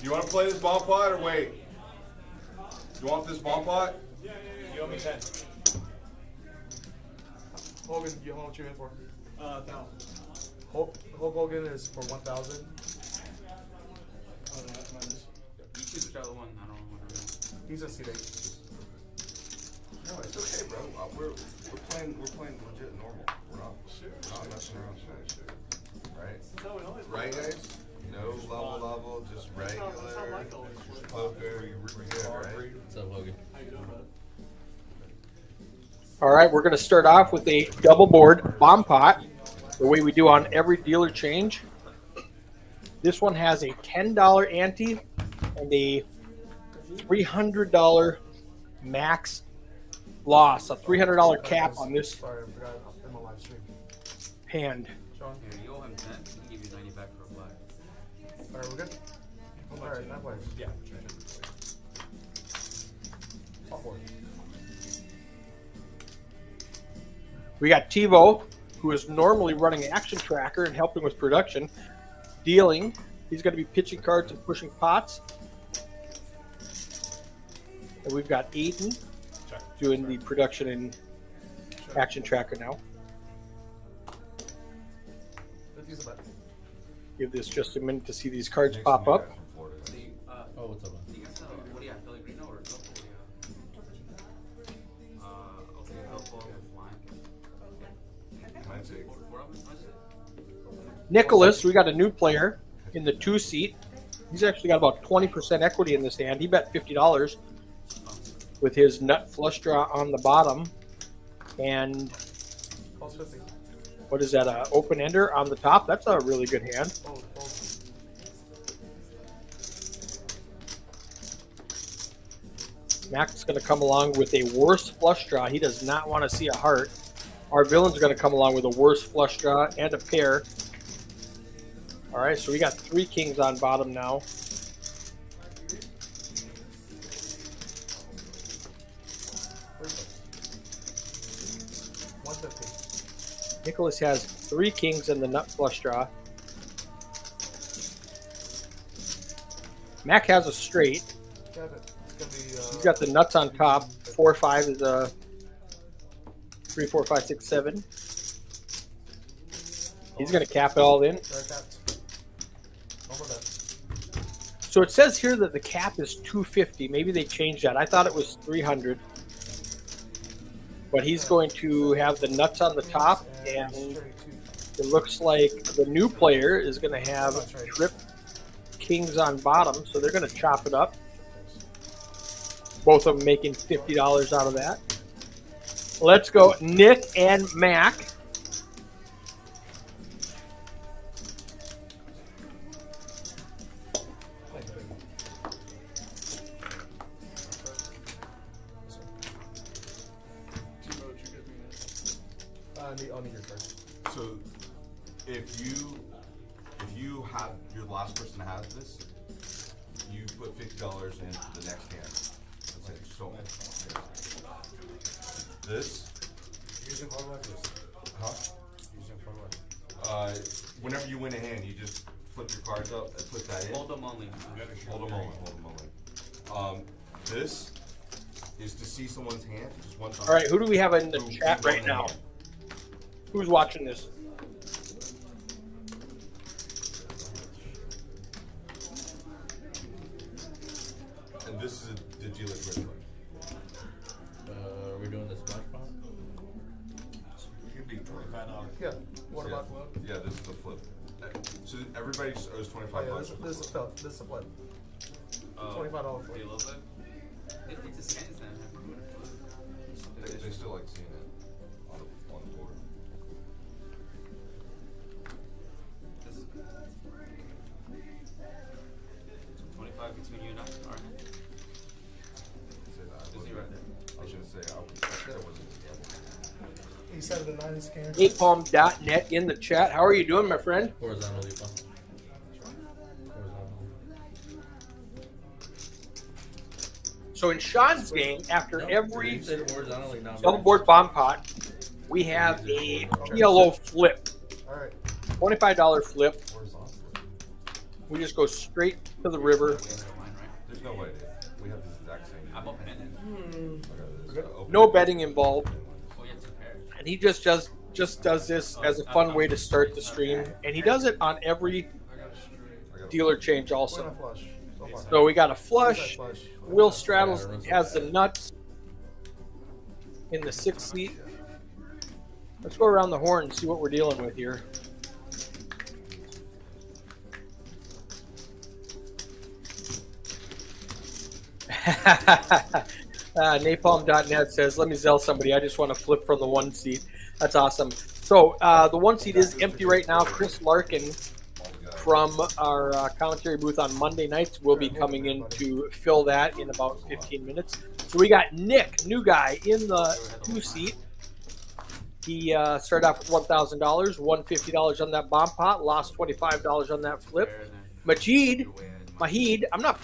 You want to play this bomb pot or wait? You want this bomb pot? You owe me 10. Hogan, how much you in for? 1,000. Hulk Hogan is for 1,000. You choose whichever one. I don't know. He's a C8. No, it's okay, bro. We're playing legit normal. We're not messing around. Right? Right, guys? No level, just regular. Poker, we're good, right? What's up, Logan? How you doing, bud? All right, we're going to start off with a double board bomb pot, the way we do on every dealer change. This one has a $10 ante and a $300 max loss, a $300 cap on this Sorry, I forgot in my live stream. hand. Shaun? Here, you owe him 10. He can give you 90 back for a black. Alright, we're good? Alright, that plays. Yeah. Top board. We got TiVo, who is normally running Action Tracker and helping with production. Dealing, he's going to be pitching cards and pushing pots. And we've got Aiden doing the production in Action Tracker now. Use the button. Give this just a minute to see these cards pop up. Oh, what's up, man? You guys what do you have, Pellegrino or Gulf? Okay, Gulf flying. Nicholas, we got a new player in the 2-seat. He's actually got about 20% equity in this hand. He bet $50 with his nut flush draw on the bottom. And Calls 50. what is that, open ender on the top? That's a really good hand. Fold. Mac's going to come along with a worse flush draw. He does not want to see a heart. Our villain's going to come along with a worse flush draw and a pair. All right, so we got 3 kings on bottom now. Nicholas has 3 kings in the nut flush draw. Mac has a straight. He's got the nuts on top. 4, 5 is a 3, 4, 5, 6, 7. He's going to cap it all in. So it says here that the cap is 250. Maybe they changed that. I thought it was 300. But he's going to have the nuts on the top, and it looks like the new player is going to have trip kings on bottom, so they're going to chop it up. Both of them making $50 out of that. Let's go Nick and Mac. I'll need your card. So if you have your last person has this, you put $50 into the next hand. That's it. So this. Using hard left. Huh? Using hard left. Whenever you win a hand, you just flip your cards up and put that in. Hold them only. Hold them only. This is to see someone's hand just one time. All right, who do we have in the chat right now? Who's watching this? And this is the dealer quick. Are we doing this splash pot? It could be $25. Yeah. What about flip? Yeah, this is the flip. So everybody just owes $25. This is a flip. This is a flip. $25 flip. They love it. They don't just scan it then. They still like seeing it on the board. This is 25 between you and I. All right. Is he right there? I was gonna say I wasn't. He said the 9 is scanner. 8palm.net in the chat. How are you doing, my friend? Horizontal leap. So in Shaun's game, after every horizontally now. double board bomb pot, we have a PLO flip. Alright. $25 flip. We just go straight to the river. Mine, right? There's no way, dude. We have the exact same. I'm open ended. No betting involved. Oh, yeah, 2 pairs. And he just does this as a fun way to start the stream. And he does it on every dealer change also. We're gonna flush. So far. So we got a flush. Flush. Will straddles has the nuts in the 6th seat. Let's go around the horn and see what we're dealing with here. Napalm.net says, let me Zell somebody. I just want to flip from the 1 seat. That's awesome. So the 1 seat is empty right now. Chris Larkin from our commentary booth on Monday nights will be coming in to fill that in about 15 minutes. So we got Nick, new guy, in the 2 seat. He started off with $1,000, won $50 on that bomb pot, lost $25 on that flip. Mahid, I'm not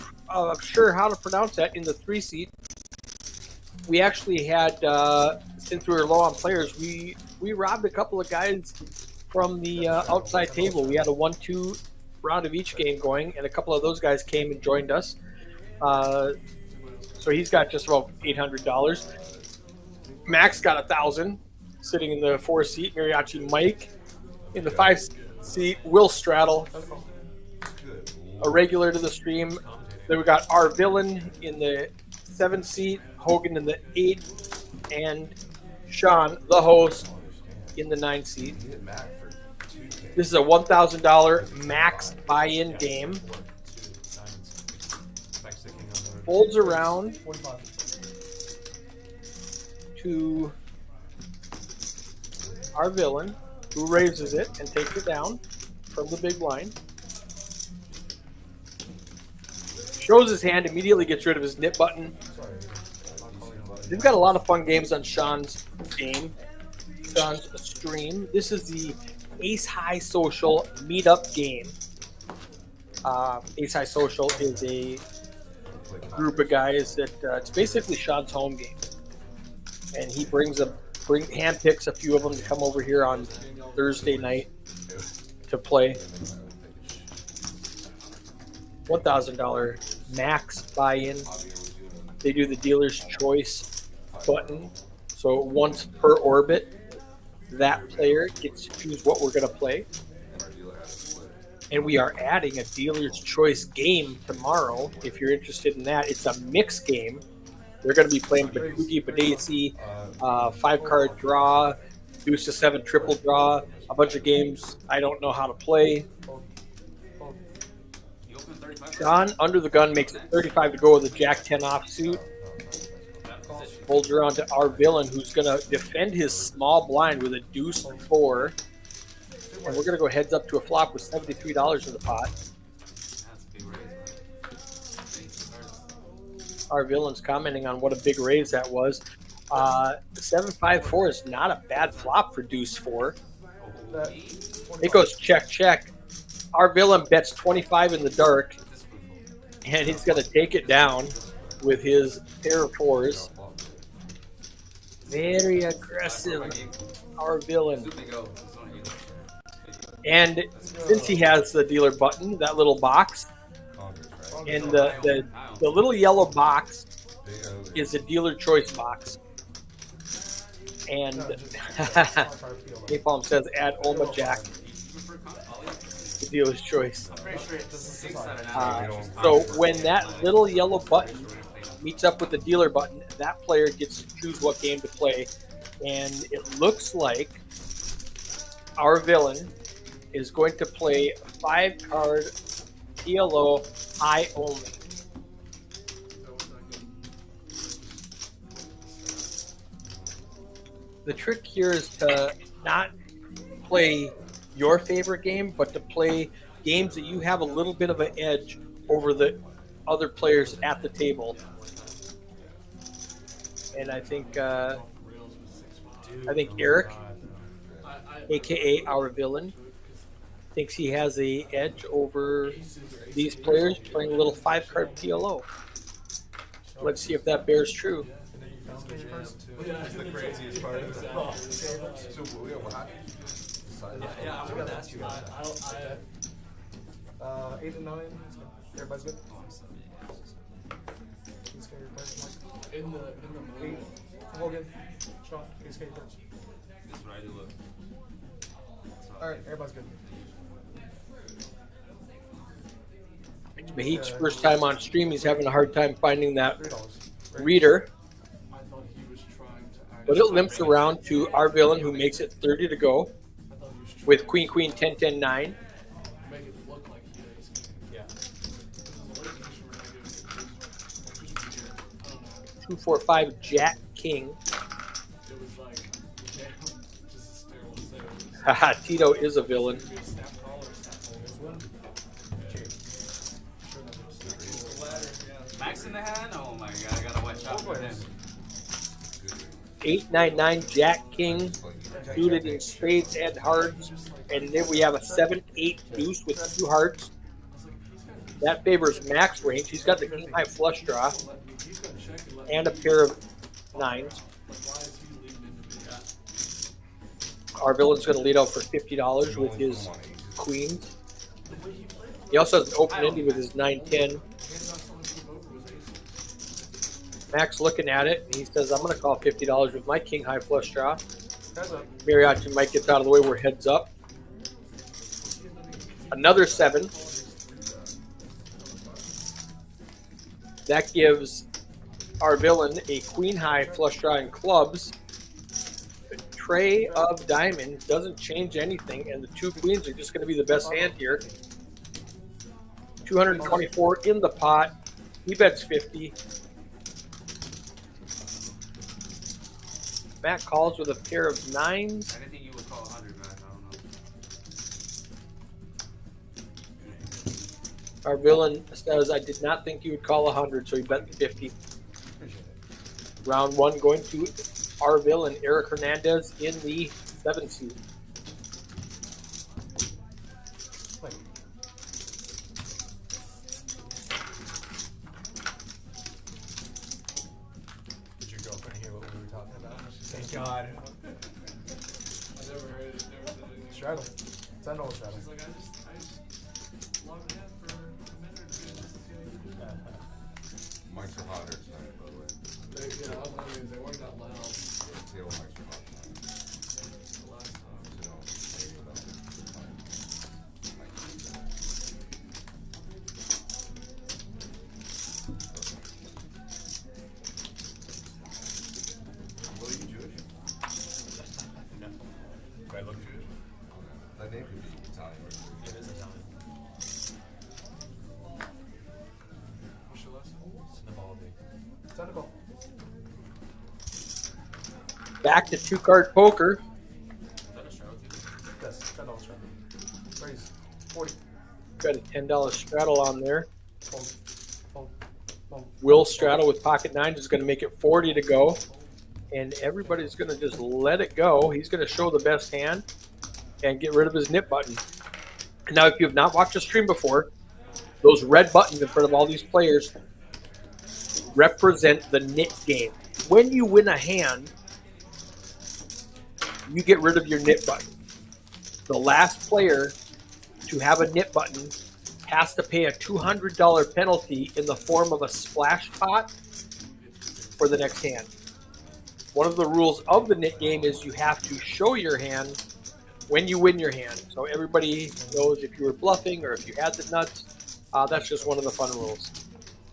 sure how to pronounce that, in the 3 seat. We actually had, since we were low on players, we robbed a couple of guys from the outside table. We had a 1-2 round of each game going, and a couple of those guys came and joined us. So he's got just about $800. Max got $1,000, sitting in the 4 seat. Mariachi Mike in the 5 seat. Will Straddle, a regular to the stream. Then we got our villain in the 7 seat, Hogan in the 8, and Shaun, the host, in the 9 seat. This is a $1,000 max buy-in game. Folds around to our villain, who raises it and takes it down from the big blind. Shows his hand, immediately gets rid of his nip button. They've got a lot of fun games on Shaun's stream. This is the Ace High Social meetup game. Ace High Social is a group of guys that it's basically Shaun's home game, and he handpicks a few of them to come over here on Thursday night to play. $1,000 max buy-in. They do the dealer's choice button, so once per orbit, that player gets to choose what we're going to play. And we are adding a dealer's choice game tomorrow. If you're interested in that, it's a mixed game. They're going to be playing Bakugi, Badesi, 5-card draw, Deuce to 7 triple draw, a bunch of games I don't know how to play. Shaun, under the gun, makes it 35 to go with a Jack 10 offsuit. Folds around to our villain, who's going to defend his small blind with a Deuce 4. And we're going to go heads up to a flop with $73 in the pot. Our villain's commenting on what a big raise that was. 7-5-4 is not a bad flop for Deuce 4. It goes check, check. Our villain bets 25 in the dark, and he's going to take it down with his pair of 4s. Very aggressive, our villain. And since he has the dealer button, that little box, and the little yellow box is a dealer choice box. And Napalm says add Oma Jack to dealer's choice. So when that little yellow button meets up with the dealer button, that player gets to choose what game to play. And it looks like our villain is going to play 5-card PLO high only. The trick here is to not play your favorite game, but to play games that you have a little bit of an edge over the other players at the table. And I think Eric, aka our villain, thinks he has a edge over these players playing a little 5-card PLO. Let's see if that bears true. That's the craziest part of it. So, what happened? Yeah, I was gonna ask you that. 8 and 9. Everybody's good. Oh, I'm sorry. Ace High, your cards, Mike. In the 8. Hogan. Shaun. Ace High, your cards. This is what I do. Look. Alright, everybody's good. It's Mahit's first time on stream. He's having a hard time finding that $3. reader. I thought he was trying to But it limps around to our villain, who makes it 30 to go I thought he was trying with Queen, Queen, 10, 10, 9. to make it look like he is. Yeah. I don't know. 2, 4, 5, Jack, King. It was like, yeah, just a sterile save. Haha, Tito is a villain. Maybe a snap call or a snap call. This one. Sure, that was a snap call. Ladder, yeah. Max in the hand? Oh my god, I gotta watch out for him. 8, 9, 9, Jack, King, suited in spades and hearts. And then we have a 7, 8 deuce with 2 hearts. That favors Max range. He's got the king high flush draw He's gonna check and let and a pair of 9s. why is he leading into me? Our villain's going to lead out for $50 with his queens. He also has an open ending with his 9, 10. Max looking at it, and he says, I'm going to call $50 with my king high flush draw. Heads up. Mariachi Mike gets out of the way. We're heads up. Another 7. That gives our villain a queen high flush draw in clubs. The tray of diamonds doesn't change anything, and the 2 queens are just going to be the best hand here. 224 in the pot. He bets 50. Matt calls with a pair of 9s. I didn't think you would call 100, man. I don't know. Our villain says, I did not think you would call 100, so he bet 50. Round 1 going to our villain, Eric Hernandez, in the 7 seed. Did your girlfriend hear what we were talking about? Thank God. I never heard it. Never said anything. Straddle. It's that old straddle. She's like, I just logged in for a minute or two. Just to see Mics are hotter tonight, by the way. yeah, I was wondering, they weren't that loud Table mics are hot tonight. the last time. So, maybe about Well, are you Jewish? No. Do I look Jewish? That name could be Italian. It is Italian. What's your last name? Snibaldi. Sandoval. Back to 2-card poker. Is that a straddle team? Yes, $10 straddle. Raise. 40. Got a $10 straddle on there. Fold. Fold. Fold. Will straddle with pocket 9 is going to make it 40 to go. And everybody's going to just let it go. He's going to show the best hand and get rid of his nip button. Now, if you have not watched a stream before, those red buttons in front of all these players represent the nit game. When you win a hand, you get rid of your nit button. The last player to have a nit button has to pay a $200 penalty in the form of a splash pot for the next hand. One of the rules of the nit game is you have to show your hand when you win your hand. So everybody knows if you were bluffing or if you had the nuts. That's just one of the fun rules.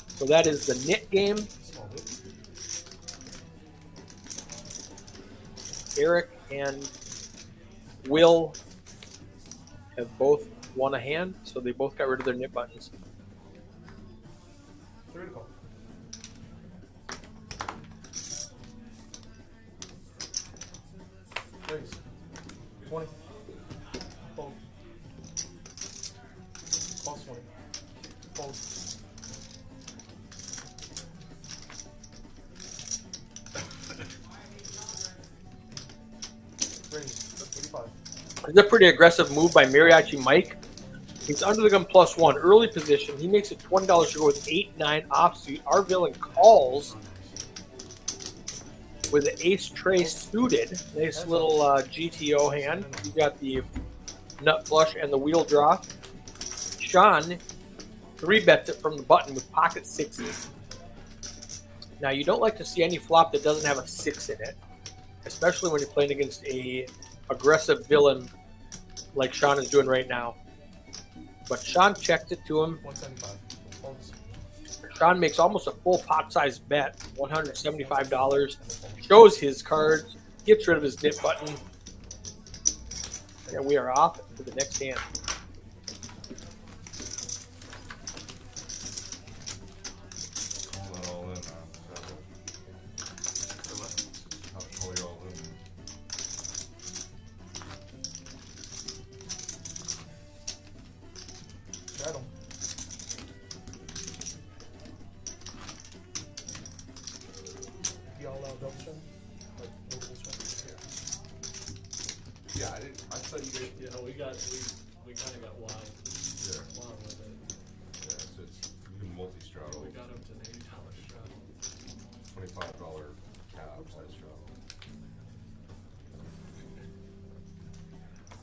So that is the nit game. Small bit. Eric and Will have both won a hand, so they both got rid of their nit buttons. 3 to call. Raise. 20. Fold. Pulse 20. Fold. Raise. 85. It's a pretty aggressive move by Mariachi Mike. He's under the gun +1, early position. He makes it $20 to go with 8-9 offsuit. Our villain calls with the ace tray suited. Nice little GTO hand. You got the nut flush and the wheel draw. Shaun 3-bets it from the button with pocket sixes. Now, you don't like to see any flop that doesn't have a 6 in it, especially when you're playing against a aggressive villain like Shaun is doing right now. But Shaun checked it to him. 175. Folds. Shaun makes almost a full pot-sized bet, $175. Shows his cards, gets rid of his nip button. And we are off to the next hand. Call it all in, I'll call you all in. Straddle. Y'all allow double straddle? Like local straddle? Yeah, I thought you guys. Yeah, we kind of got wild Yeah. with it. Yeah, so it's, you can multi-straddle, We got up to an $80 straddle. $25 cap size straddle.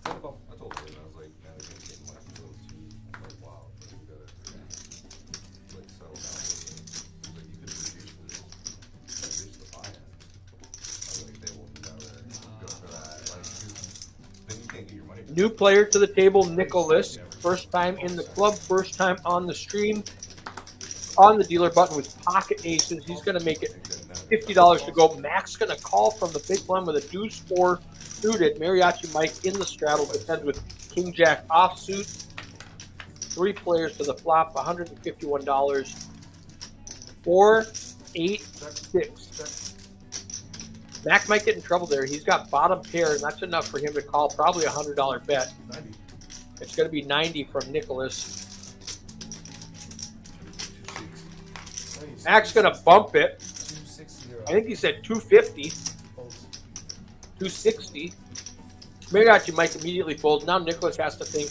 Typical. I told him, I was like, man, they're getting money for those two. I'm like, wow, but you gotta, like, settle down with it. He's like, you could reduce the buy-in. I was like, they won't do that, go for that, like, then you can't get your money back. New player to the table, Nicholas. First time in the club, first time on the stream. On the dealer button with pocket aces. He's going to make it $50 to go. Mac's going to call from the big blind with a deuce 4 suited. Mariachi Mike in the straddle defends with King Jack offsuit. 3 players to the flop, $151. 4, 8, 6. Mac might get in trouble there. He's got bottom pair, and that's enough for him to call probably a $100 bet. 90. It's going to be 90 from Nicholas. Mac's going to bump it. 260. I think he said 250, Folds. 260. Mariachi Mike immediately folds. Now Nicholas has to think,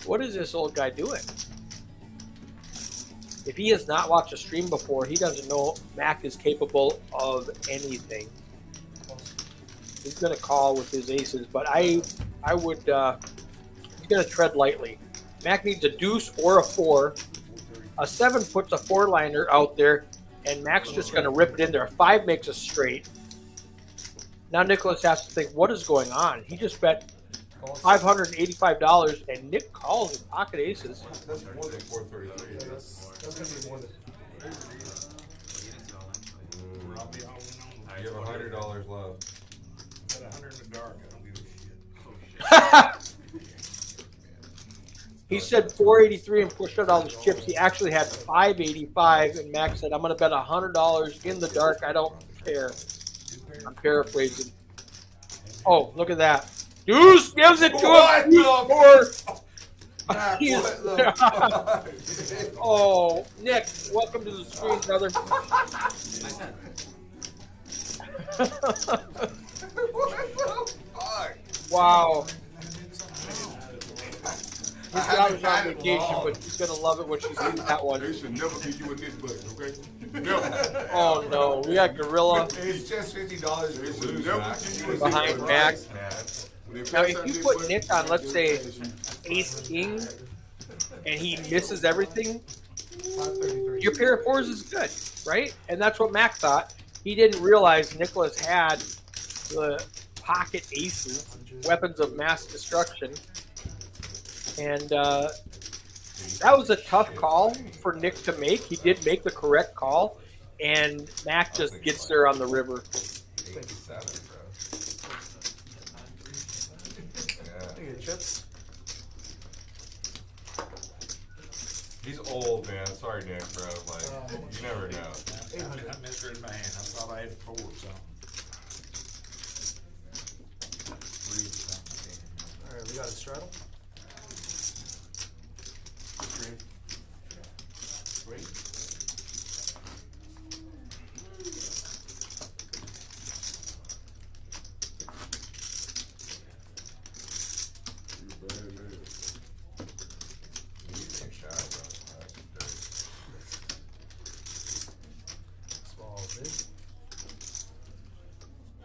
what is this old guy doing? If he has not watched a stream before, he doesn't know Mac is capable of anything. Folds. He's going to call with his aces, but I would, he's going to tread lightly. Mac needs a deuce or a 4. A 7 puts a 4-liner out there, and Mac's just going to rip it in there. A 5 makes a straight. Now Nicholas has to think, what is going on? He just bet $585, and Nick calls with pocket aces. That's more than 433. Yeah, that's going to be more than. You have $100 left. At 100 in the dark, I don't give a shit. He said 483 and pushed out all his chips. He actually had 585, and Max said, I'm going to bet $100 in the dark. I don't care. I'm paraphrasing. Oh, look at that. Deuce gives it to What him. the Mac, He's- what the fuck? Oh, Nick, welcome to the screen, brother. What the fuck? Wow. His I daughter's haven't on had it vacation, long. but she's going to love it when she sees that one. They should never give you a nit button, okay? Never. Oh, no. We got Gorilla. It's just $50 They to should lose, never Mac. Behind You would think Mac. right, man. When they Now, pass if that you nit put button, Nick on, let's you'll say, finish. Ace King, and he misses everything, 533. your pair of 4s is good, right? And that's what Mac thought. He didn't realize Nicholas had the pocket aces, weapons of mass destruction. And that was a tough call for Nick to make. He did make the correct call, and Mac just gets there on the river. 87, bro. Look at chips. He's old, man. Sorry, Nick, bro. Like, you never know. I misread my hand. I thought I had 4 something. 3 something. Alright, we got a straddle. 3. 3. Small big.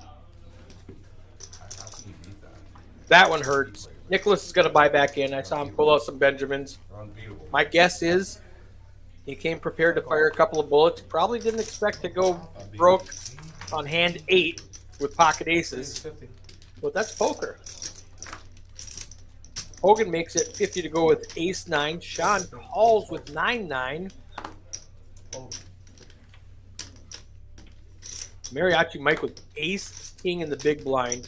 How can you beat that? That one hurts. Nicholas is going to buy back in. I saw him pull out some Benjamins. Unbeatable. My guess is he came prepared to fire a couple of bullets. Probably didn't expect to go broke on hand 8 with pocket Ace aces. 50. But that's poker. Hogan makes it 50 to go with ace 9. Shaun calls with 9-9. Oh, Mariachi Mike with ace king in the big blind.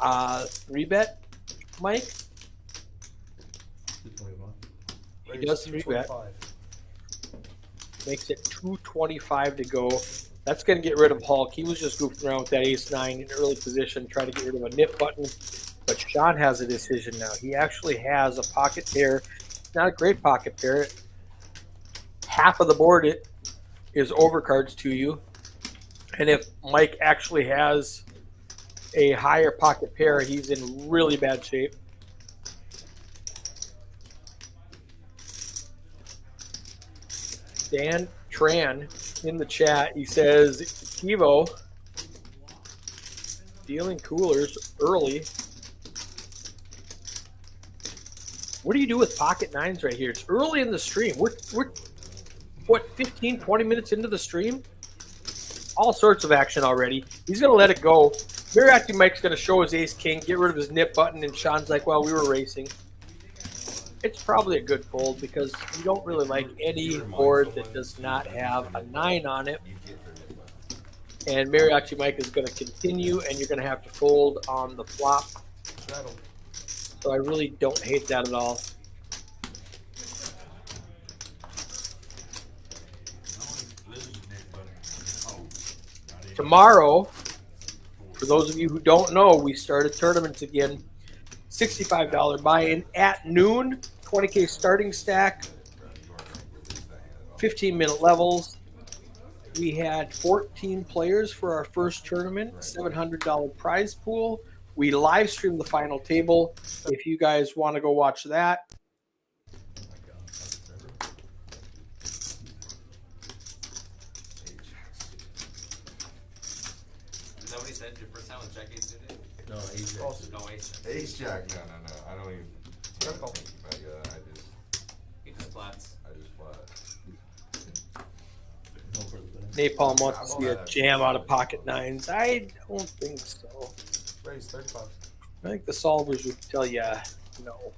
3-bet Mike. He does 3-bet. 225. Makes it 225 to go. That's going to get rid of Hulk. He was just goofing around with that ace 9 in early position, trying to get rid of a nip button. But Shaun has a decision now. He actually has a pocket pair. It's not a great pocket pair. Half of the board is overcards to you. And if Mike actually has a higher pocket pair, he's in really bad shape. Dan Tran in the chat, he says, Kivo dealing coolers early. What do you do with pocket 9s right here? It's early in the stream. We're what, 15, 20 minutes into the stream? All sorts of action already. He's going to let it go. Mariachi Mike's going to show his ace king, get rid of his nip button, and Shaun's like, well, we were racing. It's probably a good fold because you don't really like any board that does not have a 9 on it. And Mariachi Mike is going to continue, and you're going to have to fold on the flop. Straddle. So I really don't hate that at all. Tomorrow, for those of you who don't know, we started tournaments again. $65 buy-in at noon, 20K starting stack, 15-minute levels. We had 14 players for our first tournament, $700 prize pool. We live streamed the final table. If you guys want to go watch that, Is that what he said? Your first time with Jack Ace did it? No, ace jack. No ace. Ace jack. No. I don't even. Check call. Think about it. He just flats. I just flat. Napalm wants to see a jam out of pocket 9s. I don't think so. Raise 35. I think the solvers would tell you no.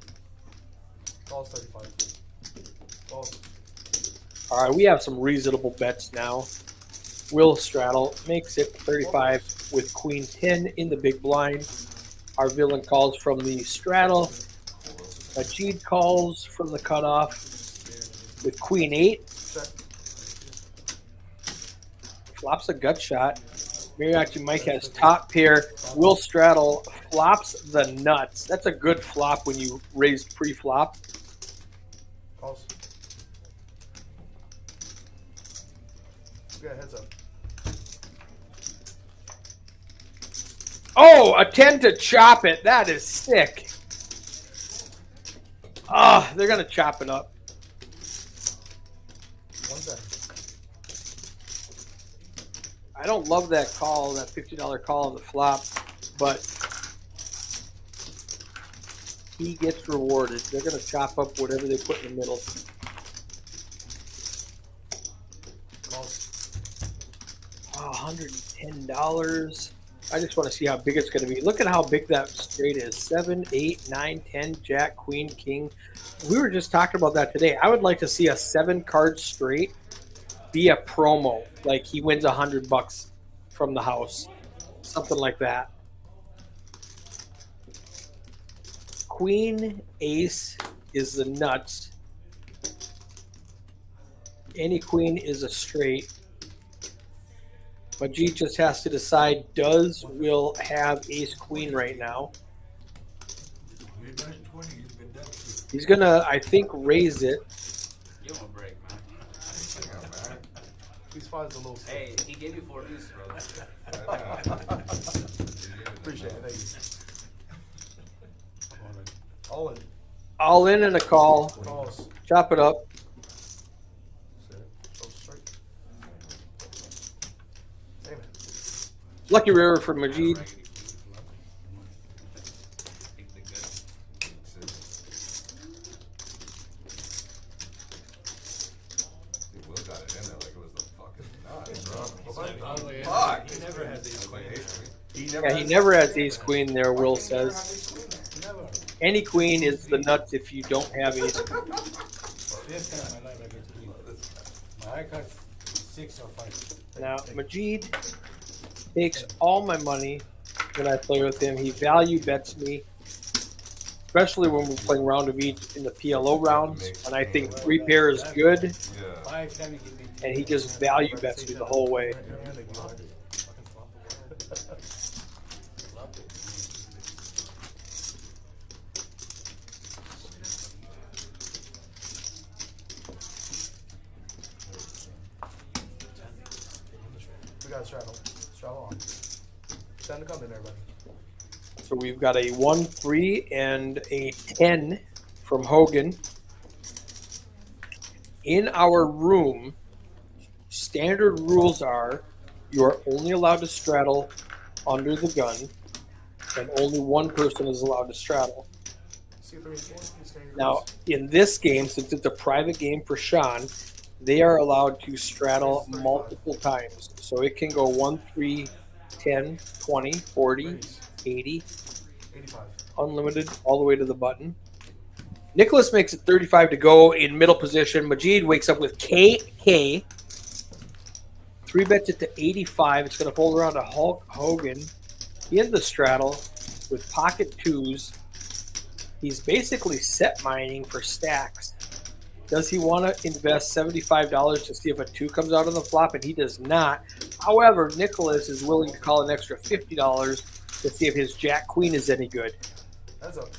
Calls 35. Calls. All right, we have some reasonable bets now. Will straddle, makes it 35 with queen 10 in the big blind. Our villain calls from the straddle. Majid calls from the cutoff with queen 8. Check. Flops a gut shot. Mariachi Mike has top pair. Will straddle flops the nuts. That's a good flop when you raise pre-flop. Calls. We got heads up. Oh, a 10 to chop it. That is sick. Ah, they're going to chop it up. 1 10. I don't love that call, that $50 call on the flop, but he gets rewarded. They're going to chop up whatever they put in the middle. Calls. Oh, $110. I just want to see how big it's going to be. Look at how big that straight is. 7, 8, 9, 10, jack, queen, king. We were just talking about that today. I would like to see a 7-card straight be a promo. Like he wins $100 from the house. Something like that. Queen, ace is the nuts. Any queen is a straight. Majid just has to decide, does Will have ace queen right now? He's going to, I think, raise it. Give him a break, man. These 5's a little sick. Hey, he gave you 4 deuce, bro. Appreciate it. Thank you. All in. All in and a call. Calls. Chop it up. Go straight. Damn it. Lucky river for Majid. really has. Fuck. He never has ace queen. Yeah, he never has ace queen there, Will says. Never. Any queen is the nuts if you don't have ace queen. This time in my life I get queen. My high card 6 or 5. Now, Majid takes all my money when I play with him. He value bets me, especially when we're playing round of each in the PLO rounds. And I think 3 pair is good, Yeah. 5 time you give me. and he just value bets me the whole way. We got a straddle. Straddle on. Time to come in, everybody. So we've got a 1-3 and a 10 from Hogan. In our room, standard rules are you are only allowed to straddle under the gun, and only one person is allowed to straddle. Now, in this game, since it's a private game for Shaun, they are allowed to straddle multiple times. So it can go 1, 3, 10, 20, 40, 80, 85. unlimited, all the way to the button. Nicholas makes it 35 to go in middle position. Majid wakes up with KK. 3 bets it to 85. It's going to fold around to Hulk Hogan in the straddle with pocket 2s. He's basically set mining for stacks. Does he want to invest $75 to see if a 2 comes out on the flop? And he does not. However, Nicholas is willing to call an extra $50 to see if his Jack Queen is any good. That's up.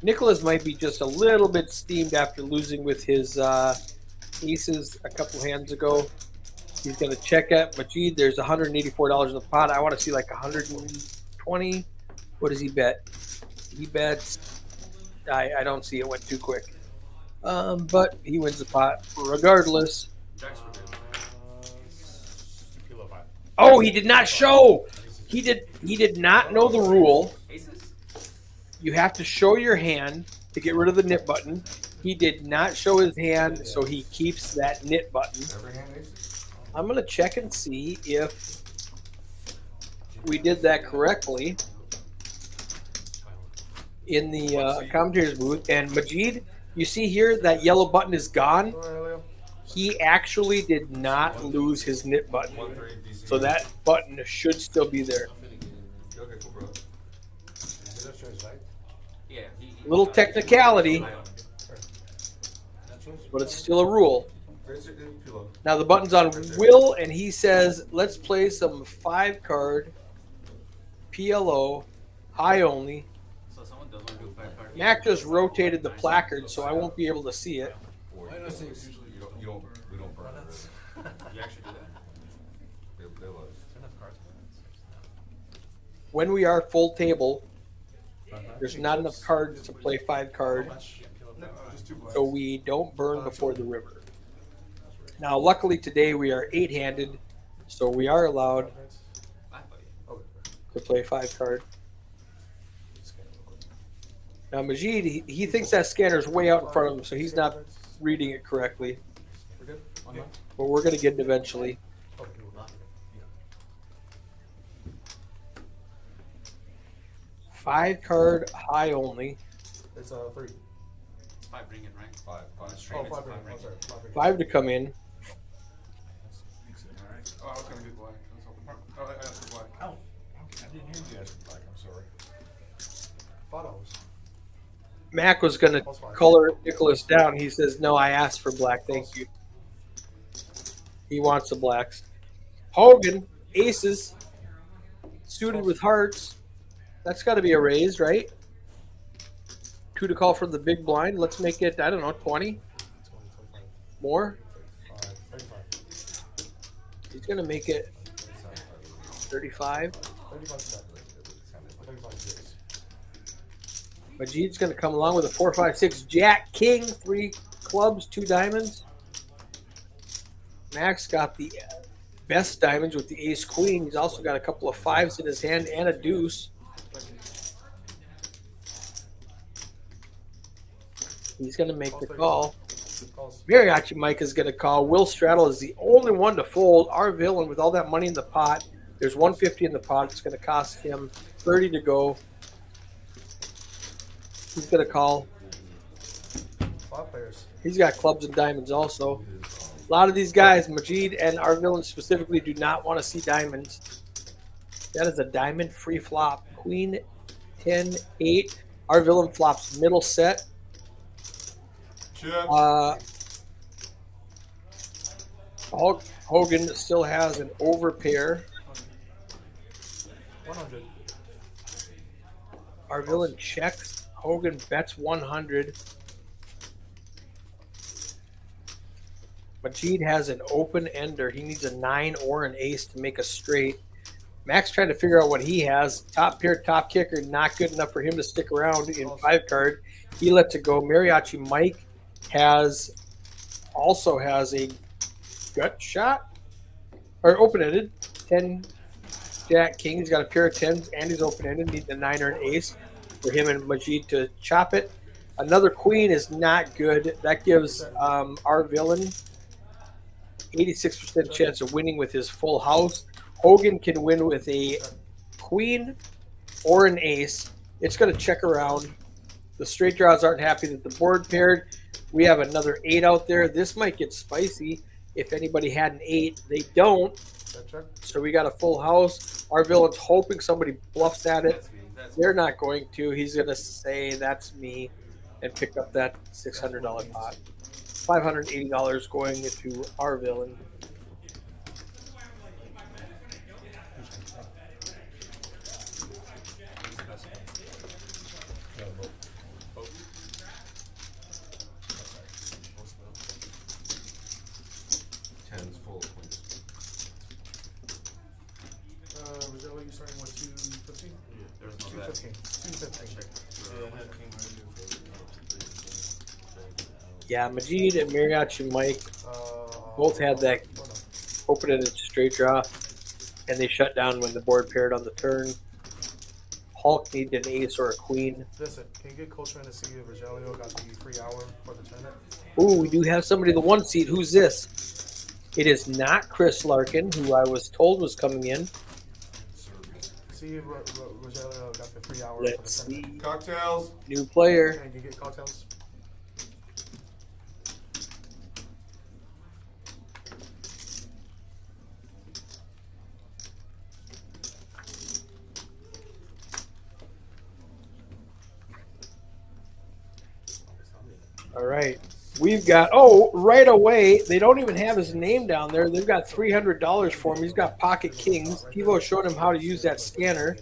Nicholas might be just a little bit steamed after losing with his aces a couple hands ago. He's going to check at Majid. There's $184 in the pot. I want to see like 120. What does he bet? He bets. I don't see it. Went too quick. But he wins the pot regardless. Jacks were good. Kilo 5. Oh, he did not show. He did not know the rule. Aces? You have to show your hand to get rid of the knit button. He did not show his hand, so he keeps that knit button. Every hand aces? I'm going to check and see if we did that correctly in the commentator's booth. And Majid, you see here that yellow button is gone. All right, Leo. He actually did not lose his knit button. 1-3 DC. So that button should still be there. Okay, cool, bro. Yeah. Little technicality, but it's still a rule. Now the button's on Will, and he says, let's play some 5-card PLO, high only. So someone does want to do a 5 card. Mac just rotated the placard, so I won't be able to see it. We don't burn it. You actually do that? They love it. Enough cards for When we are full table, there's not enough cards to play 5-card, Just 2 blinds. so we don't burn before the river. Now, luckily today we are 8-handed, so we are allowed that. Okay. to play 5-card. Now, Majid, he thinks that scanner's way out in front of him, so he's not reading it correctly. We're good? Online? But we're going to get it eventually. Okay, cool. Yeah. 5-card, high only. It's 3. It's 5 ringing, right? 5. Straight Oh, it's 5 a ring. 5 Oh, ringing. sorry. 5 ring. 5 to come in. Oh, I was gonna do black. I was hoping. Oh, I asked for black. Oh, okay. I didn't hear you ask for black. I'm sorry. Thought I was. Mac was going to color Nicholas down. He says, no, I asked for black. Thank you. He wants the blacks. Hogan, aces, suited with hearts. That's got to be a raise, right? 2 to call from the big blind. Let's make it, I don't know, 20? More? 35. He's going to make it 35. 35. Majid's going to come along with a 4, 5, 6. Jack, king, 3 clubs, 2 diamonds. Max got the best diamonds with the ace queen. He's also got a couple of 5s in his hand and a deuce. He's going to make the call. Calls. Mariachi Mike is going to call. Will Straddle is the only one to fold. Our villain, with all that money in the pot, there's 150 in the pot. It's going to cost him 30 to go. He's going to call. Flop players. He's got clubs and diamonds also. A lot of these guys, Majid and our villain specifically, do not want to see diamonds. That is a diamond free flop. Queen 10 8. Our villain flops middle set. Chips. Hogan still has an over pair. 100. Our villain checks. Hogan bets 100. Majid has an open ender. He needs a 9 or an ace to make a straight. Max trying to figure out what he has. Top pair, top kicker, not good enough for him to stick around in 5 card. He lets it go. Mariachi Mike also has a gut shot or open ended. 10 Jack King. He's got a pair of 10s and he's open ended. Needs a 9 or an ace for him and Majid to chop it. Another queen is not good. That gives our villain 86% chance of winning with his full house. Hogan can win with a queen or an ace. It's going to check around. The straight draws aren't happy that the board paired. We have another 8 out there. This might get spicy. If anybody had an 8, they don't. So we got a full house. Our villain's hoping somebody bluffs at it. They're not going to. He's going to say, that's me, and pick up that $600 pot. $580 going into our villain. Tens full of queens. Rogelio, you starting with 215? Yeah, there's no bet. 215. 215. Yeah, Majid and Mariachi Mike both had that open-ended straight draw, and they shut down when the board paired on the turn. Hulk needed an ace or a queen. Listen, can you get Coachman to see if Rogelio got the free hour for the tournament? Ooh, we do have somebody in the 1 seat. Who's this? It is not Chris Larkin, who I was told was coming in. See if Rogelio got the free hour Let's for the tournament. see. Cocktails. New player. Can you get cocktails? All right. We've got, right away, they don't even have his name down there. They've got $300 for him. He's got Pocket Kings. Tivo showed him how to use that scanner.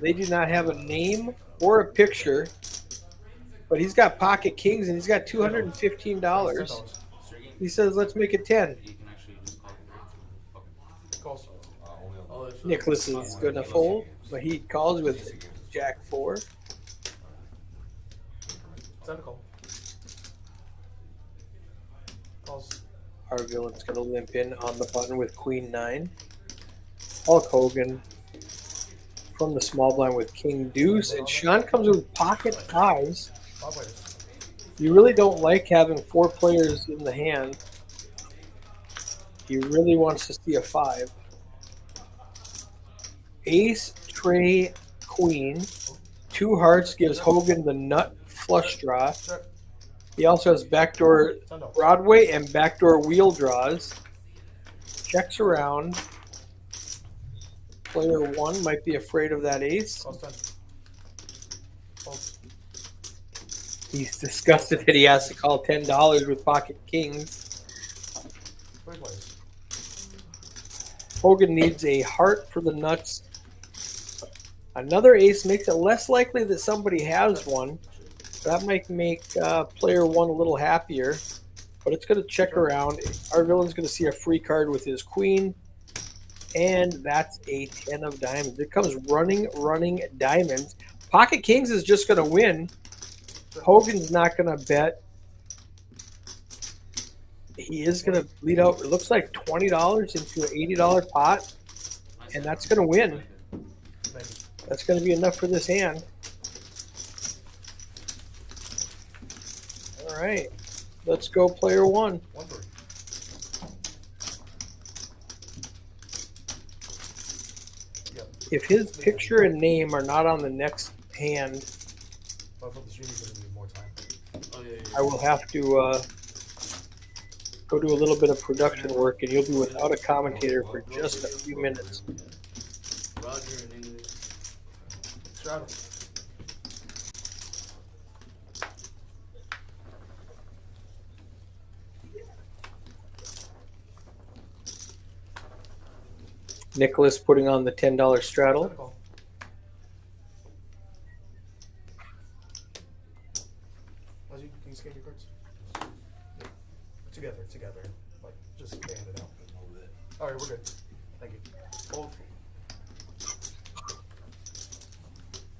They do not have a name or a picture, but he's got Pocket Kings and he's got $215. He says, let's make it 10. You can actually just call the Calls. Nicholas is going to fold, but he calls with Jack 4. Tentacle. Calls. Our villain's going to limp in on the button with Queen 9. Hulk Hogan from the small blind with King Deuce. And Shaun comes with pocket fives. You really don't like having 4 players in the hand. He really wants to see a 5. Ace, Trey, Queen. 2 hearts gives Hogan the nut flush draw. He also has backdoor Broadway and backdoor wheel draws. Checks around. Player 1 might be afraid of that ace. He's disgusted that he has to call $10 with Pocket Kings. Hogan needs a heart for the nuts. Another ace makes it less likely that somebody has one. That might make player 1 a little happier, but it's going to check around. Our villain's going to see a free card with his queen, and that's a 10 of diamonds. It comes running diamonds. Pocket Kings is just going to win. Hogan's not going to bet. He is going to lead out, it looks like $20 into an $80 pot, and that's going to win. That's going to be enough for this hand. right. Let's go, player one. 1-3. Yep. If his picture and name are not on the next hand, But for the stream, he's gonna need more time. Oh yeah, I will have to go do a little bit of production work, and you'll be without a commentator for just a few minutes. Roger in English. Straddle. Nicholas putting on the $10 straddle. Call. Ozzy, can you scan your cards? Yeah. Together. Like, just fan it out. Alright, we're good. Thank you. Hold.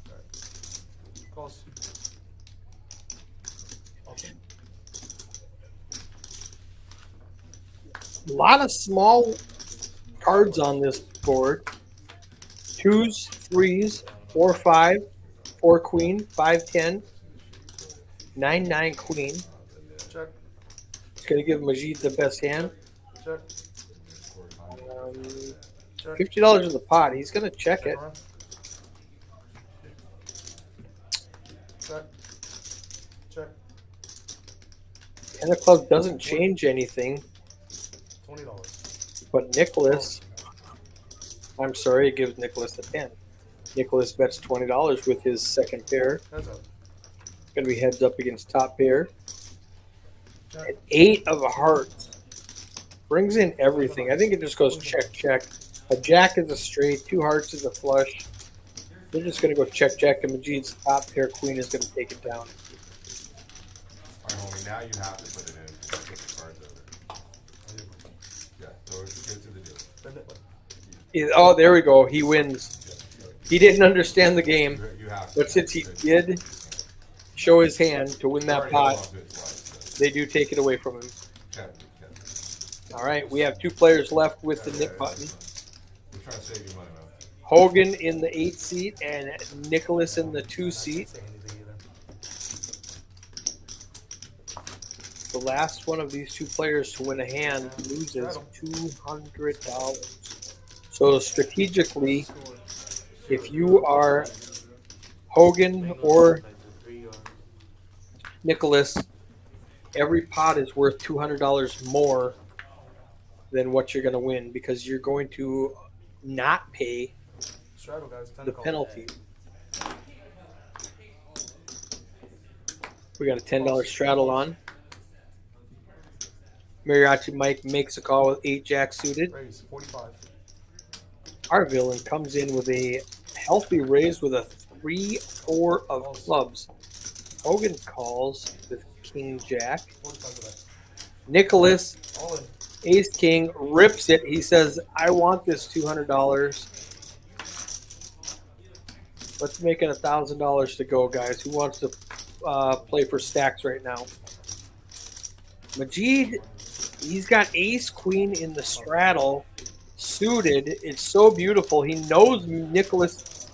Alright. Calls. Option. A lot of small cards on this board. 2s, 3s, 4-5, 4 queen, 5-10, 9-9 queen. Check. It's going to give Majid the best hand. Check. Check. $50 in the pot. He's going to check it. Around. Check. Check. 10 of clubs doesn't change anything, $20. but Nicholas, I'm sorry, it gives Nicholas a 10. Nicholas bets $20 with his second pair. Heads up. Going to be heads up against top pair. Check. An 8 of hearts. Brings in everything. I think it just goes check, check. A jack is a straight. 2 hearts is a flush. They're just going to go check, check, and Majid's top pair queen is going to take it down. Alright, homie, now you have to put it in. Put the cards over. Yeah, so get to the deal. Bend it. Oh, there we go. He wins. Yeah, He didn't understand the game, you have to. but since he did show his hand to win that pot, they do take it away from him. All right, we have 2 players left with the nip button. We're trying to save you money, man. Hogan in the 8 seat and Nicholas in the 2 seat. Say anything either. The last one of these 2 players to win a hand loses $200. So strategically, if you are Hogan or Nicholas, every pot is worth $200 more than what you're going to win because you're going to not pay Straddle, guys. 10 the call. penalty. We got a $10 straddle on. Mariachi Mike makes a call with 8 jack suited. Raise 45. Our villain comes in with a healthy raise with a 3-4 of clubs. Hogan calls with king jack. 45 of that. Nicholas, All in. ace king, rips it. He says, I want this $200. Let's make it $1,000 to go, guys. Who wants to play for stacks right now? Majid, he's got ace queen in the straddle, suited. It's so beautiful. He knows Nicholas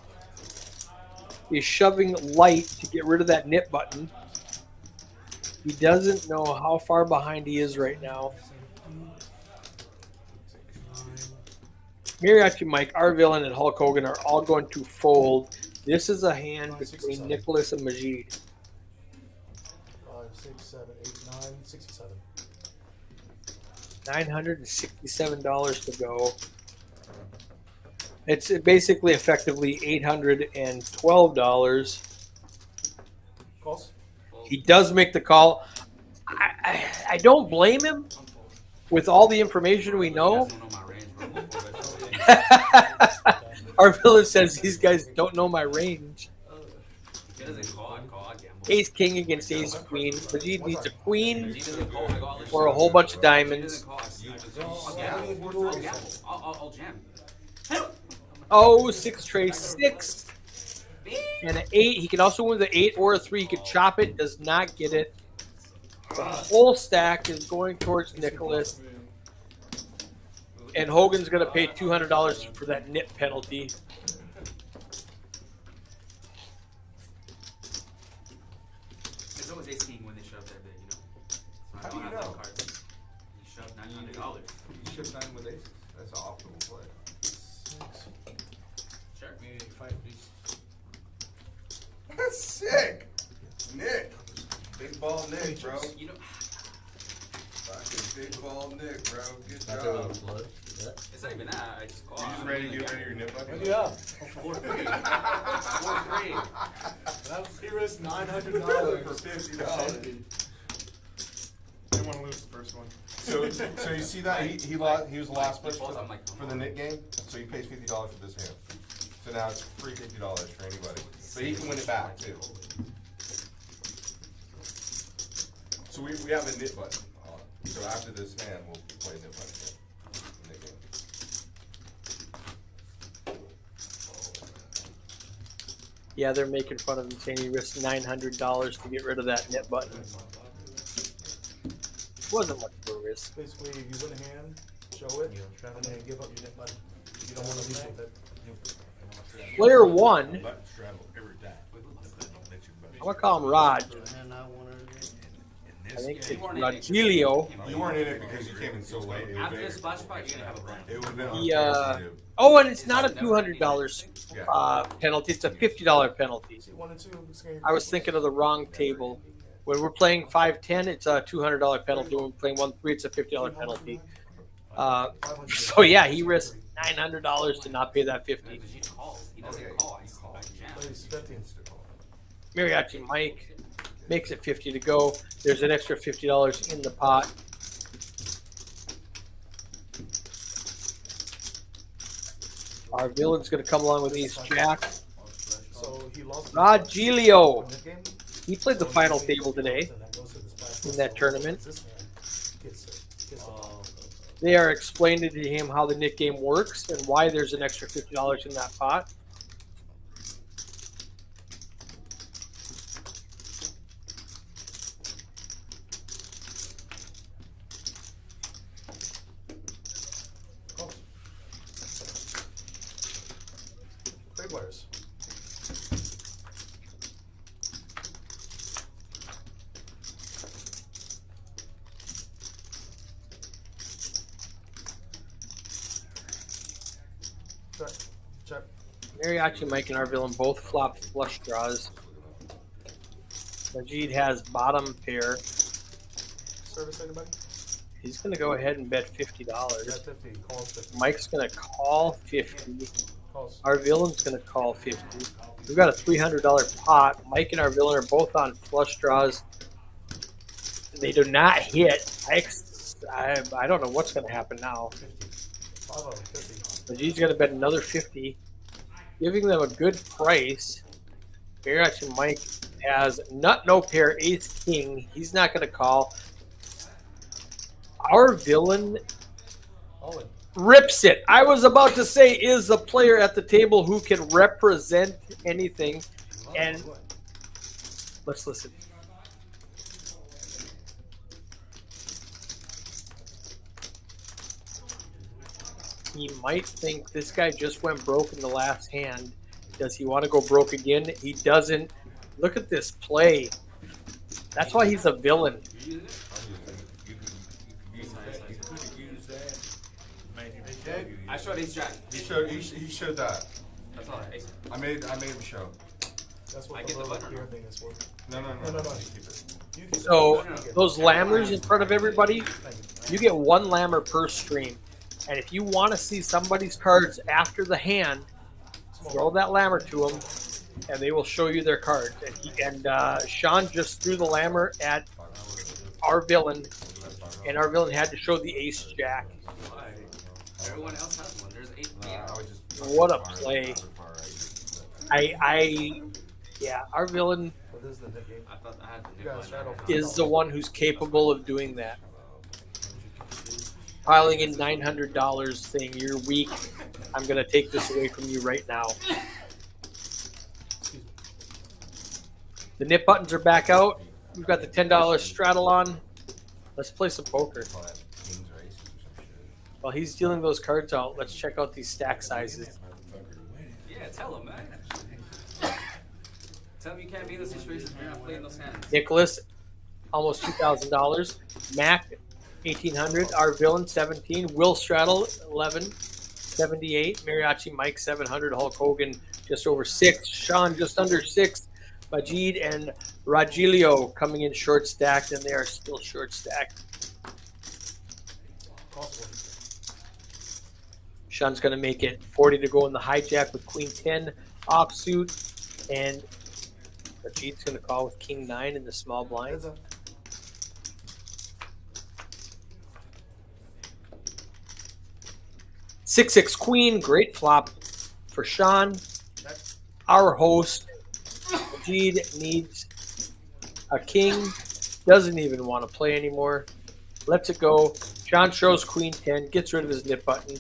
is shoving light to get rid of that nip button. He doesn't know how far behind he is right now. Mariachi Mike, our villain, and Hulk Hogan are all going to fold. This is a hand between Nicholas and Majid. 5, 6, 7, 8, 9, 67. $967 to go. It's basically effectively $812. Calls. He does make the call. I don't blame him with all the information we know. Don't know my range, bro. Our villain says these guys don't know my range. If he doesn't call, I call. I gamble. Ace king against ace queen. Majid needs a queen If he doesn't call, I go all in. or a whole bunch of If he diamonds. doesn't call, I'll gamble. I'll gamble. I'll jam. Oh, 6 tray 6 and an 8. He can also win the 8 or a 3. He can chop it. Does not get it. The whole stack is going towards Nicholas. And Hogan's going to pay $200 for that nip penalty. It's always ace king when they shove that big, you know. chip 9 with aces. That's an optimal play. Sure. That's sick. Nick. Big ball Nick, bro. You know, Fucking big ball Nick, bro. Good Not job. that flood. Yeah. it's not even that. I just call. You just ready to get rid of your nip button? Yeah. 4-3. 4-3. He risked $900 For $50. Didn't want to lose the first one. So you see that he lost. He was the last place I'm like, for the Nick game. So he pays $50 for this hand. So now it's free $50 for anybody. So he can win it back too. So we have a nip button on. So after this hand, we'll play nip button game. Nick game. Yeah, they're making fun of him saying he risked $900 to get rid of that net button. It wasn't much of a risk. Basically, you win a hand, show it, and then give up your net button. You don't want to lose with it. Player one, Button straddle every time. I'm gonna call him Rod. And I wanted I think it's You weren't in it. Rogelio. You weren't in it because you came in so late. It After would this splash spot, you're gonna have a blind. it would have been He, unfair to you. Oh, and it's not a $200 Yeah. penalty. It's a $50 penalty. See, 1 and 2, scared. I was thinking of the wrong table. When we're playing 5-10, it's a $200 penalty. When we're playing 1-3, it's a $50 penalty. So yeah, he risked $900 to not pay that 50. Because you call. He doesn't call. He's back jam. Plays 50. Mariachi Mike makes it 50 to go. There's an extra $50 in the pot. Our villain's going to come along with Ace Jack. So he lost. Rogelio. That game, He played the final table today and that goes to the splash in pad. that So tournament. this hand gets it. They are explaining to him how the Nick game works and why there's an extra $50 in that pot. Trade players. Check. Check. Mariachi Mike and our villain both flop flush draws. Majid has bottom pair. Service anybody? He's going to go ahead and bet $50. Bet 50. Calls 50. Mike's going to call 50. Calls. Our villain's going to call 50. We've got a $300 pot. Mike and our villain are both on flush draws. They do not hit. I don't know what's going to happen now. 50. Majid's going to bet another 50, giving them a good price. Mariachi Mike has nut no pair, ace king. He's not going to call. Our villain All in. rips it. I was about to say is a player at the table who can represent anything. And let's listen. He might think this guy just went broke in the last hand. Does he want to go broke again? He doesn't. Look at this play. That's why he's a villain. You could have used that. Made him show you. I showed Ace Jack. He showed that. That's all. Ace. I made him show. That's what I the get the little button or here no? thing is for. No. No. Keep it. You can So No, no, no. those lammers in front of everybody, Thank you get one lammer per stream. And if you want to see somebody's cards after the hand, throw that lammer to them, and they will show you their cards. And Shaun just threw the lammer at our villain, and our villain had to show the ace jack. Why? Everyone else has one. There's 8. I was just What a play. Yeah, our villain What is the net game? I thought I had the You new guys one. straddle. is the one who's capable of doing that. Piling in $900, saying you're weak. I'm gonna take this away from you right now. The nip buttons are back out. We've got the $10 straddle on. Let's play some poker. While he's dealing those cards out, let's check out these stack sizes. Yeah, tell him, man. Tell him you can't be in those situations if you're not playing those hands. Nicholas, almost $2,000. Mac, 1800. Our villain 17. Will Straddle 11. 78. Mariachi Mike 700. Hulk Hogan just over 6. Shaun just under 6. Majid and Ragilio coming in short stacked, and they are still short stacked. Shaun's going to make it 40 to go in the hijack with Queen 10 offsuit, and Majid's going to call with King 9 in the small blind. Heads up. Six Queen, great flop for Shaun. Our host, Majid, needs a king. Doesn't even want to play anymore. Lets it go. Shaun shows Queen 10, gets rid of his nip button.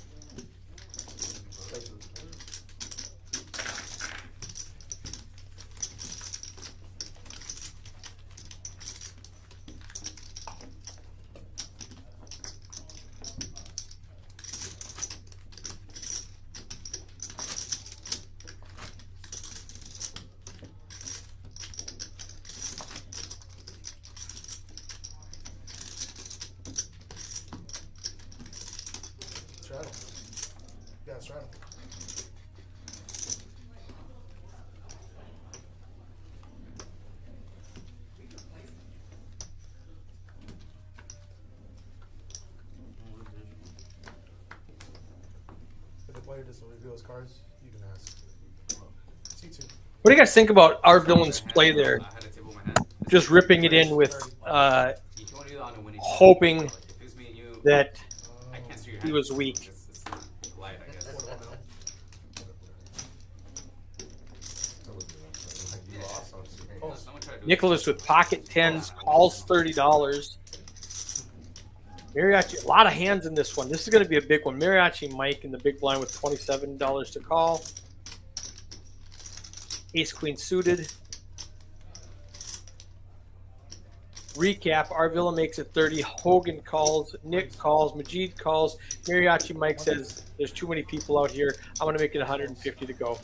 Straddle. Yeah, straddle. If the player doesn't reveal his cards, you can ask. C2. What do you guys think about our villain's play there? I had a table in my hand. Just ripping it in with If you want to do that on a winning team, hoping if it's me and you, that I can't see your he hand. was weak. It's light, I guess. You lost on Super. Someone try to do Nicholas with pocket 10s calls $30. Mariachi, a lot of hands in this one. This is going to be a big one. Mariachi Mike in the big blind with $27 to call. Ace Queen suited. Recap, our villain makes it 30. Hogan calls, Nick calls, Majid calls. Mariachi Mike says there's too many people out here. I'm going to make it 150 to go.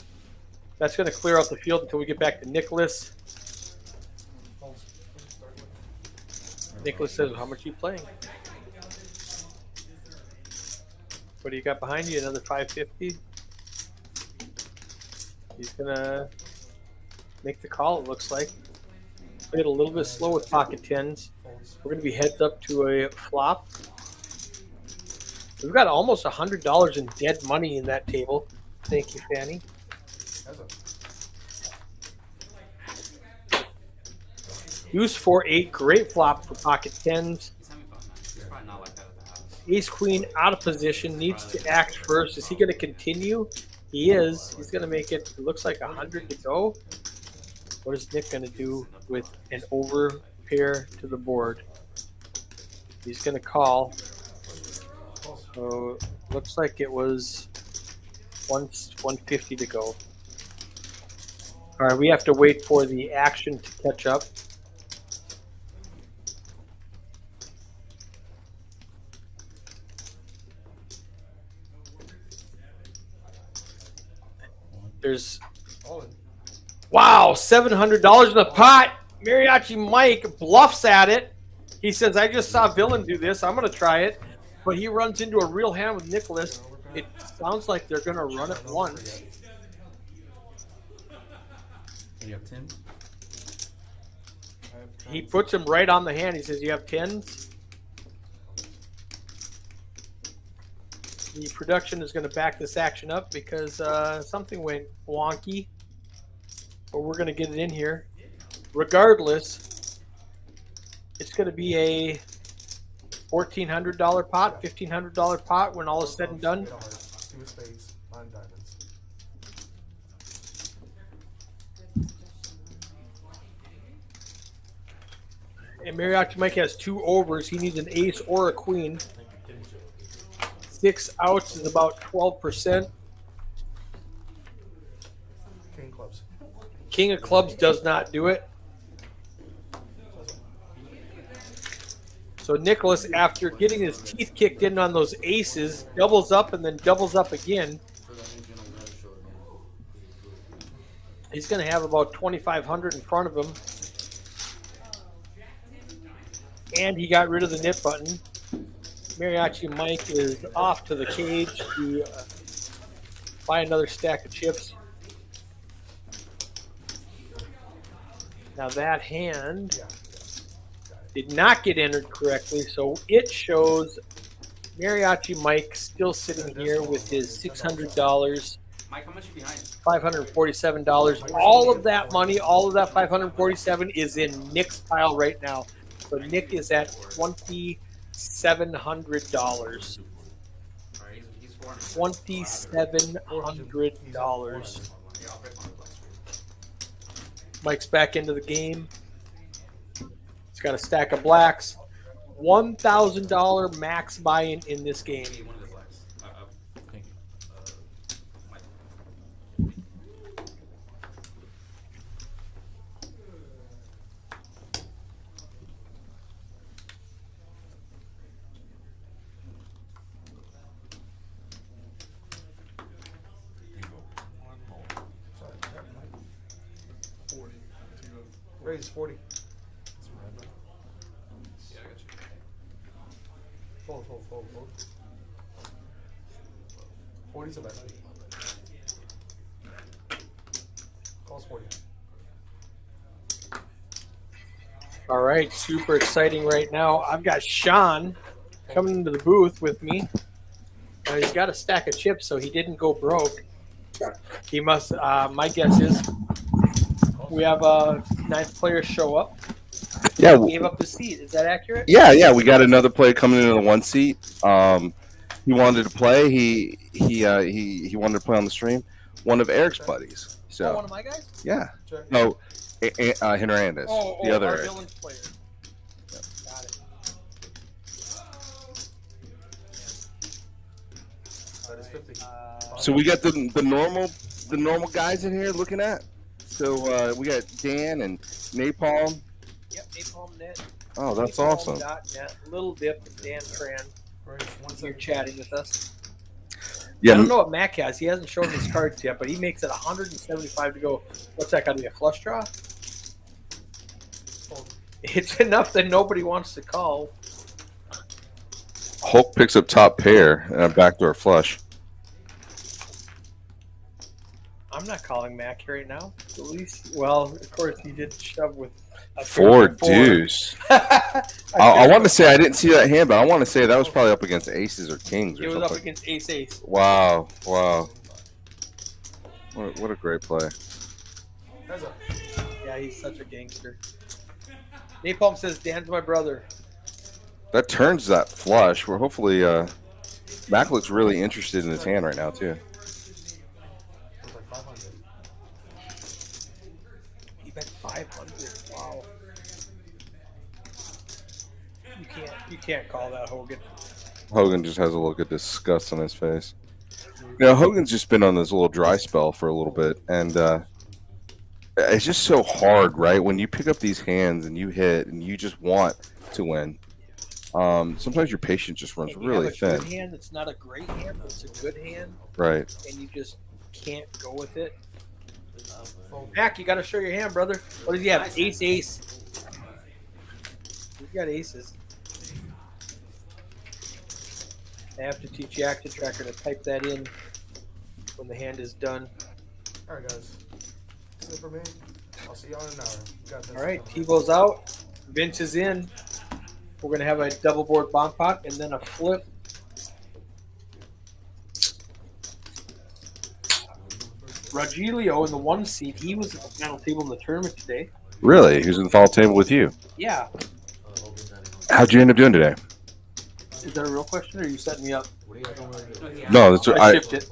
That's going to clear out the field until we get back to Nicholas. Nicholas says, how much are you playing? What do you got behind you? Another 550? He's going to make the call, it looks like. Played a little bit slow with pocket 10s. We're going to be heads up to a flop. We've got almost $100 in dead money in that table. Thank you, Fanny. Use 4-8, great flop for pocket 10s. He's having fun, man. He's probably not like that at the house. Ace Queen out of position, needs to act first. Is he going to continue? He is. He's going to make it, it looks like 100 to go. What is Nick going to do with an over pair to the board? He's going to call. So looks like it was 150 to go. All right, we have to wait for the action to catch up. There's, wow, $700 in the pot. Mariachi Mike bluffs at it. He says, I just saw Villain do this. I'm going to try it. But he runs into a real hand with Nicholas. It sounds like they're going to run it once. You have 10? He puts him right on the hand. He says, you have 10s? The production is going to back this action up because something went wonky. But we're going to get it in here. Regardless, it's going to be a $1,400 pot, $1,500 pot when all is said and done. Two of spades, 9 diamonds. And Mariachi Mike has 2 overs. He needs an ace or a queen. 6 outs is about 12%. King clubs. King of clubs does not do it. So Nicholas, after getting his teeth kicked in on those aces, doubles up and then doubles up again. He's going to have about 2,500 in front of him. And he got rid of the nip button. Mariachi Mike is off to the cage to buy another stack of chips. Now that hand did not get entered correctly, so it shows Mariachi Mike still sitting here with his $600, Mike, how much you behind? $547. All of that money, all of that $547 is in Nick's pile right now. So Nick is at $2,700. Alright, he's 400. $2,700. Yeah, I'll break one of the blocks for you. Mike's back into the game. He's got a stack of blacks. $1,000 max buy-in in this game. Give me one of the blacks. Thank you. Mike. Raise 40. Yeah, I got you. Fold. 40's a bet. Calls 40. All right, super exciting right now. I've got Shaun coming into the booth with me. He's got a stack of chips, so he didn't go broke. He must, my guess is, we have a ninth player show up. Yeah, He gave up his seat. Is that accurate? yeah. We got another player coming into the one seat. He wanted to play. He wanted to play on the stream. One of Eric's buddies. Oh, So one of my guys? yeah. Check. No, Hernandez. The other our Eric. villains player. Got it. That is 50. So we got the normal guys in here looking at. So we got Dan and Napalm. Yep, Napalm Net. Oh, that's Napalm awesome. .net, Little Dip, and Dan Tran Raise here 170. chatting with us. I Yeah, don't know what Mac has. He hasn't shown his cards yet, but he makes it 175 to go. What's that got to be, a flush draw? Fold. It's enough that nobody wants to call. Hulk picks up top pair and a backdoor flush. I'm not calling Mac right now. At least, well, of course, he did shove with a Four four. deuce. I I want to say I didn't see that hand, but I want to say that was probably up against aces or kings or It was something. up against Ace Ace. Wow. What a great play. Heads up. Yeah, he's such a gangster. Napalm says, Dan's my brother. That turns that flush. Where hopefully Mac looks really interested in his hand right now too. Looks like 500. He bet 500. Wow. You can't call that, Hogan. Hogan just has a look of disgust on his face. You know, Hogan's just been on this little dry spell for a little bit, and it's just so hard, right? When you pick up these hands and you hit and you just want to win, sometimes your patience just runs And you really have a thin. good hand that's not a great hand, but it's a good hand, Right. and you just can't go with it. Fold. Mac, you got to show your hand, brother. What does he have? Nice. Ace, ace. He's got aces. I have to teach you Active Tracker to type that in when the hand is done. Alright, guys. That's it for me. I'll see y'all in an hour. You got this. All right, Tebow's out. Vince is in. We're going to have a double board bonk pot and then a flip. Rogelio in the one seat. He was at the final table in the tournament today. Really? He was in the fall table with you. Yeah. How'd you end up doing today? Is that a real question, or are you setting me up? No, that's I I. shipped it.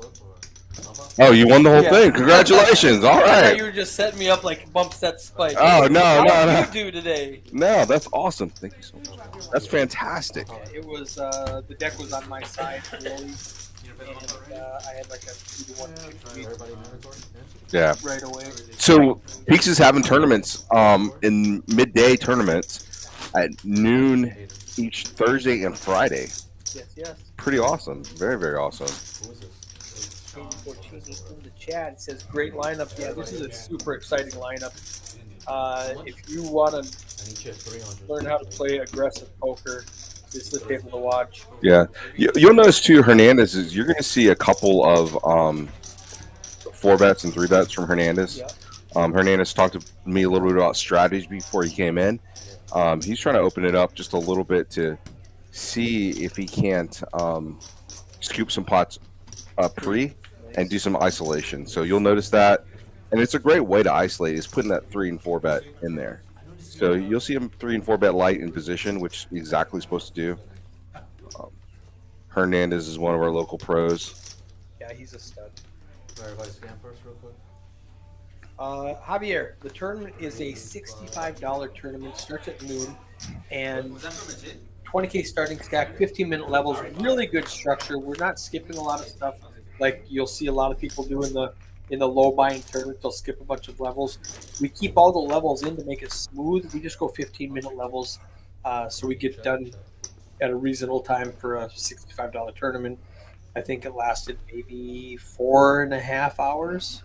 Oh, you won the whole Yeah. thing. Congratulations. All I thought right. you were just setting me up like bump set spike. Oh, no, How no, did no. you do today? No, that's awesome. Thank you so much. That's fantastic. It was the deck was on my side really, and I had like a 2-1 Yeah. right away. So Peaks is having tournaments in midday tournaments at noon each Thursday and Friday. Yes. Pretty awesome. Very, very awesome. Porcini in the chat. It says great lineup. Yeah, this is a super exciting lineup. If you want to learn how to play aggressive poker, This is the table to watch. Yeah, you'll notice too. Hernandez is. You're going to see a couple of 4-bets and 3-bets from Hernandez. Yeah. Hernandez talked to me a little bit about strategies before he came in. He's trying to open it up just a little bit to see if he can't scoop some pots pre and do some isolation. So you'll notice that, and it's a great way to isolate is putting that 3 and 4-bet in there. So you'll see him 3 and 4-bet light in position, which he's exactly supposed to do. Hernandez is one of our local pros. Yeah, he's a stud. Everybody scan first, real quick. Javier, the tournament is a $65 tournament. Starts at noon, and 20K starting stack, 15-minute levels. Really good structure. We're not skipping a lot of stuff like you'll see a lot of people do in the low buying tournament. They'll skip a bunch of levels. We keep all the levels in to make it smooth. We just go 15-minute levels, so we get done at a reasonable time for a $65 tournament. I think it lasted maybe 4.5 hours.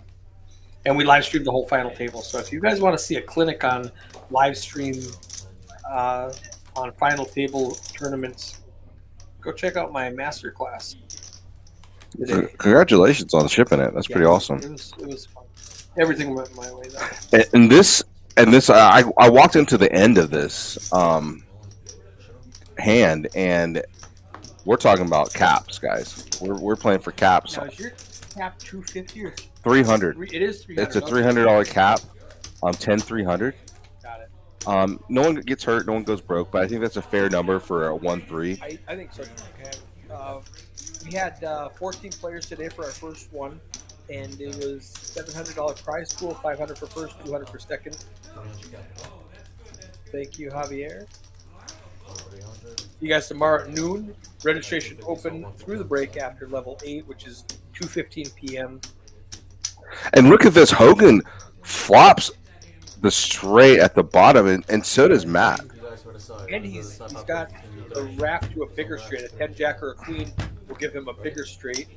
And we live streamed the whole final table. So if you guys want to see a clinic on live stream on final table tournaments, go check out my master class today. Congratulations on shipping it. That's pretty awesome. It was fun. Everything went my way though. And this, I walked into the end of this hand, and we're talking about caps, guys. We're playing for caps. Now, is your cap 250 or 300. It is 300. It's a $300 cap. 10-300. Got it. No one gets hurt. No one goes broke. But I think that's a fair number for a 1-3. I think so. Okay. We had 14 players today for our first one, and it was $700 prize pool, $500 for first, $200 for second. Thank you, Javier. You guys tomorrow at noon. Registration open through the break after level 8, which is 2:15 p.m. And look at this. Hogan flops the straight at the bottom, and so does Matt. And he's got the wrap to a bigger straight. A 10 jack or a queen will give him a bigger straight.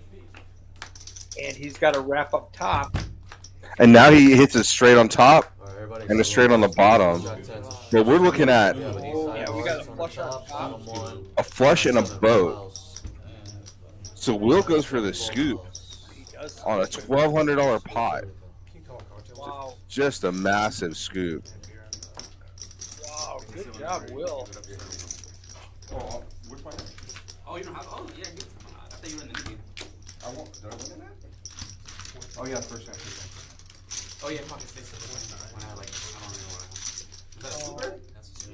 And he's got a wrap up top. And now he hits a straight on top and a straight on the bottom. But we're looking at Yeah, we got a flush on top. a flush and a boat. So Will goes for the scoop He does. on a $1,200 pot. Wow. Just a massive scoop. Wow. Good job, Will. Oh, which one? Oh, you don't have. Oh, yeah. I thought you were in the meeting. Did I win in that? Oh yeah, first time. Oh yeah, fucking stay so when I like. I don't know why. Is that a super? That's a super.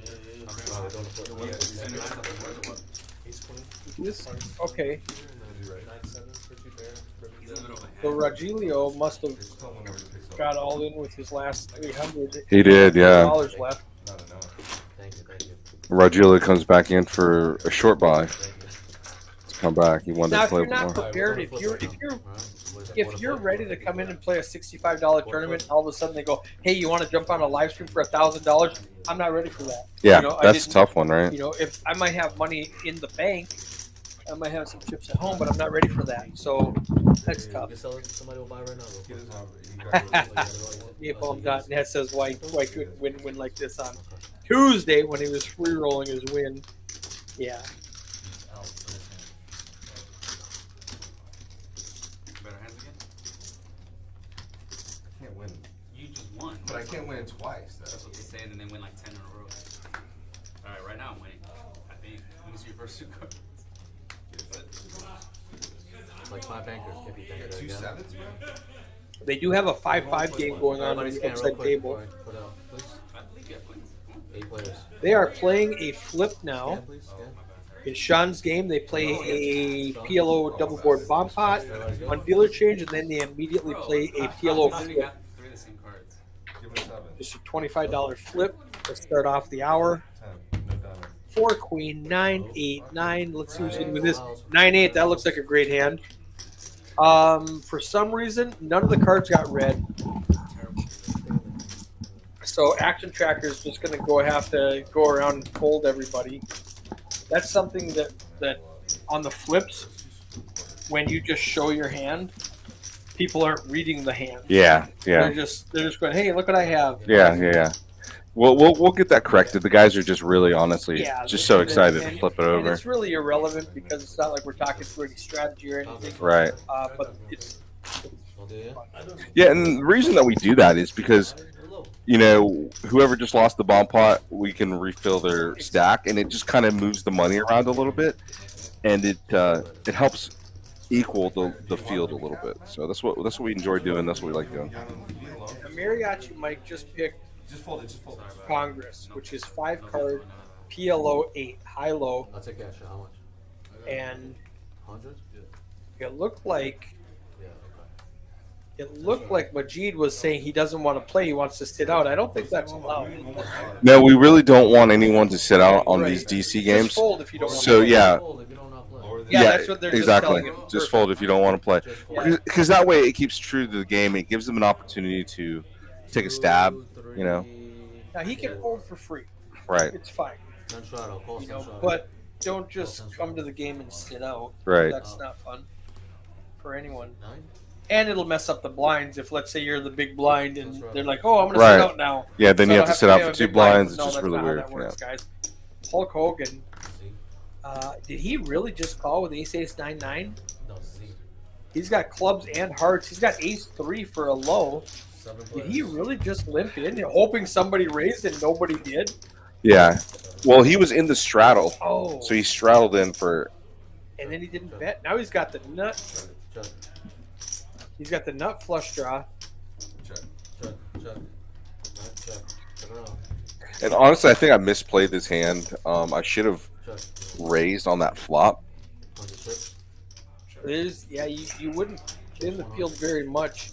This, okay. He's in the middle of a So hand. Rogelio must have got all in with his last 300. He did, yeah. Dollars left. Not enough. Thank you. Rogelio comes back in for a short buy. To come back, he wanted Now, to if play you're more. not prepared, if you're ready to come in and play a $65 tournament, and all of a sudden they go, "Hey, you want to jump on a live stream for $1,000?" I'm not ready for that. Yeah, You know, I that's a didn't- tough one, right? You know, if I might have money in the bank, I might have some chips at home, but I'm not ready for that. So that's tough. Somebody will buy right now. He Real quick. doesn't have. He got Napalm.net says why couldn't win like this on Tuesday when he was free rolling his win. Yeah. Better hands again. I can't win, You just won. but I can't win twice. That's what they say, and then they win like 10 in a row. All right, right now I'm winning. I think. Let me see your first 2 cards. Like 5 bankers can't be bankers. Two sevens, man. They do have a 5-5 game going on Everybody the scan real outside quick table. before I put out, please. I think you have points. 8 players. They are playing a flip now. Scan, please. Scan. In Shaun's game, they play a PLO double board bomb pot on dealer change, and then they immediately play a PLO I flip. got 3 of the same cards. Give me a seven. Just a $25 flip to start off the hour. 10. No diamond. 4 queen, 9, 8, 9. Let's see who's in with this. 9-8. That looks like a great hand. For some reason, none of the cards got red. So Action Tracker is just going to have to go around and fold everybody. That's something that on the flips, when you just show your hand, people aren't reading the hand. Yeah, yeah. They're just going, hey, look what I have. Yeah. We'll get that corrected. The guys are just really honestly Yeah, just so excited to and- flip it And over. it's really irrelevant because it's not like we're talking through any strategy or anything. Right. But it's I'll do it. Yeah, and the reason that we do that is because whoever just lost the bomb pot, we can refill their stack, and it just kind of moves the money around a little bit, and it helps equal the field a little bit. So that's what we enjoy doing. That's what we like doing. Mariachi Mike just picked Just fold it. Just fold it. Congress, which is 5-card PLO 8 high low, I'll take cash. How much? and 100? it looked like Yeah. Majid was saying he doesn't want to play. He wants to sit out. I don't think that's allowed. No, we really don't want anyone to sit out on these DC Just games. fold if you don't want So to. yeah, Fold if you don't not play. Yeah, that's what they're just exactly. telling him. Just Perfect. fold if you don't want to play, Just fold. because that way it keeps true to the game. It gives them an opportunity to take a stab. 2, 3, Now he can 4. fold for free. Right. It's fine, Ten shot. I'll call you ten know. shot. But don't just come to the game and sit out. Right. That's not fun for anyone. 9. And it'll mess up the blinds if, let's say, you're the big blind and That's right. they're like, "Oh, I'm going to Right. sit out now." Yeah, then So you I have to don't sit out pay for a 2 big blind. blinds. It's No, just that's really not how weird. that works, Yeah. guys. Hulk Hogan, Z. did he really just call with Ace 9-9? No, Z. He's got clubs and hearts. He's got Ace 3 for a low. 7 Did players. he really just limp in, hoping somebody raised and nobody did? Yeah. Well, he was in the straddle, Oh, so he straddled in for. and then he didn't bet. Now he's got the nut. Check. He's got the nut flush draw. Check. Check. Check. Right, check. Check around. And honestly, I think I misplayed this hand. I should have Check. raised on that flop. 100 chips. You wouldn't in the field very much.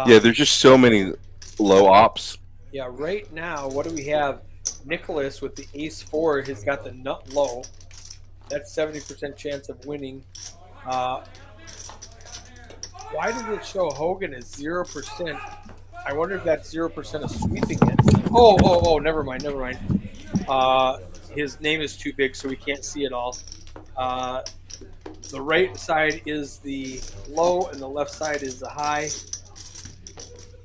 Yeah, there's just so many low ops. Yeah, right now, what do we have? Nicholas with the Ace 4 has got the nut low. That's 70% chance of winning. Why did it show Hogan as 0%? I wonder if that's 0% of sweeping it. Oh, never mind. His name is too big, so we can't see it all. The right side is the low, and the left side is the high.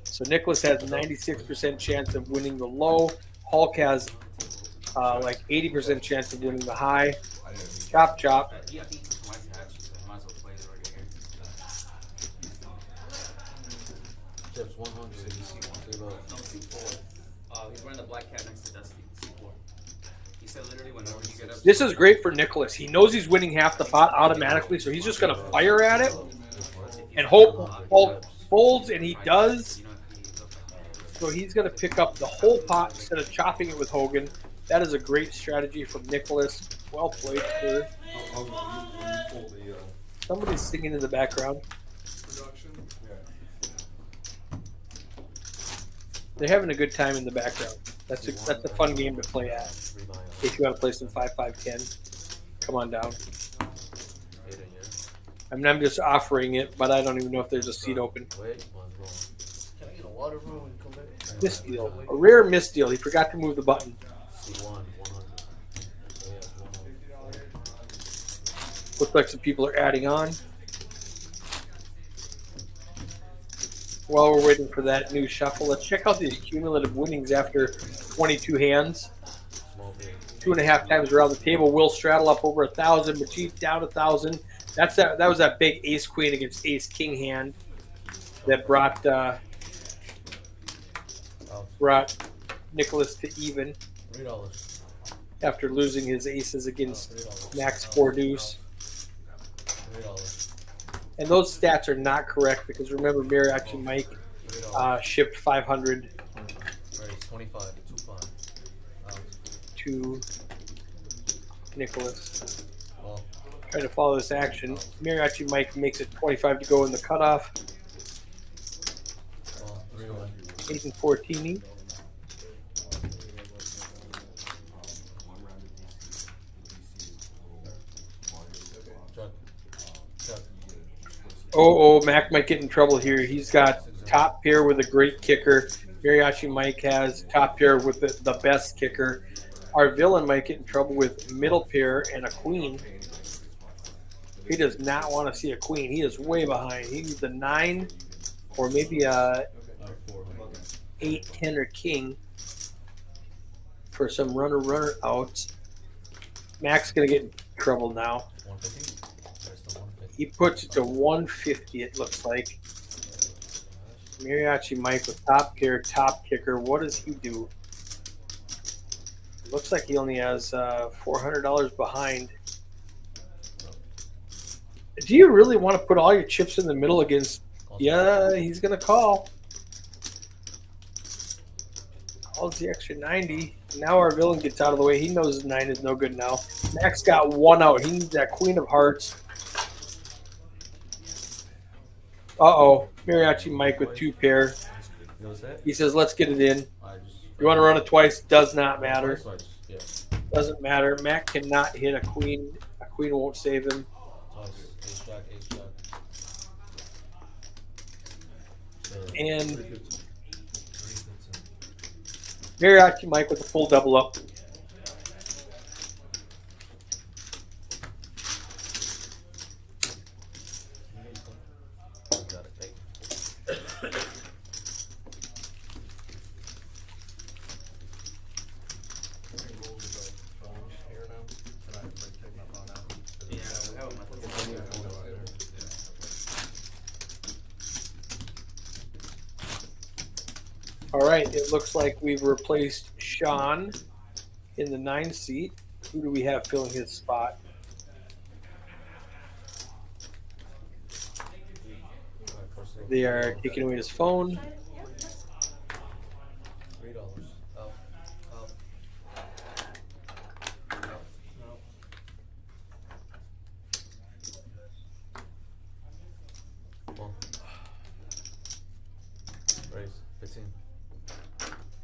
So Nicholas has a 96% chance of winning the low. Hulk has like 80% chance of winning the high. Chop, chop. Yeah, I think it's my hatch, so I might as well play it right here. Chips 100. Zero. No, C4. He's wearing the black cat next to Dusty. C4. He said literally whenever you get up. This is great for Nicholas. He knows he's winning half the pot automatically, so he's just going to fire at it and hope Hulk folds, and he does. You know, he's up like So he's going to pick up the whole pot instead of chopping it with Hogan. That is a great strategy from Nicholas. Well played, sir. When you fold the, Somebody's singing in the background. Production. They're having a good time in the background. That's a fun game to play at. If you want to play some 5-5-10, come on down. 8 in here. I mean, I'm just offering it, but I don't even know if there's a seat open. Wait, one's Can I get a water, bro, when you come back? Misdeal. A rare misdeal. He forgot to move the button. C1, 100. So yeah, 100. Looks like some people are adding on. While we're waiting for that new shuffle, let's check out these cumulative winnings after 22 hands. Small big. 2.5 times around the table. Will Straddle up over 1,000. Majid down 1,000. That was that big Ace Queen against Ace King hand that brought Nicholas to even $3. after losing his aces against $3. Max 4 Deuce. $3. And those stats are not correct because remember, Mariachi Mike $3. shipped 500 Right, 25. 25. to Nicholas. Well, Trying to follow this action. Mariachi Mike makes it 25 to go in the cutoff. 3-1. 8 and 14. Check. Check. Oh, Mac might get in trouble here. He's got top pair with a great kicker. Mariachi Mike has top pair with the best kicker. Our villain might get in trouble with middle pair and a queen. He does not want to see a queen. He is way behind. He needs a 9 or maybe a 8, 10, or king. for some runner outs. Mac's gonna get in trouble now. 150. There's the 150. He puts it to 150. It looks like. Mariachi Mike with top pair, top kicker. What does he do? Looks like he only has $400 behind. Do you really want to put all your chips in the middle against? Yeah, he's gonna call. Calls the extra 90. Now our villain gets out of the way. He knows his 9 is no good now. Max got 1 out. He needs that Queen of Hearts. Uh-oh. Mariachi Mike with 2 pair. You know what's that? He says, let's get it in. I just. You want to run it twice? Does not matter. So I just, yeah. Doesn't matter. Mac cannot hit a queen. A queen won't save him. Toss. Ace jack. Ace jack. So, And 315. Mariachi Mike with a full double up. Got it. Thank you. Here now. Can I take my phone out? Yeah, we have my All right. It looks like we've replaced Shaun in the 9 seat. Who do we have filling his spot? Alright, first thing. They are taking away his phone. $3. Out. Out. Out. One. Raise. 15.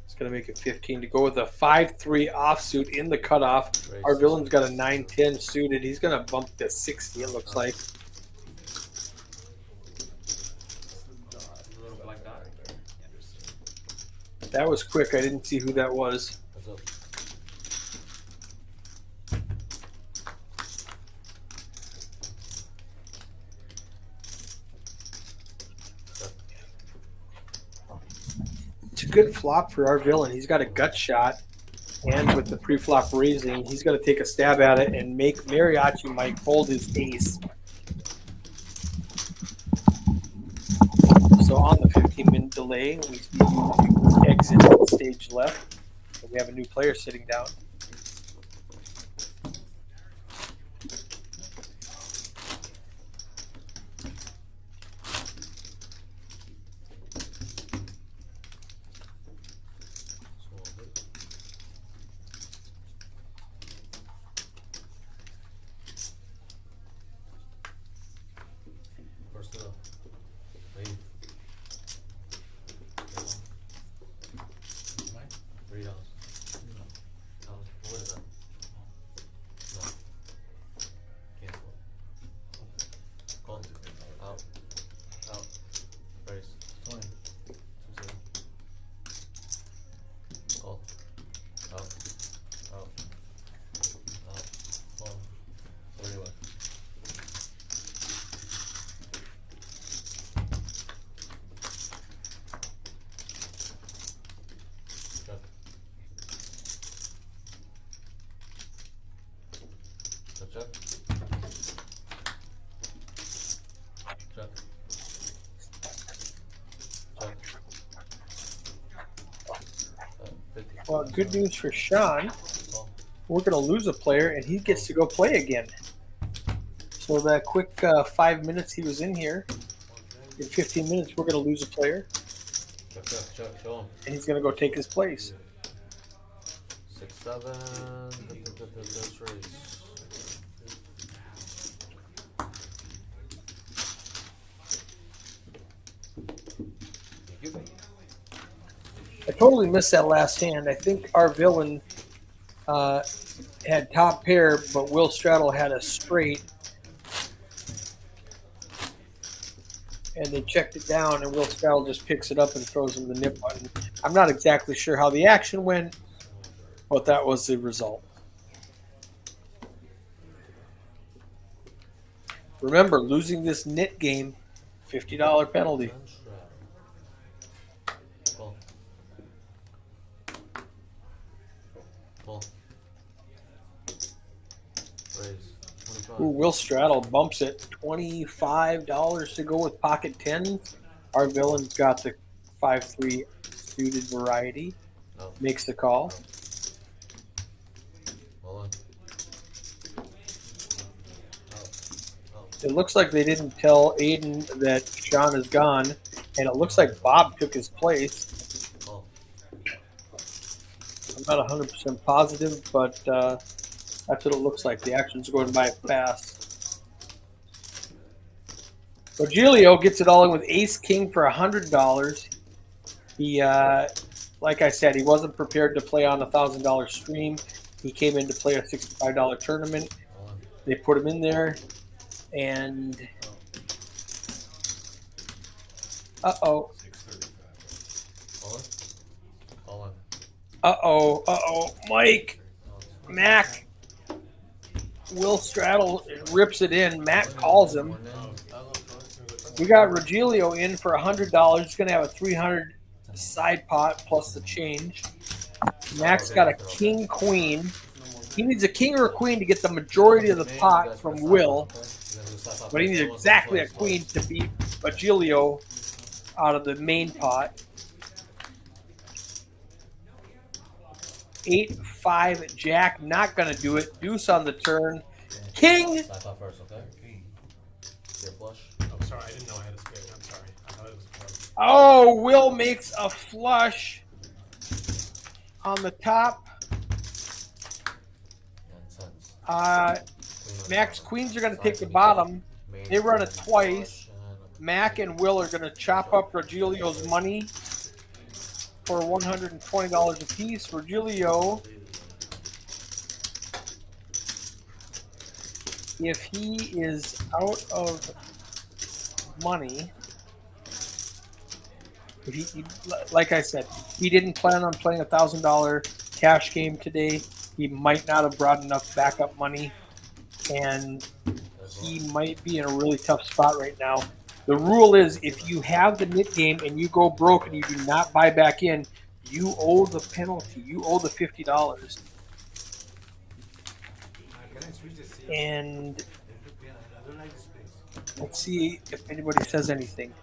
It's going to make it 15 to go with a 5-3 offsuit in the cutoff. Our villain's got a 9-10 suited. He's going to bump to 60, it looks like. little black dot. That was quick. I didn't see who that was. What's up? It's a good flop for our villain. He's got a gut shot, and with the pre-flop raising, he's going to take a stab at it and make Mariachi Mike fold his ace. So on the 15-minute delay, we see you exit the stage left, and we have a new player sitting down. First up. Lead. $3. What is that? No. Cancel. Call. Out. Out. Raise. 20. 2-0. Call. Out. Out. Out. Call. 30 left. Check. Check. Check. Check. 50. Well, good news for Shaun. Call. We're going to lose a player, and he gets to go play again. So that quick 5 minutes he was in here, in 15 minutes, we're going to lose a player, Check. Show him. and he's going to go take his place. 6, 7. Let's raise. Thank you. I totally missed that last hand. I think our villain had top pair, but Will Straddle had a straight. And they checked it down, and Will Straddle just picks it up and throws him the nip button. I'm not exactly sure how the action went, but that was the result. Remember, losing this nit game, $50 penalty. Call. Ooh, Will Straddle bumps it. $25 to go with pocket 10s. Our villain's got the 5-3 suited variety. No. Makes the call. Hold on. It looks like they didn't tell Aiden that Shaun is gone, and it looks like Bob took his place. Oh. I'm not 100% positive, but that's what it looks like. The action's going by fast. Rogelio gets it all in with Ace King for $100. He, like I said, he wasn't prepared to play on a $1,000 stream. He came in to play a $65 tournament. They put him in there, and uh-oh. Hold on. Uh-oh. Mike. Mac. Will Straddle rips it in. Mac calls him. We got Rogelio in for $100. He's going to have a $300 side pot plus the change. Mac's got a king queen. He needs a king or a queen to get the majority of the pot from Will, but he needs exactly a queen to beat Rogelio out of the main pot. 8-5 Jack, not going to do it. Deuce on the turn. King. Side pot first, okay? Your flush. I'm sorry, I didn't know I had a spade. I'm sorry. I thought it was a flush. Oh, Will makes a flush on the top. Mac's queens are going to take the bottom. They run it twice. Mac and Will are going to chop up Rogelio's money for $120 apiece. Rogelio, if he is out of money, if he, like I said, he didn't plan on playing a $1,000 cash game today. He might not have brought enough backup money, and he might be in a really tough spot right now. The rule is if you have the nit game and you go broke and you do not buy back in, you owe the penalty. You owe the $50. And let's see if anybody says anything.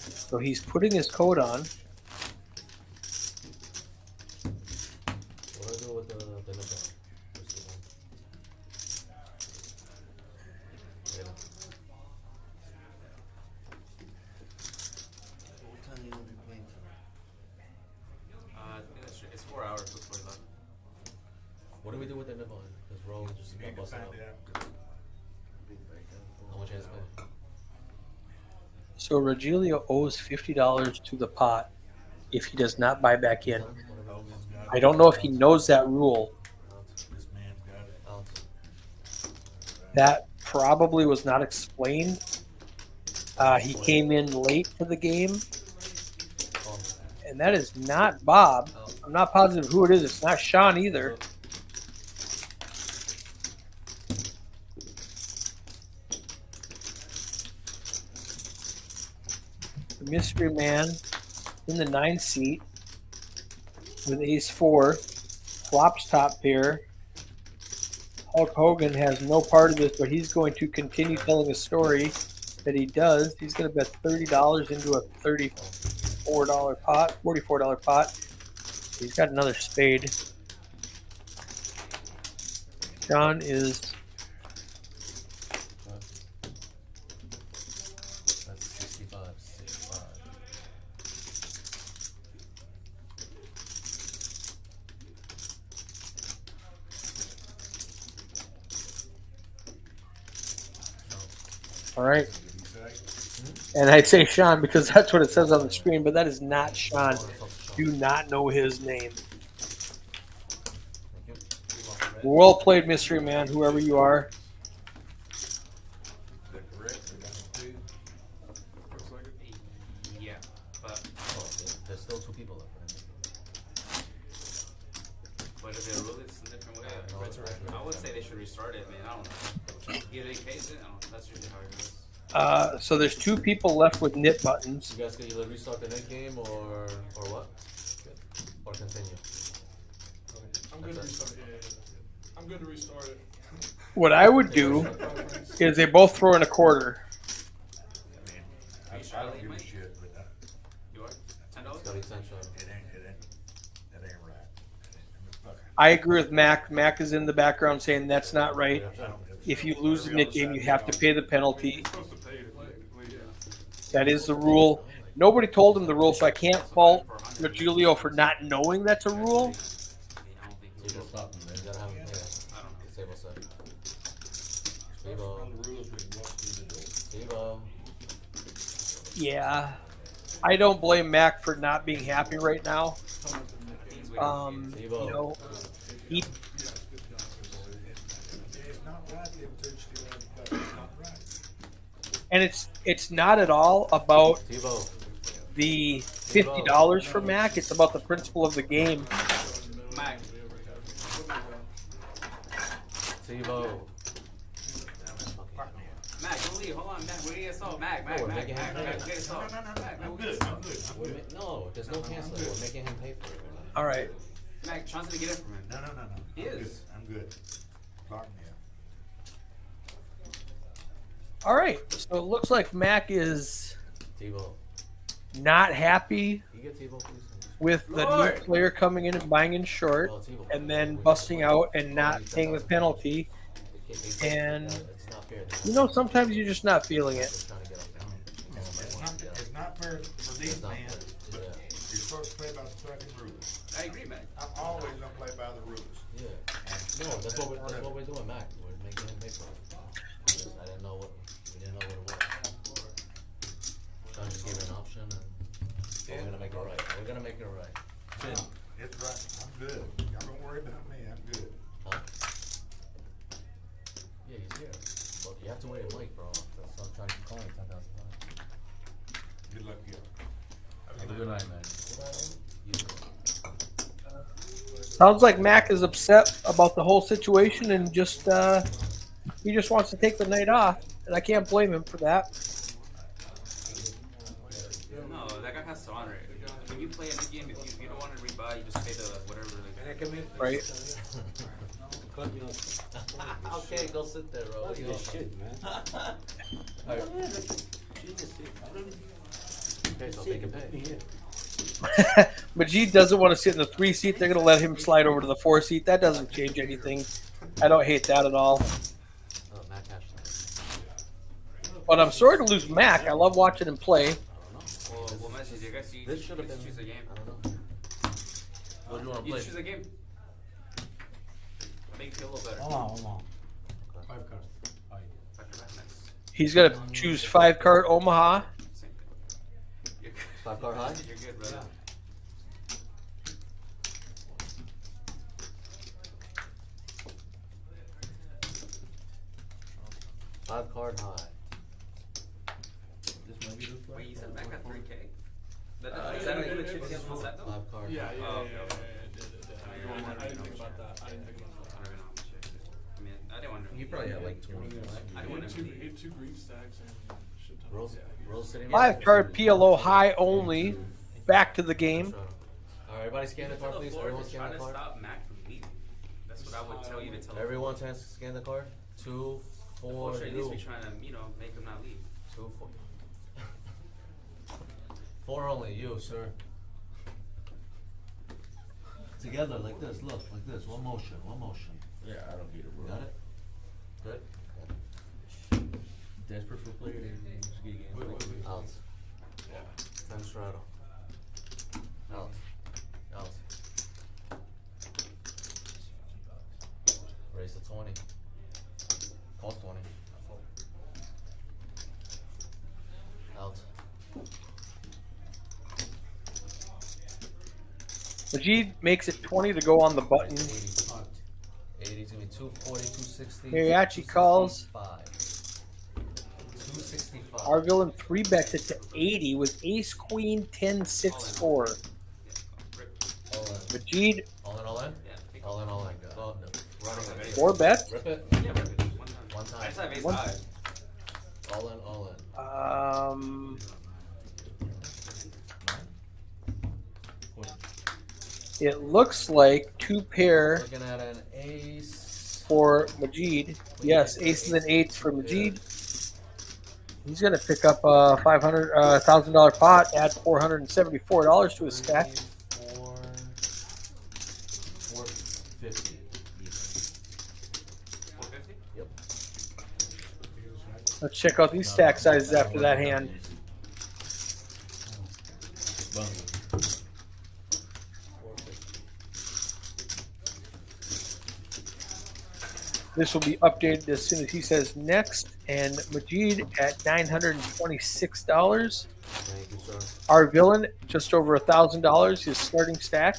So he's putting his code on. What do I do with the nipple? What time you gonna be playing I think it's 4 hours, 6:45. What do we do with the nipple? Because roll just for? bust it out. How much has it been? So Rogelio owes $50 to the pot if he does not buy back in. I don't know if he knows that rule. This man's got it. That probably was not explained. He came in late to the game. And that is not Bob. I'm not positive who it is. It's not Shaun either. The mystery man in the 9 seat with ace 4. Flops top pair. Hulk Hogan has no part of this, but he's going to continue telling a story that he does. He's going to bet $30 into a $34 pot, $44 pot. He's got another spade. Shaun is That's 65, 65. all right. And I'd say Shaun because that's what it says on the screen, but that is not Shaun. Do not know his name. Well played, mystery man, whoever you are. Is that correct? They got 2? Looks like it. Yeah, but There's still 2 people left. if they rule it a different way, I would say they should restart it. I mean, I don't know. Either in case it, I don't know. That's usually how it goes. So there's 2 people left with knit buttons. You guys can either restart the net game or what? Or continue. good to restart. I'm good to restart it. What I would do is they both throw in a quarter. I don't give a shit, but You are? $10? It's gotta be 10 shot. that ain't right. I agree with Mac. Mac is in the background saying that's not right. If you lose in the game, you have to pay the penalty. You're supposed to pay it, yeah. That is the rule. Nobody told him the rule, so I can't fault Julio for not knowing that's a rule. I don't think You gotta stop him, man. You gotta have him pay. I don't know. Save us up. Steve-O. Yeah. I don't blame Mac for not being happy right now. You know, he, and it's not at all about Steve-O. the $50 for Mac. It's about the principle of the game. Mac. Steve-O. Mac, don't leave. Hold on, Mac. We're gonna get salt. Mac, No, we're Mac, making him pay. Mac, get salt. Mac, we'll get salt. No, there's no canceling. We're making him pay for it. All right. Mac, Sean's gonna get it from him. No. He is. I'm good. Lock me up. All right. So it looks like Mac is T-Bo. not happy You get T-Bo, please. with the new player coming in and buying in short and then busting out and not paying the penalty. And, It's not fair. you know, sometimes you're just not feeling it. Just trying to get him down. It's not fair for these It's not men. fair. Yeah. You're supposed to play by the fucking rules. I agree, Mac. I'm always gonna play by the rules. Yeah. No, that's what we're doing, Mac. We're making him pay for it. I didn't know what we didn't know what it was. Sean just gave it an option, and we're gonna make it right. We're gonna make it right. It's right. I'm good. Y'all don't worry about me. I'm good. Huh? Yeah, he's here. But you have to wear your mic, bro. That's what I'm trying to call him 10,000 times. Good luck, y'all. Have a good night, man. Sounds like Mac is upset about the whole situation and just he just wants to take the night off, and I can't blame him for that. No, that guy has to honor it. When you play a game, if you don't want to rebuy, you just pay the whatever. Right. Okay, go sit there, bro. That's good shit, man. Okay, so they can pay. Majid doesn't want to sit in the 3 seat. They're going to let him slide over to the 4 seat. That doesn't change anything. I don't hate that at all. Oh, Mac Ashton. But I'm sorry to lose Mac. I love watching him play. Well, message you guys. You This should have been. choose a game. I don't know. What do you want to You play? choose a game. Make you feel a little better. Hold on. 5 cards. Next. He's going to choose 5-card Omaha. Same thing. You're good. 5 card high? You're good, brother. 5 card high. Wait, you said Mac got 3K? Is that include the chips he has on the set though? 5 card. Yeah. Oh, okay. I didn't think about that. I didn't think about that. I don't even know how much it is. I mean, I didn't wonder. You probably have like 20. I didn't wonder. He had two green stacks and a shit ton of Rose, yeah. Rose sitting. 5-card PLO high only. Back to the game. Alright, everybody scan the card, please. Everyone scan Trying the to card. stop Mac from leaving. That's what I would tell you to tell him. Everyone scan the card. 2, 4, At least you. be trying to, make him not leave. 2, 4. 4 only, you, sir. Together, like this, look, like this, one motion. Yeah, I don't get it, bro. Got it? Good? Desperate for player, just get games. Out. Time straddle. Out. Out. Raise to 20. Cost 20. Out. Majid makes it 20 to go on the button. 80 is gonna be 240, 260. Mariachi calls. 265. Our villain 3-bets it to 80 with Ace Queen 10 6 4. All in. Majid All in, all in? Yeah. All in, all in. Go. Running it. 4 bets. Rip it. Yeah, we're good. One time. One time. I just have ace One high. All in, all in. It looks like 2 pair Looking at an ace. for Majid. Yes, aces and eights for Majid. He's going to pick up a $1,000 pot, add $474 to his stack. 450. Even. 450? Yep. Let's check out these stack sizes after that hand. This will be updated as soon as he says next. And Majid at $926. Thank you, sir. Our villain just over $1,000. His starting stack.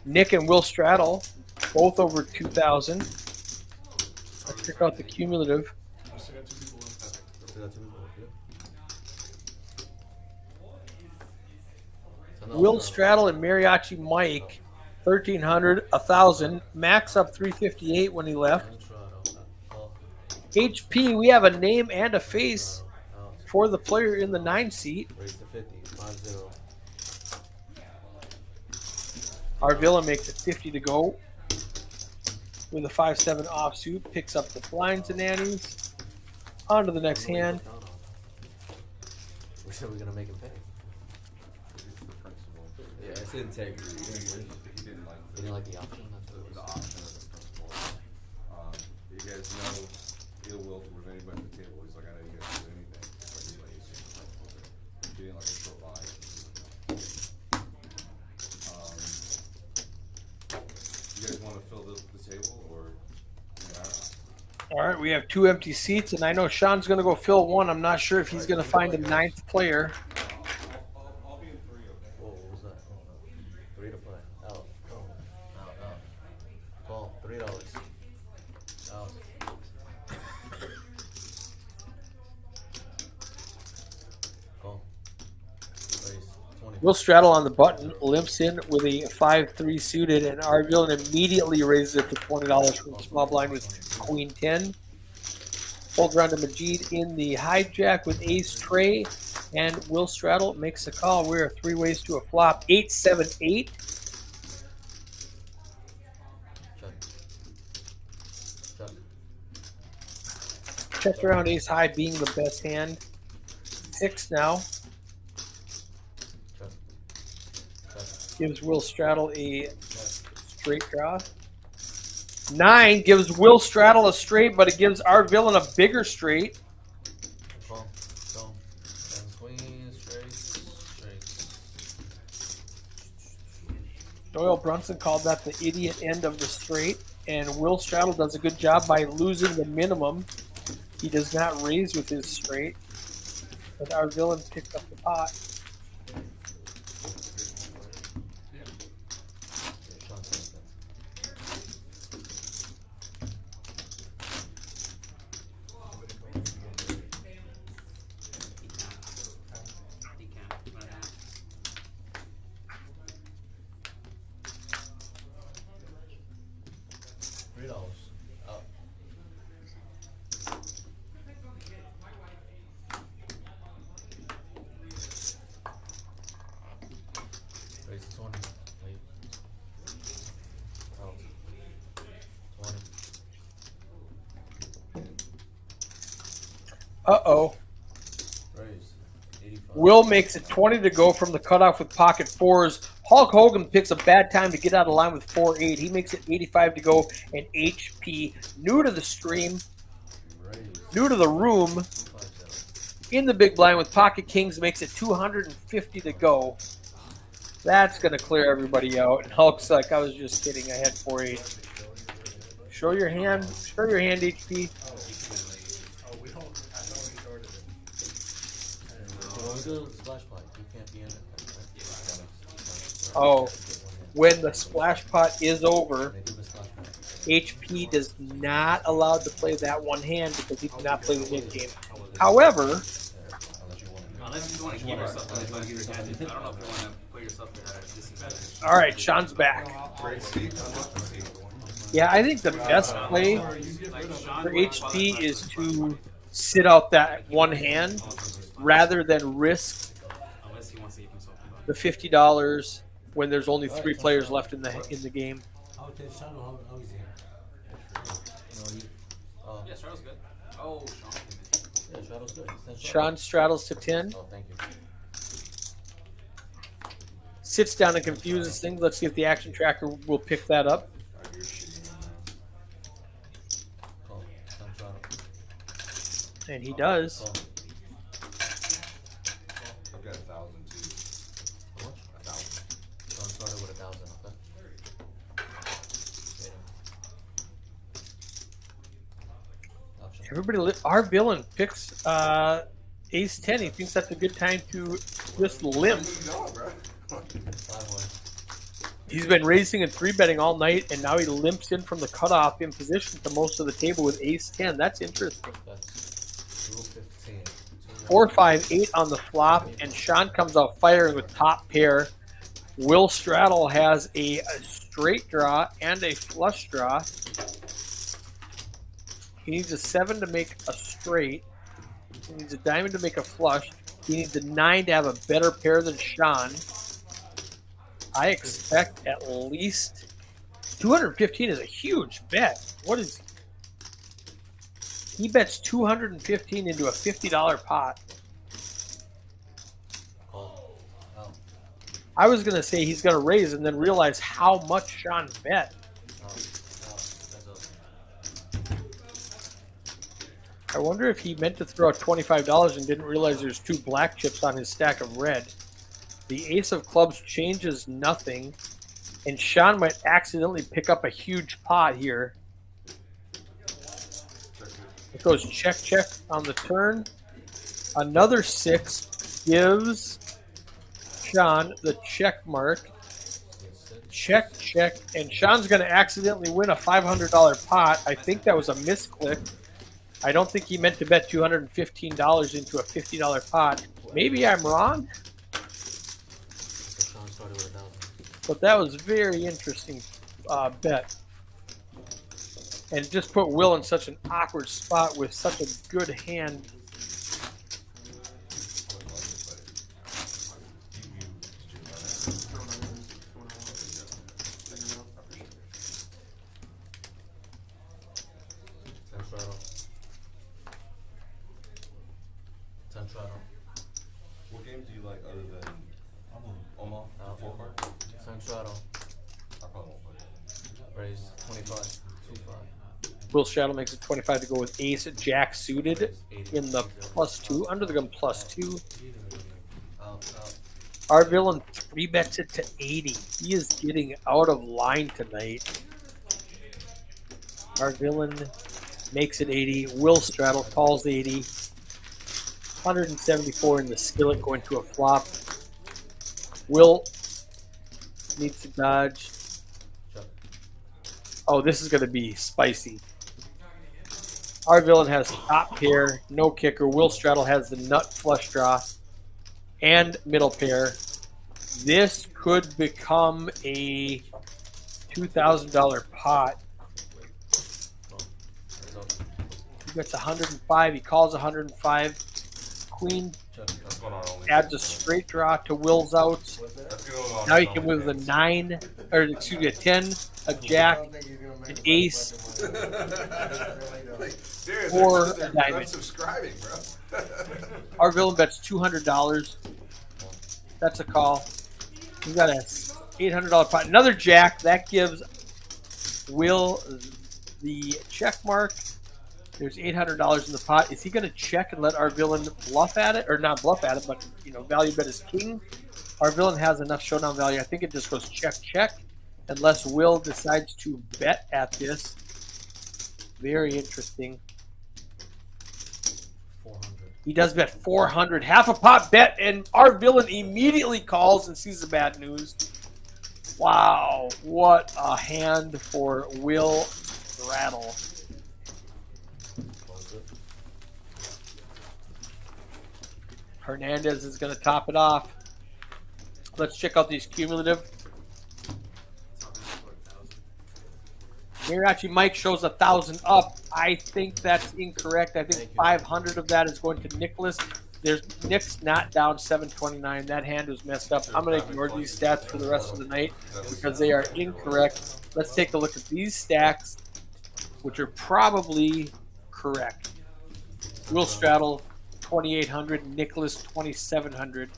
Nick and Will Straddle both over 2,000. Let's check out the cumulative. I still got 2 people in. Will Straddle and Mariachi Mike, 1,300, 1,000. Max up 358 when he left. HP, we have a name and a face for the player in the 9 seat. Raise to 50. 5-0. Our villain makes it 50 to go with a 5-7 offsuit. Picks up the blinds and nannies. On to the next hand. We said we're gonna make him pay. It's the principle. Yeah, it's integrity. He didn't like You didn't like the option? the option of the principle. You guys know ill will towards anybody at the table. He's like, I know you guys do anything. But he's like, it's just the principle there. He didn't like a short lie. You guys want to fill the table or? All right, we have 2 empty seats, and I know Shaun's going to go fill one. I'm not sure if he's going to find a 9th player. I'll be in 3, okay? Whoa, what was that? 3 to play. Out. Out. Call. $3. Out. Call. Raise. 20. Will Straddle on the button, limps in with a 5-3 suited, and our villain immediately raises it to $20 from the small blind with Queen 10. Folds around to Majid in the hijack with Ace Trey, and Will Straddle makes a call. We're 3 ways to a flop. 8-7-8. Check. Check. Checked around Ace High being the best hand. 6 now. Check. Check. Gives Will Straddle a straight draw. 9 gives Will Straddle a straight, but it gives our villain a bigger straight. Call. Call. And queen. Straight. Doyle Brunson called that the idiot end of the straight, and Will Straddle does a good job by losing the minimum. He does not raise with his straight, but our villain picked up the pot. He can't. $3. Out. Raise to 20. Wait. Out. 20. Uh-oh. Raise. 85. Will makes it 20 to go from the cutoff with pocket 4s. Hulk Hogan picks a bad time to get out of line with 4-8. He makes it 85 to go, and HP, new to the stream, Raise. new to the room, 250. in the big blind with pocket kings, makes it 250 to go. That's going to clear everybody out. And Hulk's like, I was just kidding. I had 4-8. Show your hand. Show your hand, HP. Oh, we don't. I know we started it. So when we do the splash pot, you can't be in it. Oh, when the splash pot is over, They do the splash pot. HP does not allow to play that one hand because he did not play the mid game. However, Unless you want to. Unless you want to give yourself an advantage. I don't know if you want to put yourself at a disadvantage. all right, Shaun's back. Great seat. Yeah, I think the best play Like Shaun for would HP is to sit out that one hand rather than risk unless he wants to give himself the $50, when there's only 3 players left in the game. How did Shaun, how is he? Oh, Yeah, Charles good. Oh, Shaun came in. yeah, Straddle's good. He's 10 Sean straddles to 10, Oh, thank you. sits down and confuses things. Let's see if the action tracker will pick that up. Oh, you're shitting me now. Call. 10 Straddle. And he does. Call. I've got 1,000 too. How much? 1,000. Shaun started with 1,000, okay? Option. Everybody, our villain picks Ace 10. He thinks that's a good time to just limp. No, bro. 5 way. He's been racing and 3-betting all night, and now he limps in from the cutoff in position to most of the table with Ace 10. That's interesting. That's 215. 4, 5, 8 on the flop, and Shaun comes out firing with top pair. Will Straddle has a straight draw and a flush draw. He needs a 7 to make a straight. He needs a diamond to make a flush. He needs a 9 to have a better pair than Shaun. I expect at least 215 is a huge bet. What is he bets 215 into a $50 pot. Call. Out. I was gonna say he's gonna raise and then realize how much Shaun bet. Out. That's up. I wonder if he meant to throw out $25 and didn't realize there's 2 black chips on his stack of red. The ace of clubs changes nothing, and Shaun might accidentally pick up a huge pot here. It goes check, check on the turn. Another 6 gives Shaun the check mark. Check, check, and Shaun's going to accidentally win a $500 pot. I think that was a misclick. I don't think he meant to bet $215 into a $50 pot. Maybe I'm wrong, Shaun started with 1,000. but that was a very interesting bet. And it just put Will in such an awkward spot with such a good hand. What game do you like other than Omaha? 4-card? Shadow. I probably won't play that. Raise 25. 2-5. Will Shadow makes it 25 to go with ace jack suited in the +2. Under the gun +2. Out. Our villain 3-bets it to 80. He is getting out of line tonight. Our villain makes it 80. Will Straddle calls 80. 174 in the skillet going to a flop. Will needs to dodge. Oh, this is going to be spicy. Our villain has top pair, no kicker. Will Straddle has the nut flush draw and middle pair. This could become a $2,000 pot. He gets 105. He calls 105. Queen That's going on only. adds a straight draw to Will's outs. That's going on Now he only can move a games. 9, or excuse me, a 10, a jack, an ace, Like, dude, or they're a diamond. unsubscribing, bro. Our villain bets $200. That's a call. We got a $800 pot. Another jack. That gives Will the check mark. There's $800 in the pot. Is he going to check and let our villain bluff at it? Or not bluff at it, but, value bet his king. Our villain has enough showdown value. I think it just goes check, check. Unless Will decides to bet at this. Very interesting. 400. He does bet 400. Half a pot bet, and our villain immediately calls and sees the bad news. Wow, what a hand for Will Straddle. Hernandez is going to top it off. Let's check out these cumulative. Mariachi Mike shows 1,000 up. I think that's incorrect. I think 500 of that is going to Nicholas. there's Nick's not down 729. That hand was messed up. I'm gonna ignore these stats for the rest of the night because they are incorrect. Let's take a look at these stacks, which are probably correct. Will Straddle 2,800, Nicholas 2,700.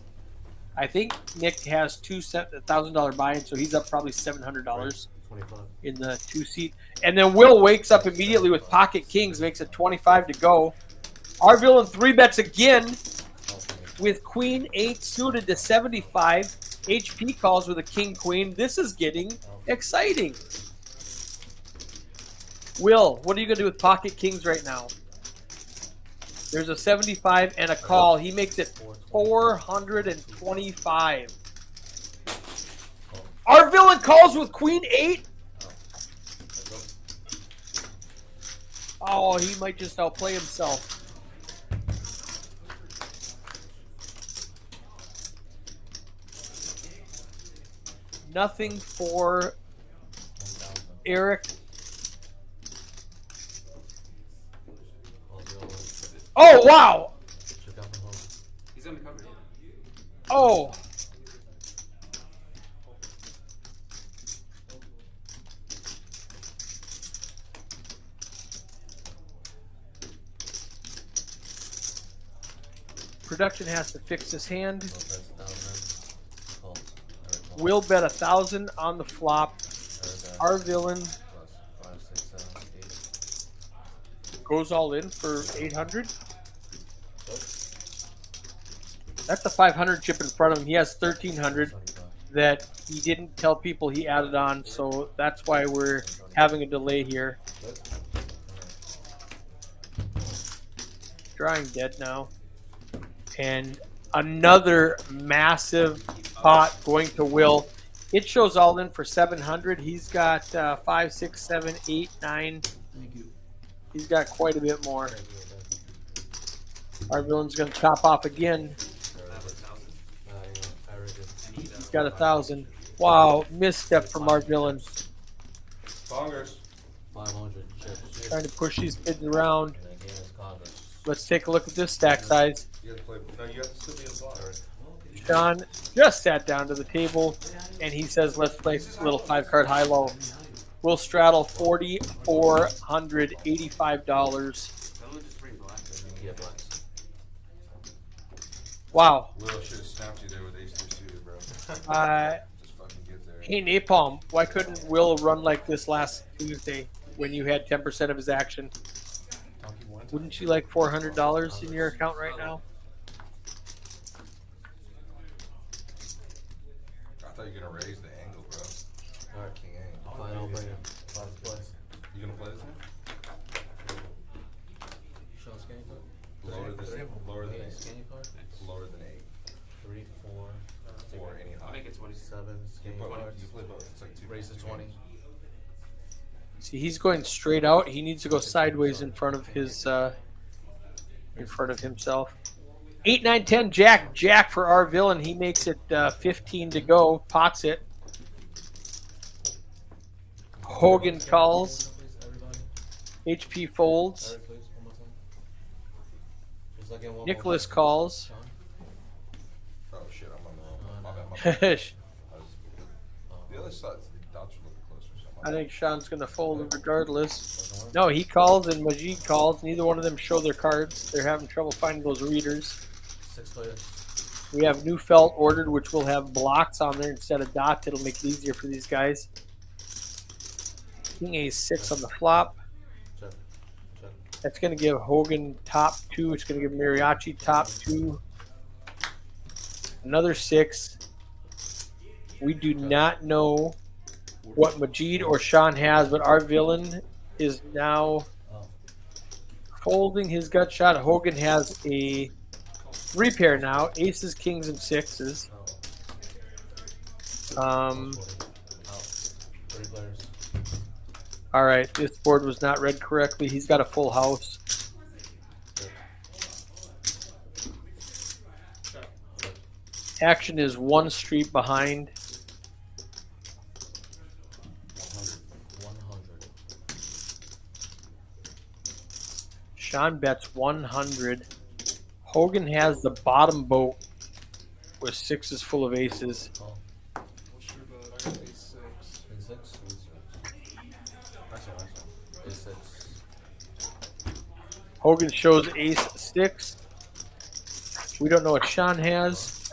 I think Nick has $1,000 buy-in, so he's up probably $700 25. in the 2-seat. And then Will wakes up immediately with pocket kings, makes it 25 to go. Our villain 3-bets again with queen 8 suited to 75. HP calls with a king queen. This is getting exciting. Will, what are you going to do with pocket kings right now? There's a 75 and a call. He makes it 425. Our villain calls with queen 8. Oh, he might just outplay himself. Nothing for Eric. Oh, wow. He's gonna be covered. Oh. Production has to fix this hand. Will bet 1,000 on the flop. Our villain goes all in for 800. That's a 500 chip in front of him. He has 1,300 that he didn't tell people he added on, so that's why we're having a delay here. Drawing dead now. And another massive pot going to Will. It shows all in for 700. He's got 5, 6, 7, 8, 9. Thank you. He's got quite a bit more. Our villain's going to chop off again. He's got 1,000. Wow, misstep from our villain. Congress. 500 chips. Trying to push these kids around. And again, it's Congress. Let's take a look at this stack size. You gotta play. No, you have to still be in block. Shaun just sat down to the table, and he says, let's play a little 5-card high-low. Will Straddle $4,485. Yeah, blacks. Wow. Will should have snapped you there with ace 3 suited, bro. Just fucking get there. Hey, Napalm, why couldn't Will run like this last Tuesday when you had 10% of his action? Wouldn't you like $400 in your account right now? I thought you were gonna raise the angle, bro. Alright, king A. Fine, I'll bring it. 5 plus. You gonna play this one? Shaun, scan your card. Lower than Yeah, 8. scan your card. Lower than 8. 3, 4, 4 any I'll high. make it 20. 7, scan You your play, cards. you play both. It's like 2. Raise to 20. See, he's going straight out. He needs to go sideways in front of his, in front of himself. 8, 9, 10, Jack. Jack for our villain. He makes it 15 to go. Pots it. Hogan calls. HP folds. Eric, please, one more time. Just like in one Nicholas more time. calls. Shaun? Oh shit, I'm on the. My bad, my bad. I I was, the other side, the dots are looking closer. So my bad. think Shaun's going to fold regardless. No, he calls and M.U.G calls. Neither one of them show their cards. They're having trouble finding those readers. 6 players. We have new felt ordered, which will have blocks on there instead of dots. It'll make it easier for these guys. King A6 on the flop. Check. Check. That's going to give Hogan top 2. It's going to give Mariachi top 2. Another 6. We do not know what M.U.G or Shaun has, but our villain is now folding his gut shot. Hogan has a 3 pair now, aces, kings, and 6s. Out. 3 players. All right, this board was not read correctly. He's got a full house. Action is 1 street behind. 100. Shaun bets 100. Hogan has the bottom boat with sixes full of aces. Call. What's your bet? I got ace six. Ace six. Actually. Ace six. Hogan shows ace six. We don't know what Shaun has.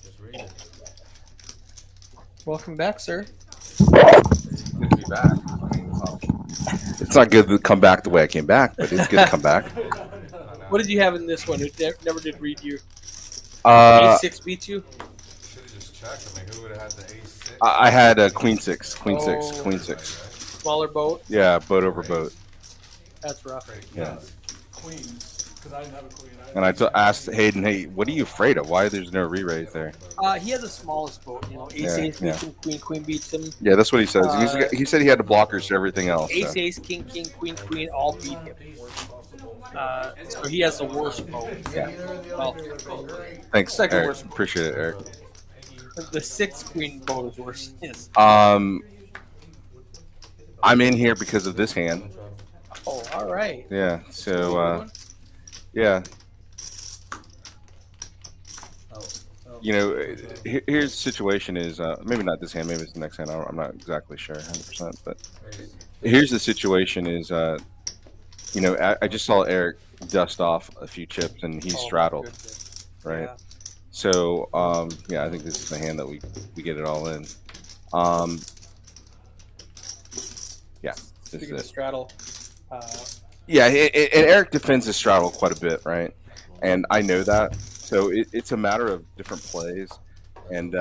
Just read it. Welcome back, sir. Good to be back. It's not good to come back the way I came back, but it's good to come back. What did you have in this one? It never did read you. Ace six beats you. Should have just checked. I mean, who would have had the ace six? I had a queen six, queen six, Oh. queen six. Smaller boat. Yeah, boat over boat. That's rough. Yeah. Queens, because I didn't have a queen. And I asked Hayden, hey, what are you afraid of? Why there's no re-raise there? He had the smallest boat. You know, ace Yeah, ace beats him. Queen beats him. Yeah, that's what he says. He said he had the blockers to everything else. Ace So. ace king queen all beat him. So he has the worst boat. Yeah. Well, Thanks, second Eric. worst. Appreciate it, Eric. the six queen boat is worse. Yes. I'm in here because of this hand. Oh, all right. Yeah. So, yeah. You know, here's the situation is maybe not this hand, maybe it's the next hand. I'm not exactly sure 100%. But here's the situation is, you know, I just saw Eric dust off a few chips and he straddled, right? Yeah. So, yeah, I think this is the hand that we get it all in. Yeah, this Speaking is of it. straddle, Yeah, and Eric defends the straddle quite a bit, right? And I know that. So it's a matter of different plays. And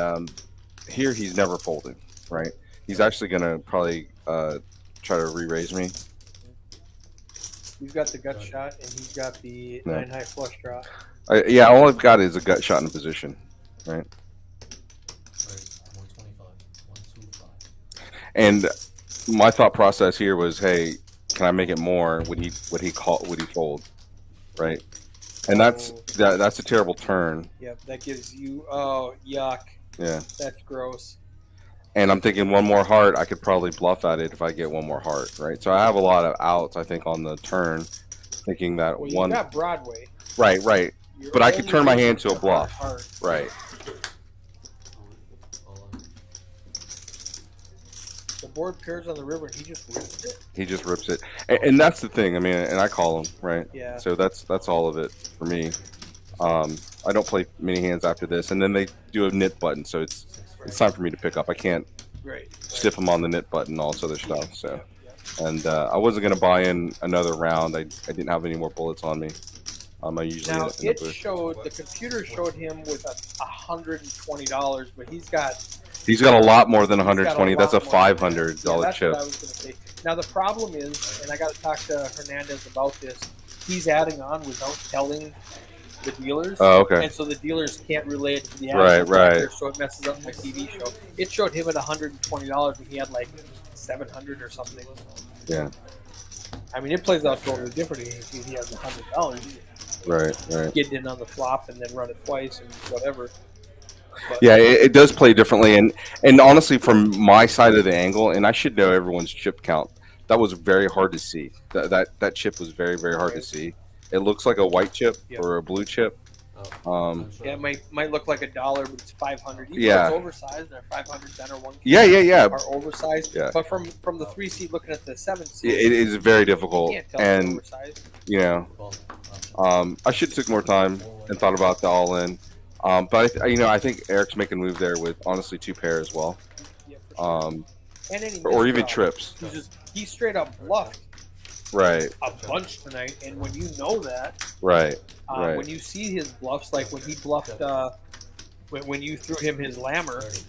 here he's never folded, right? He's actually going to probably try to re-raise me. he's got the gut shot and he's got the Yeah. 9 high flush draw. Yeah, all I've got is a gut shot in a position, right? 125. 125. And my thought process here was, hey, can I make it more? Would he fold, right? And that's a terrible turn. Yep, that gives you, oh, yuck. Yeah. That's gross. And I'm thinking one more heart, I could probably bluff at it if I get one more heart, right? So I have a lot of outs, I think, on the turn, thinking that Well, you one. got Broadway. Right. You're But I could only turn my losing hand to a the bluff. heart. Right. All in. The board pairs on the river and he just rips it. He just rips it, and that's the thing. I mean, and I call him, right? Yeah. So that's all of it for me. I don't play many hands after this, and then they do a knit button, so it's time for me to pick up. I can't Great. stiff him on the knit button, all this other stuff. So, and I wasn't gonna buy in another round. I didn't have any more bullets on me. I usually Now end up it with- showed, the computer showed him with $120, but he's got He's got a lot more than He's got a 120. That's a lot more. $500 that's chip. what I was going to say. Now the problem is, and I got to talk to Hernandez about this. He's adding on without telling the dealers. Oh, okay. And so the dealers can't relay it to the Right, actual right. collector, so it messes up my TV show. It showed him at $120 and he had like 700 or something. Yeah. I mean, it plays out totally differently if he has $100. Right. Get in on the flop and then run it twice and whatever. But, Yeah, it does play differently, and honestly, from my side of the angle, and I should know everyone's chip count. That was very hard to see. That chip was very hard to see. It looks like a white chip Yeah. or a blue chip. Yeah, it might look like $1, but it's 500. Even Yeah. though it's oversized, and 500 10 or 1 Yeah. are oversized. Yeah. But from the 3 seat looking at the 7 seat, It is very you difficult, can't tell it's and oversized. you know, Call. Option. I should have took more time and thought about the all in. But I think Eric's making a move there with honestly 2 pair as well, Yeah, for sure. And then he or missed even out. trips. He straight up bluffed Right. a bunch tonight, and when you know that, Right. when you see his bluffs, like when he bluffed, when you threw him his lammer, 30.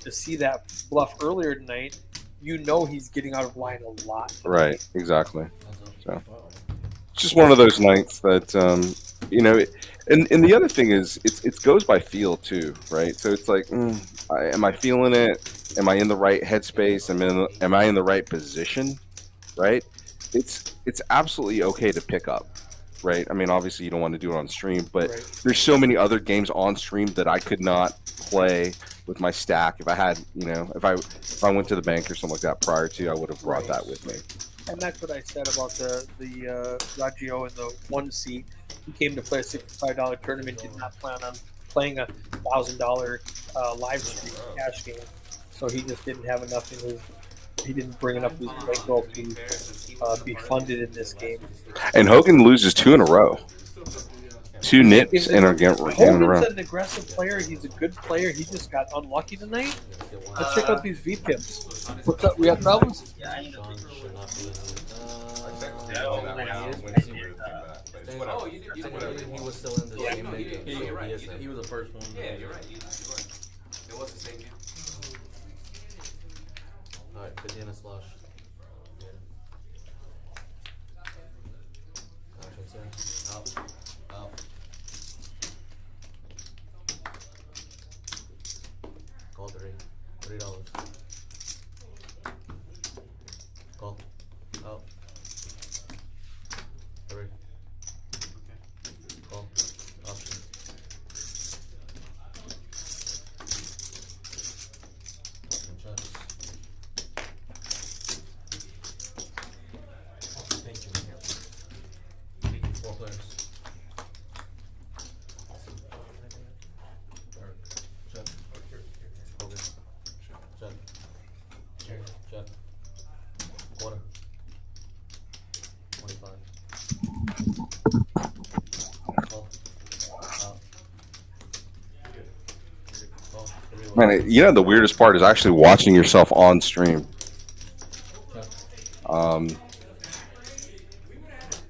to see that bluff earlier tonight, you know he's getting out of line a lot. Right. Exactly. So it's just one of those nights that and the other thing is it goes by feel too, right? So it's like, am I feeling it? Am I in the right headspace? Am I in the right position? Right? It's absolutely okay to pick up, right? I mean, obviously you don't want to do it on stream, but there's so many other games on stream that I could not play with my stack. If I had, if I went to the bank or something like that prior to, I would have brought that with me. And that's what I said about the Raggio in the 1 seat. He came to play a $65 tournament, did not plan on playing a $1,000 live stream cash game. So he just didn't have enough in his. He didn't bring enough of his bankroll to be funded in this game. And Hogan loses 2 in a row. 2 nips in a game in a row. Hogan's an aggressive player. He's a good player. He just got unlucky tonight. Let's check out these V pips. What's up? We have problems? Shaun should not be in Oh, you did. he was still in the game. You're right. He was the first one. Yeah, you're right. It was the same game. Alright, 50 and a slush. Yeah. Action, sir. Out. Out. Call $3. Call. Out. 3. Call. Option. Option check. Thank you. 4 players. Check. Hogan. Check. Check. Quarter. 25. Call. Out. Call. 3. Man, you know the weirdest part is actually watching yourself on stream. Check.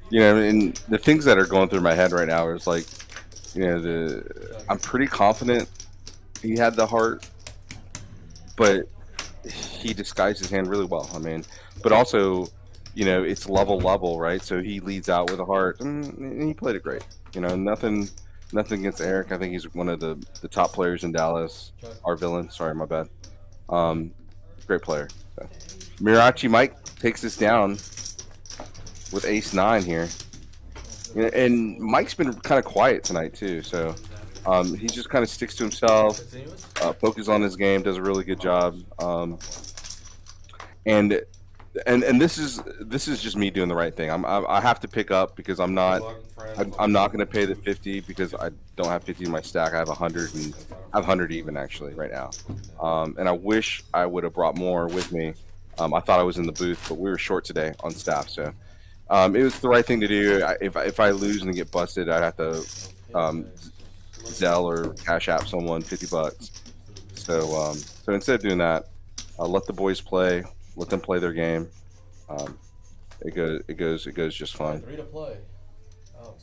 You know, and the things that are going through my head right now is like, you know, I'm pretty confident he had the heart, but he disguised his hand really well. I mean, but also, you know, it's level, right? So he leads out with a heart, and he played it great. You know, nothing against Eric. I think he's one of the top players in Dallas. Our villain. Sorry, my bad. Great player. So. Mirachi Mike takes this down with Ace 9 here. You know, and Mike's been kind of quiet tonight too. So he just kind of sticks to himself, focuses on his game, does a really good job. And this is just me doing the right thing. I have to pick up because I'm not going to pay the 50 because I don't have 50 in my stack. I have 100 and I have 100 even actually right now. And I wish I would have brought more with me. I thought I was in the booth, but we were short today on staff, so it was the right thing to do. If I lose and get busted, I'd have to Zelle or Cash App someone $50. So instead of doing that, let the boys play. Let them play their game. It goes just fine. 3 to play. Out.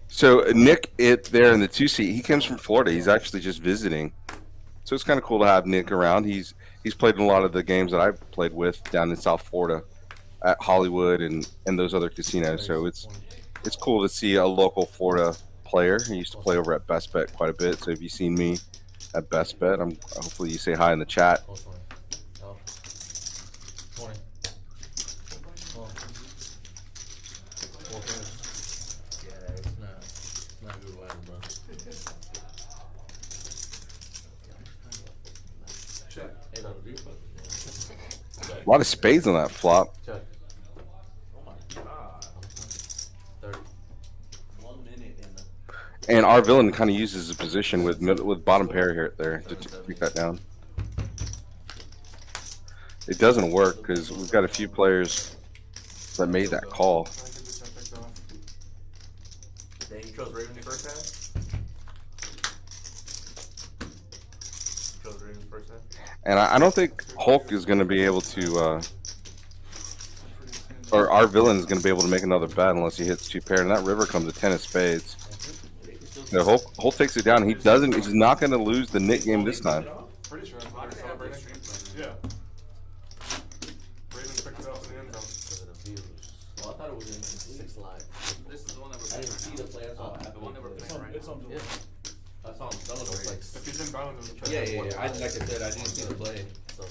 So Nick, there in the 2 seat, he comes from Florida. He's actually just visiting. So it's kind of cool to have Nick around. He's played in a lot of the games that I've played with down in South Florida, at Hollywood and those other casinos. So it's cool to see a local Florida player. He used to play over at Best Bet quite a bit. So if you've seen me at Best Bet, hopefully you say hi in the chat. 20. Out. 20. Call. 4 players. Yeah, it's not good weather, bro. Check. Hey, that'll do. A lot of spades on that flop. Check. Oh my god. 30. 1 minute in the. And our villain kind of uses his position with bottom pair here there to take that down. It doesn't work because we've got a few players that made that call. Then you chose Raven the first half? You chose Raven first half? And I don't think Hulk is going to be able to, or our villain is going to be able to make another bet unless he hits 2 pair. And that river comes a 10 of spades. So Hulk takes it down. He's not going to lose the Nick game this time. Pretty sure I'm celebrating. Yeah. Raven picked it up in the end zone. Because of the views. Well, I thought it was in 6 live. This is the one that we're I playing didn't see right the now. play. I saw it. The one that we're playing right It's now. on Yeah. I saw him celebrate. Like, If he's in bounds, it's yeah. I, like I said, I didn't see the play.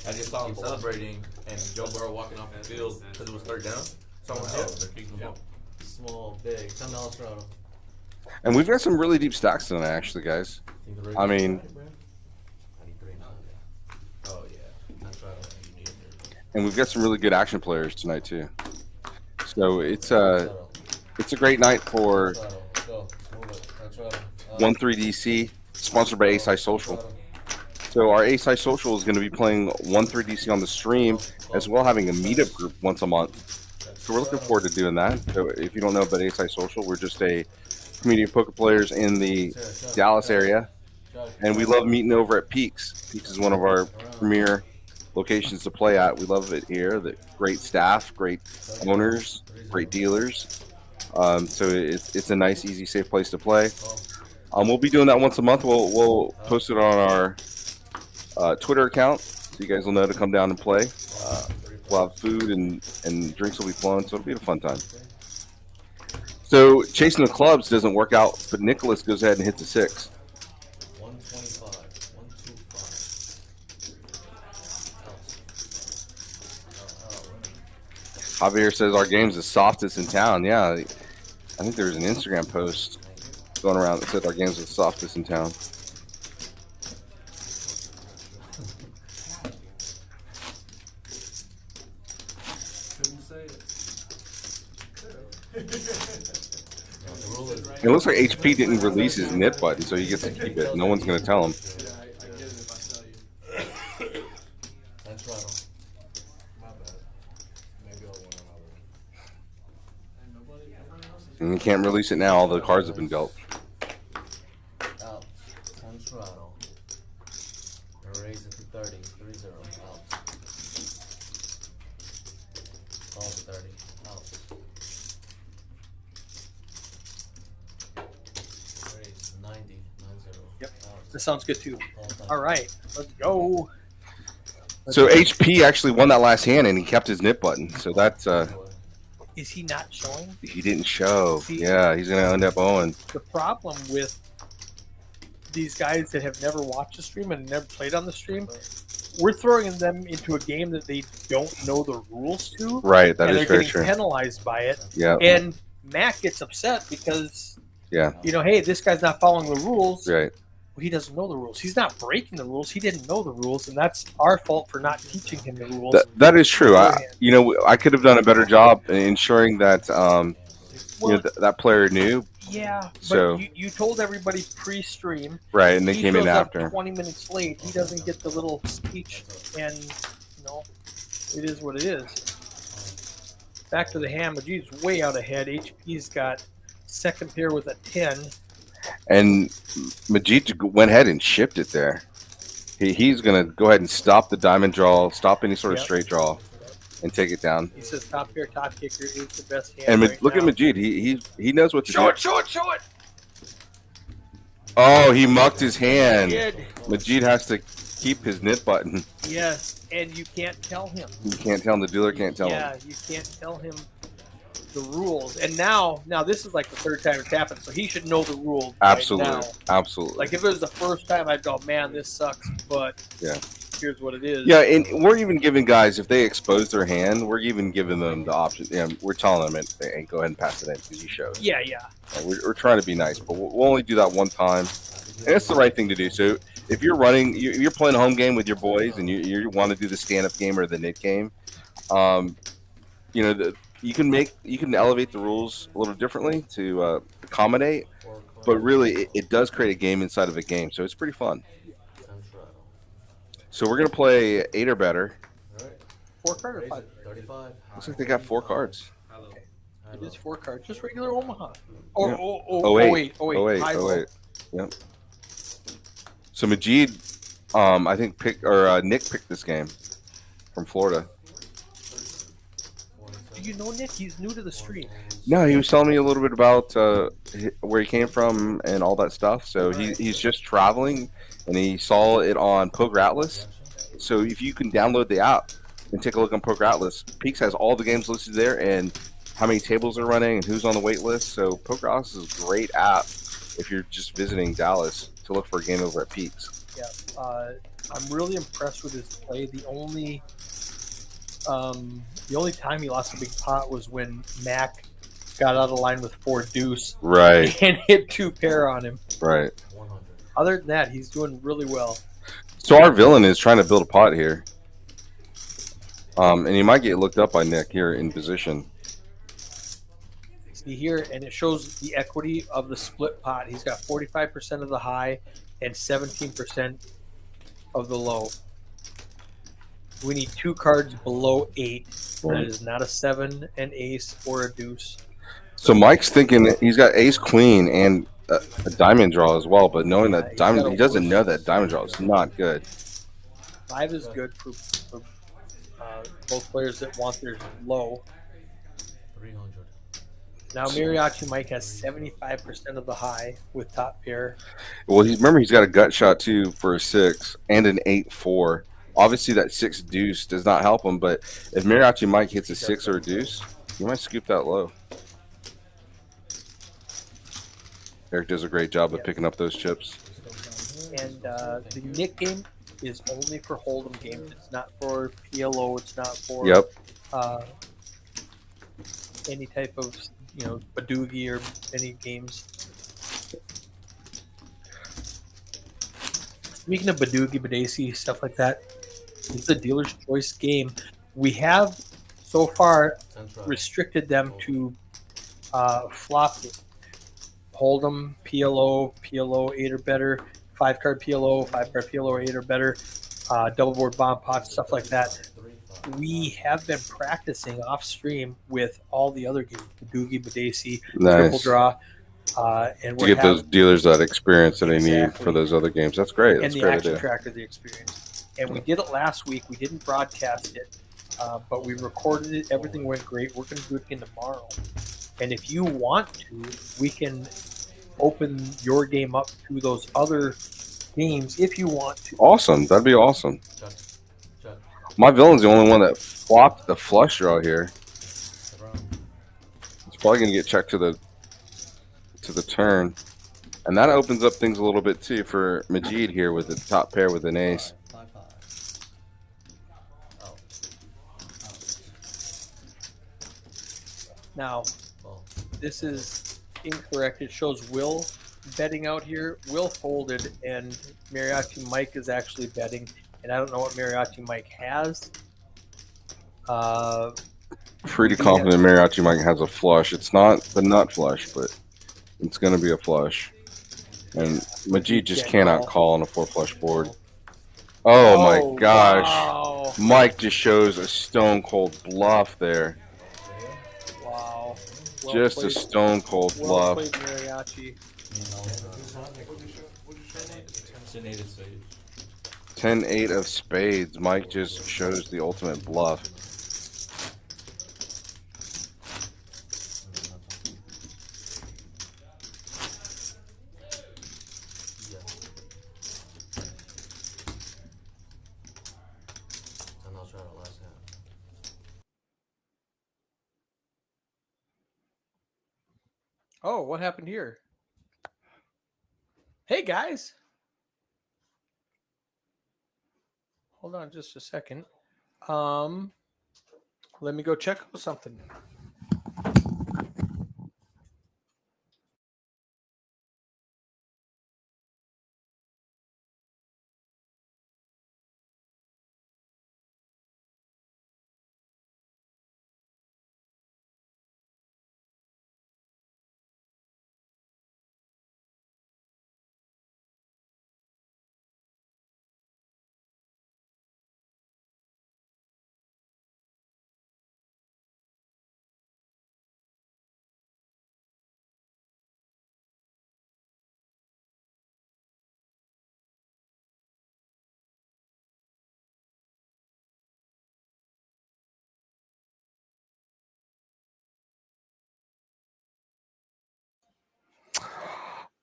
I just saw him celebrating and Joe Burrow walking off the field because it was 3rd down. So I'm like, oh, they're kicking the ball. Small, big. $10 for auto. And we've got some really deep stacks tonight, actually, guys. I mean, 93 now. Oh, yeah. That's right. You need it. and we've got some really good action players tonight too. So it's it's a great night for Let's go. Move it. That's right. 1-3-DC, sponsored by Ace High Social. So our Ace High Social is going to be playing 1-3-DC on the stream, as well having a meetup group once a month. So we're looking forward to doing that. So if you don't know about Ace High Social, we're just a community of poker players in the Dallas area, and we love meeting over at Peaks. Peaks is one of our premier locations to play at. We love it here. The great staff, great owners, great dealers. So it's a nice, easy, safe place to play. We'll be doing that once a month. We'll post it on our Twitter account, so you guys will know to come down and play. We'll have food and drinks will be flowing, so it'll be a fun time. So chasing the clubs doesn't work out, but Nicholas goes ahead and hits a 6. 125. 125. Javier says our game's the softest in town. Yeah, I think there's an Instagram post going around that said our game's the softest in town. Couldn't say it. It looks like HP didn't release his knit button, so he gets to keep it. No one's going to tell him. Yeah, I get it if I tell you. Thanks, Rado. My bad. Maybe I'll win another one. And nobody else is. And you can't release it now. All the cards have been dealt. Out. Thanks, Rado. Raise it to 30. 3-0. Out. Call to 30. Out. Raise 90. 9-0. Yep. Out. This sounds good too. Call time. All right, let's go. So HP actually won that last hand, and he kept his knit button. So that's Is he not showing? he didn't show. See- Yeah, he's going to end up owing. The problem with these guys that have never watched the stream and never played on the stream, we're throwing them into a game that they don't know the rules to, Right, that and is they're very getting true. penalized by it. Yeah, And Mac gets upset because, yeah, hey, this guy's not following the rules. right. Well, he doesn't know the rules. He's not breaking the rules. He didn't know the rules, and that's our fault for not teaching him the rules. That is true. I could have done a better job in ensuring that that player knew. Yeah, but So- you told everybody pre-stream. Right, and they He came in shows up after. 20 minutes late. He doesn't get the little speech, and it is what it is. Back to the ham. Majid's way out ahead. HP's got second pair with a 10. And Majid went ahead and shipped it there. He's going to go ahead and stop the diamond draw, stop any sort of Yep. straight draw, and take it down. He says top pair, top kicker is the best hand. And right look now. at Majid. He knows what to Show do. it, show it, show it! Oh, he mucked his hand. Kid. Majid has to keep his knit button. Yes, and you can't tell him. You can't tell him. The dealer can't tell him. Yeah, you can't tell him the rules. And now this is like the third time it's happened, so he should know the rules. Absolutely. Right now. Absolutely. Like if it was the first time, I'd go, man, this sucks. But Yeah. here's what it is. Yeah, and we're even giving guys, if they expose their hand, we're even giving them the option. We're telling them, hey, go ahead and pass it in because you showed. Yeah, yeah. We're trying to be nice, but we'll only do that one time. And it's the right thing to do. So if you're running, you're playing a home game with your boys and you want to do the stand-up game or the knit game, you can elevate the rules a little differently to accommodate, but really it does create a game inside of a game. So it's pretty fun. So we're going to play 8 or better. 4 card or 5? 35. Looks like they got 4 cards. Hello. It is 4 cards, just regular Omaha. Or Yeah. oh wait, high roll. Yep. So Majid, I think Nick picked this game from Florida. Do you know Nick? He's new to the stream. No, he was telling me a little bit about where he came from and all that stuff. So he's just traveling, and he saw it on Poker Atlas. So if you can download the app and take a look on Poker Atlas, Peaks has all the games listed there and how many tables are running and who's on the wait list. So Poker Atlas is a great app if you're just visiting Dallas to look for a game over at Peaks. Yeah, I'm really impressed with his play. The only time he lost a big pot was when Mac got out of line with 4 deuce Right, and hit 2 pair on him. right. 100. Other than that, he's doing really well. So our villain is trying to build a pot here. And he might get looked up by Nick here in position. see here, and it shows the equity of the split pot. He's got 45% of the high and 17% of the low. We need 2 cards below 8. That is not a 7, an ace, or a deuce. So Mike's thinking he's got ace queen and a diamond draw as well, but knowing that He's diamond, got a he doesn't worse- know that diamond draw is not good. 5 is good for both players that want their low. 300. Now Mariachi Mike has 75% of the high with top pair. Well, remember he's got a gut shot too for a 6 and an 8-4. Obviously, that 6 deuce does not help him, but if Mariachi Mike hits a 6 or a deuce, he might scoop that low. Eric does a great job of picking up those chips. And the Nick game is only for Hold'em games. It's not for PLO. It's not for any type of Badoogie or any games. Speaking of Badoogie, Badaci, stuff like that, it's a dealer's choice game. We have so far restricted them to flop Hold'em, PLO, PLO 8 or better, 5-card PLO, 5-card PLO 8 or better, double board bomb pots, stuff like that. We have been practicing off stream with all the other games, Badoogie, Badaci, Triple Draw, and to get those dealers that experience that they need for those other games. That's great. That's and the great action idea. tracker, the experience. And we did it last week. We didn't broadcast it, but we recorded it. Everything went great. We're going to do it again tomorrow. And if you want to, we can open your game up to those other games if you want to. Awesome. That'd be awesome. My villain's the only one that flopped the flush draw here. It's probably going to get checked to the turn. And that opens up things a little bit too for Majid here with the top pair with an ace. Now, this is incorrect. It shows Will betting out here. Will folded, and Mariachi Mike is actually betting. And I don't know what Mariachi Mike has. Pretty confident Mariachi Mike has a flush. It's not the nut flush, but it's going to be a flush. And Majid just cannot call on a 4 flush board. Oh my gosh. Wow. Mike just shows a stone cold bluff there. Wow. Well Just played. a stone cold Well bluff. played, Mariachi. 10-8 of spades. Mike just shows the ultimate bluff. Oh, what happened here? Hey, guys. Hold on just a second. Let me go check out something.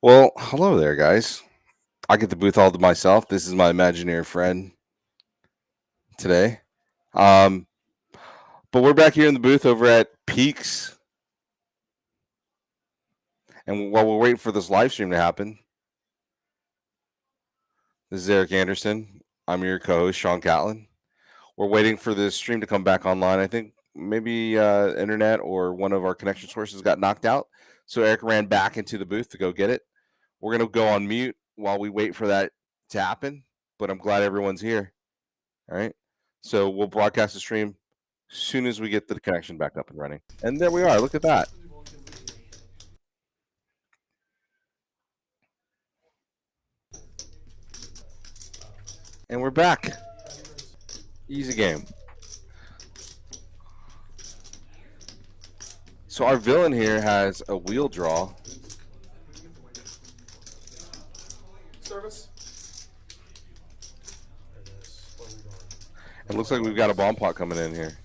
Well, hello there, guys. I get the booth all to myself. This is my imaginary friend today. But we're back here in the booth over at Peaks. And while we're waiting for this live stream to happen, this is Eric Anderson. I'm your co-host, Shaun Catlin. We're waiting for the stream to come back online. I think maybe internet or one of our connection sources got knocked out. So Eric ran back into the booth to go get it. We're going to go on mute while we wait for that to happen. But I'm glad everyone's here. All right. So we'll broadcast the stream as soon as we get the connection back up and running. And there we are. Look at that. And we're back. Easy game. So our villain here has a wheel draw. Service. There it is. Where are we going? It looks like we've got a bomb pot coming in here.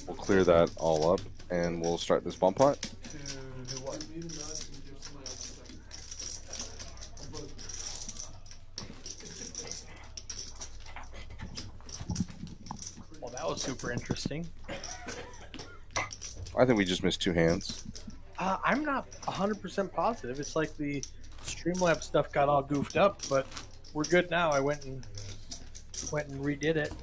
We'll clear that all up and we'll start this bomb pot. To do what? Well, that was super interesting. I think we just missed 2 hands. I'm not 100% positive. It's like the Streamlabs stuff got all goofed up, but we're good now. I went and redid it.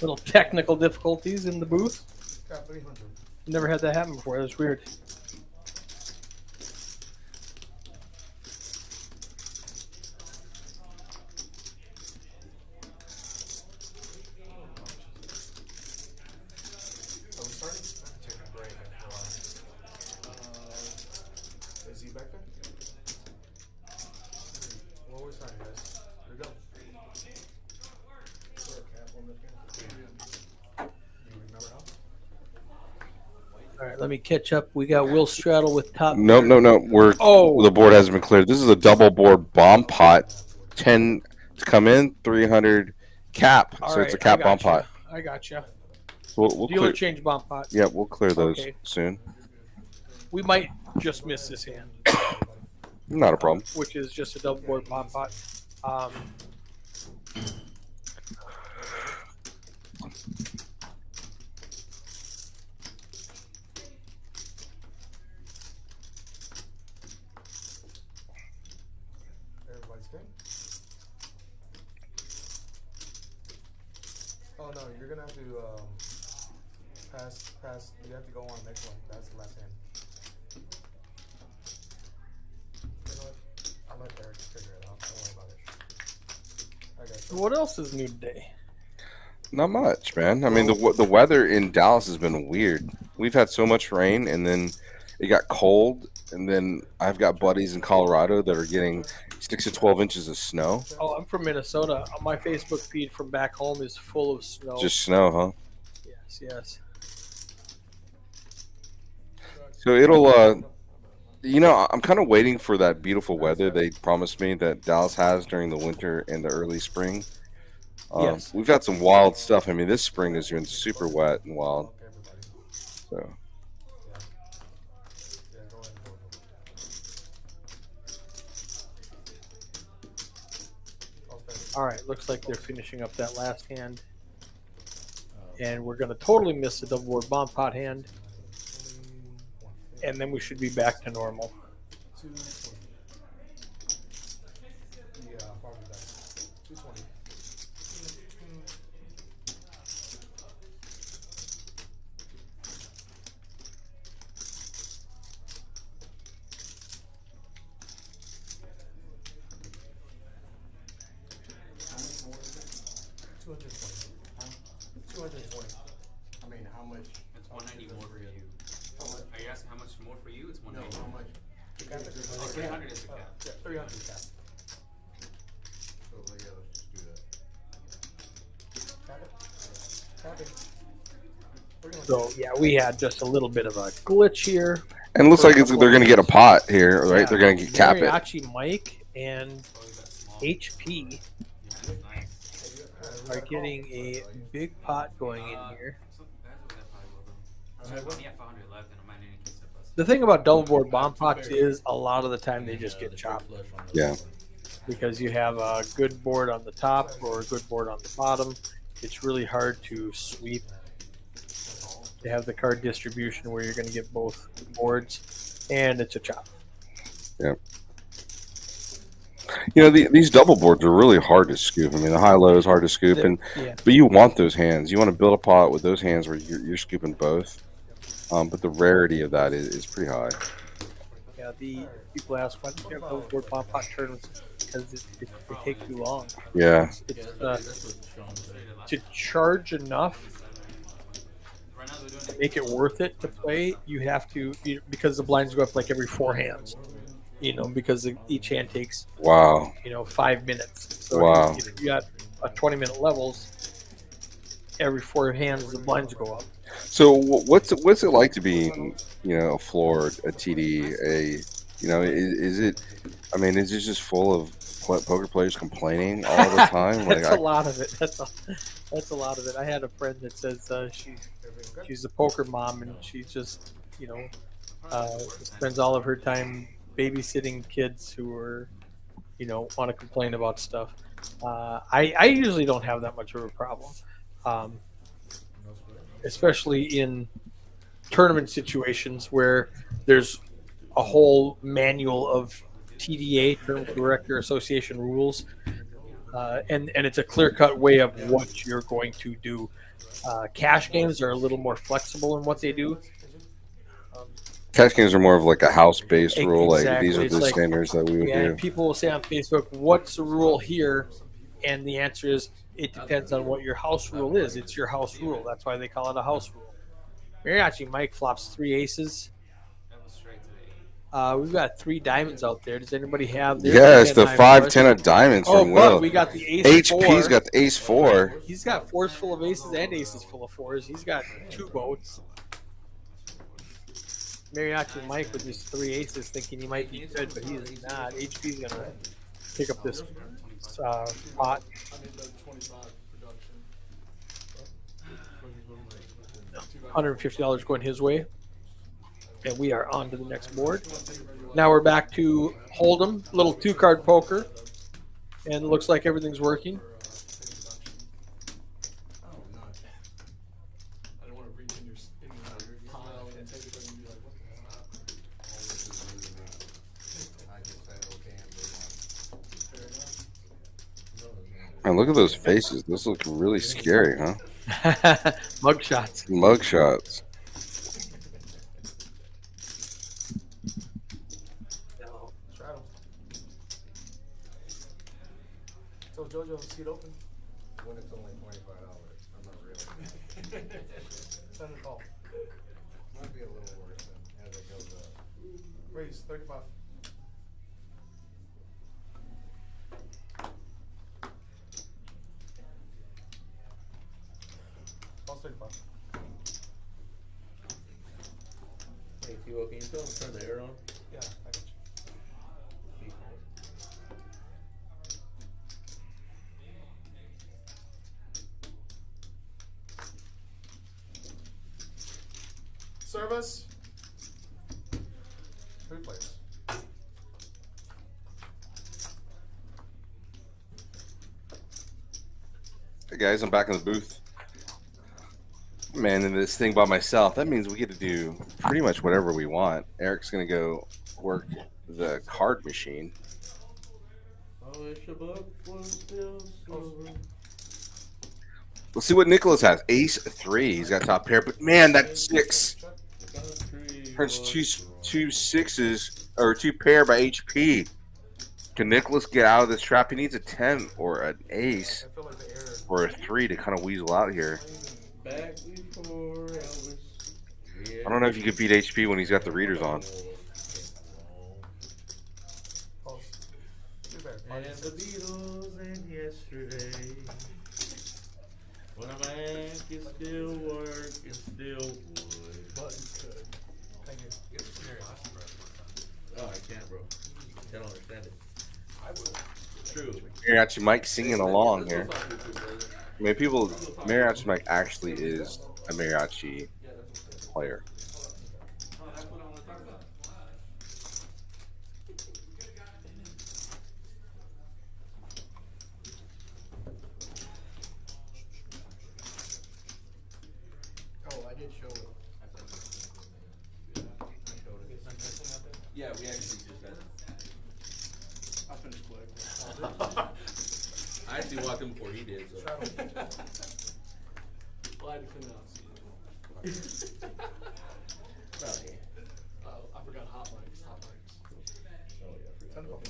Little technical difficulties in the booth. Got 300. Never had that happen before. That's weird. Are we starting? I have to take a break after a while. Is he back there? Well, we're starting, guys. Here we go. Is there a cap on this game? Do you remember how? All right, let me catch up. We got Will Straddle with top. No. The board hasn't been cleared. This is a double board bomb pot. 10 to come in, 300 cap. All So it's a right, cap I bomb gotcha. pot. I gotcha. We'll Dealer clear. change bomb pot. Yeah, we'll clear those Okay. soon. We might just miss this hand, Not a problem. which is just a double board bomb pot. Everybody's good? Oh no, you're gonna have to pass. You have to go on next one. That's the last hand. You know what? I'll let Eric figure it out. Don't worry about it. I got you. What else is new today? Not much, man. I mean, the weather in Dallas has been weird. We've had so much rain, and then it got cold, and then I've got buddies in Colorado that are getting 6 to 12 inches of snow. Oh, I'm from Minnesota. My Facebook feed from back home is full of snow. Just snow, huh? Yes. So it'll, you know, I'm kind of waiting for that beautiful weather they promised me that Dallas has during the winter and the early spring. Yes. We've got some wild stuff. I mean, this spring has been super wet and wild. So Yeah, go ahead and go. I'll finish. All right, looks like they're finishing up that last hand. And we're going to totally miss the double board bomb pot hand. And then we should be back to normal. 220. Yeah, probably that. 220. How much more is it? 220. Huh? 220. I mean, how much? It's 190 more for you. How much? Are you asking how much more for you? It's No, 190. how much? Oh, 300 is the cap. Yeah, 300 is cap. So, yeah, let's just do that. Tap it. Tap it. 300. So, yeah, we had just a little bit of a glitch here. and it looks like they're going to get a pot here, right? Yeah. They're going to cap it. Mariachi Mike and Oh, you got small. HP Yeah, that's nice. are getting a big pot going in here. So that's what that probably will do. So I only have 500 left, and I might need to kiss it. The thing about double board bomb pots is a lot of the time they just get chopped Yeah. because you have a good board on the top or a good board on the bottom. It's really hard to sweep. To have the card distribution where you're going to get both boards, and it's a chop. Yeah. You know, these double boards are really hard to scoop. I mean, the high-low is hard to scoop, Yeah. but you want those hands. You want to build a pot with those hands where you're scooping both. But the rarity of that is pretty high. Yeah, the people ask why do you have double board bomb pot tournaments? Because they take too long. Yeah. It's, That's what Shaun said. to charge enough Right now they're doing to make it worth it to play, you have to because the blinds go up like every 4 hands. You know, because each hand takes Wow. 5 minutes. So Wow. if you got a 20-minute levels, every 4 hands the blinds go up. So what's it like to be, a floor, a TD, is it? I mean, is it just full of poker players complaining all the time? That's a lot of it. That's a lot of it. I had a friend that says she's a poker mom and she just spends all of her time babysitting kids who are want to complain about stuff. I usually don't have that much of a problem, especially in tournament situations where there's a whole manual of TDA, Tournament Director Association rules, and it's a clear-cut way of what you're going to do. Cash games are a little more flexible in what they do. Cash games are more of like a house-based rule. Exactly. Like these are It's the like, standards that we would do. And people will say on Facebook, "What's the rule here?" And the answer is, it depends on what your house rule is. It's your house rule. That's why they call it a house rule. Mariachi Mike flops 3 aces. We've got 3 diamonds out there. Does anybody have? Yes, the 5-10 of diamonds from Will. But we got the ace. HP's 4. got the ace 4. He's got 4s full of aces and aces full of 4s. He's got 2 boats. Mariachi Mike with his 3 aces, thinking he might be good, but he's not. HP's gonna pick up this pot. $150 going his way, and we are on to the next board. Now we're back to Hold'em, little 2-card poker, and it looks like everything's working. Man, look at those faces. Those look really scary, huh? Mugshots. Mugshots. So JoJo, seat open. When it's only $25, I'm not really. Send a call. Might be a little worse than as it goes up. Raise 35. False 35. Hey, T-Wo, can you tell him to turn the air on? Yeah, I got you. Service. 3 players. Hey guys, I'm back in the booth. Man, in this thing by myself, that means we get to do pretty much whatever we want. Eric's gonna go work the card machine. I wish a buck was still silver. Let's see what Nicholas has. Ace 3. He's got top pair, but man, that 6 turns two sixes or 2 pair by HP. Can Nicholas get out of this trap? He needs a 10 or an ace or a 3 to kind of weasel out here. Back before Elvis. I don't know if you could beat HP when he's got the readers on. And the Beatles and yesterday. When a man can still work and still would. Buttons could. Thank you. Get the stereo. Oh, I can't, bro. I don't understand it. I will. True. Mariachi Mike singing along here. I mean, Mariachi Mike actually is a mariachi player. Oh, I did show it. Yeah, we actually just got. I finished quick. I actually walked in before he did, so. Well, I had to clean it up. Okay. I forgot hot mics. Hot mics. Oh, yeah, I Send a forgot. call.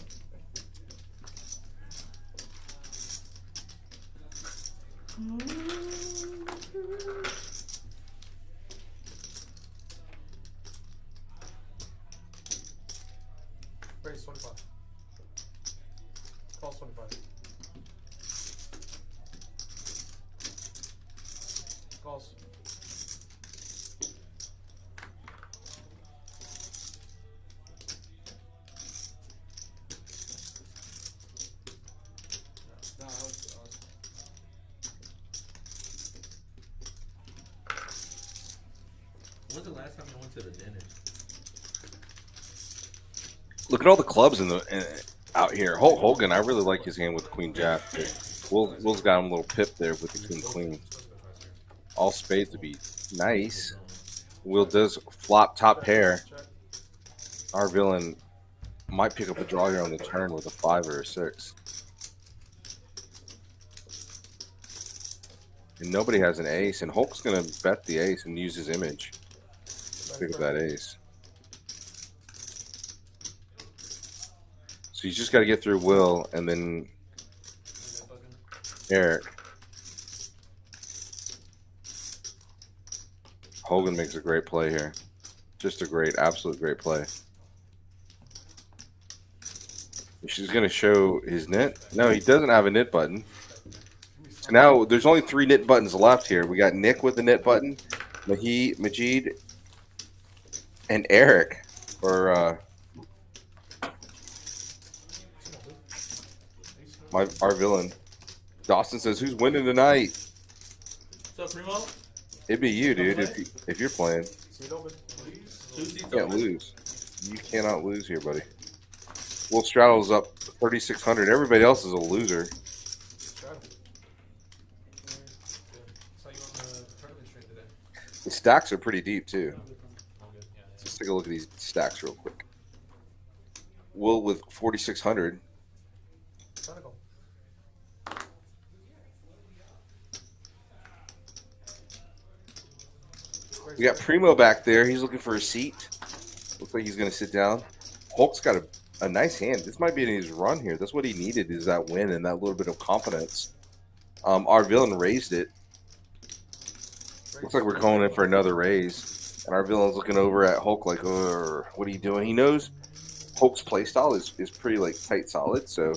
Raise. When's the last time you went to the dentist? Look at all the clubs out here. Hogan, I really like his hand with Queen Jack. Will's got him a little pip there with the King Queen. All spades would be nice. Will does flop top pair. Our villain might pick up a draw here on the turn with a 5 or a 6. And nobody has an ace, and Hulk's gonna bet the ace and use his image. Pick up that ace. So you just got to get through Will and then Eric. Hogan makes a great play here. Just a great, absolute great play. She's going to show his knit. No, he doesn't have a knit button. So now there's only 3 knit buttons left here. We got Nick with the knit button, Majid, and Eric. Or our villain. Dawson says, "Who's winning tonight?" What's up, Primo? It'd be you, dude. If you're playing, you can't lose. You cannot lose here, buddy. Will Straddle's up 3,600. Everybody else is a loser. The stacks are pretty deep too. Let's take a look at these stacks real quick. Will with 4,600. We got Primo back there. He's looking for a seat. Looks like he's going to sit down. Hulk's got a nice hand. This might be in his run here. That's what he needed, is that win and that little bit of confidence. Our villain raised it. Looks like we're going in for another raise. And our villain's looking over at Hulk like, what are you doing? He knows Hulk's playstyle is pretty like tight solid. So,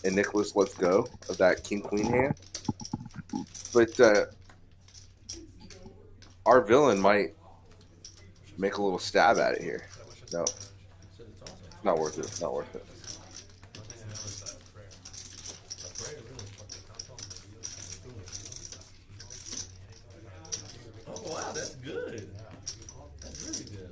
and Nicholas lets go of that king-queen hand. But our villain might make a little stab at it here. No. Not worth it. Not worth it. Oh, wow, that's good. That's really good.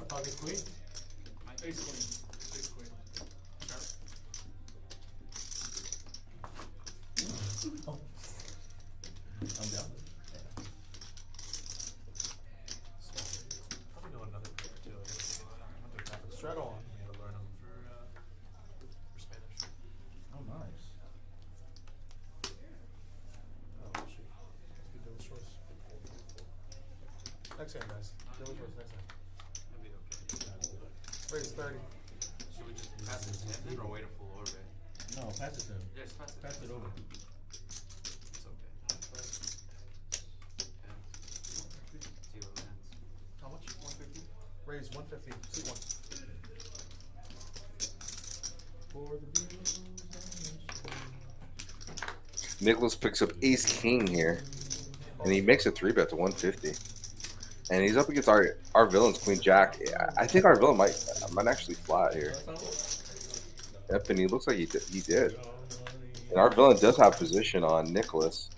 Pocket queen. Ace queen. Ace queen. I'm down. Probably know another pair too. Straddle on. We had to learn them for Spanish. Oh, nice. Oh, shoot. Let's do dealer's choice. Next hand, guys. Dealer's choice, next hand. That'd be okay. Raise 30. Should we just pass this hand or wait a full order? No, pass it to him. Yes, pass it. Pass it over. It's okay. See what lands. How much? 150. Raise 150. See one. For the Beatles. Nicholas picks up Ace King here, and he makes a 3-bet to 150. And he's up against our villain's Queen Jack. I think our villain might actually flat here. Yep, and he looks like he did. And our villain does have position on Nicholas.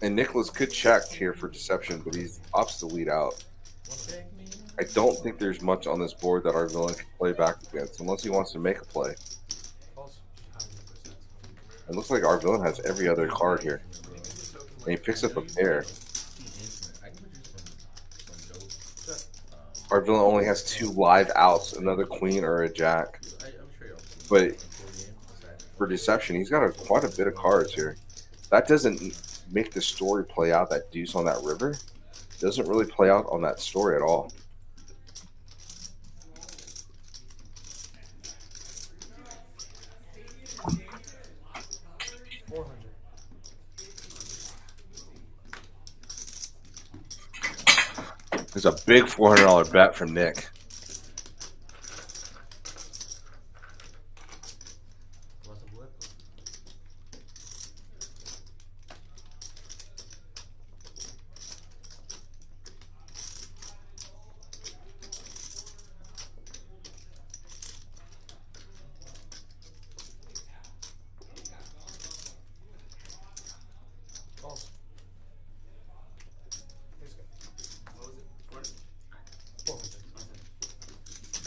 And Nicholas could check here for deception, but he opts to lead out. I don't think there's much on this board that our villain can play back against, unless he wants to make a play. It looks like our villain has every other card here. And he picks up a pair. Our villain only has 2 live outs, another queen or a jack. But for deception, he's got quite a bit of cards here. That doesn't make the story play out. That deuce on that river doesn't really play out on that story at all. There's a big $400 bet from Nick.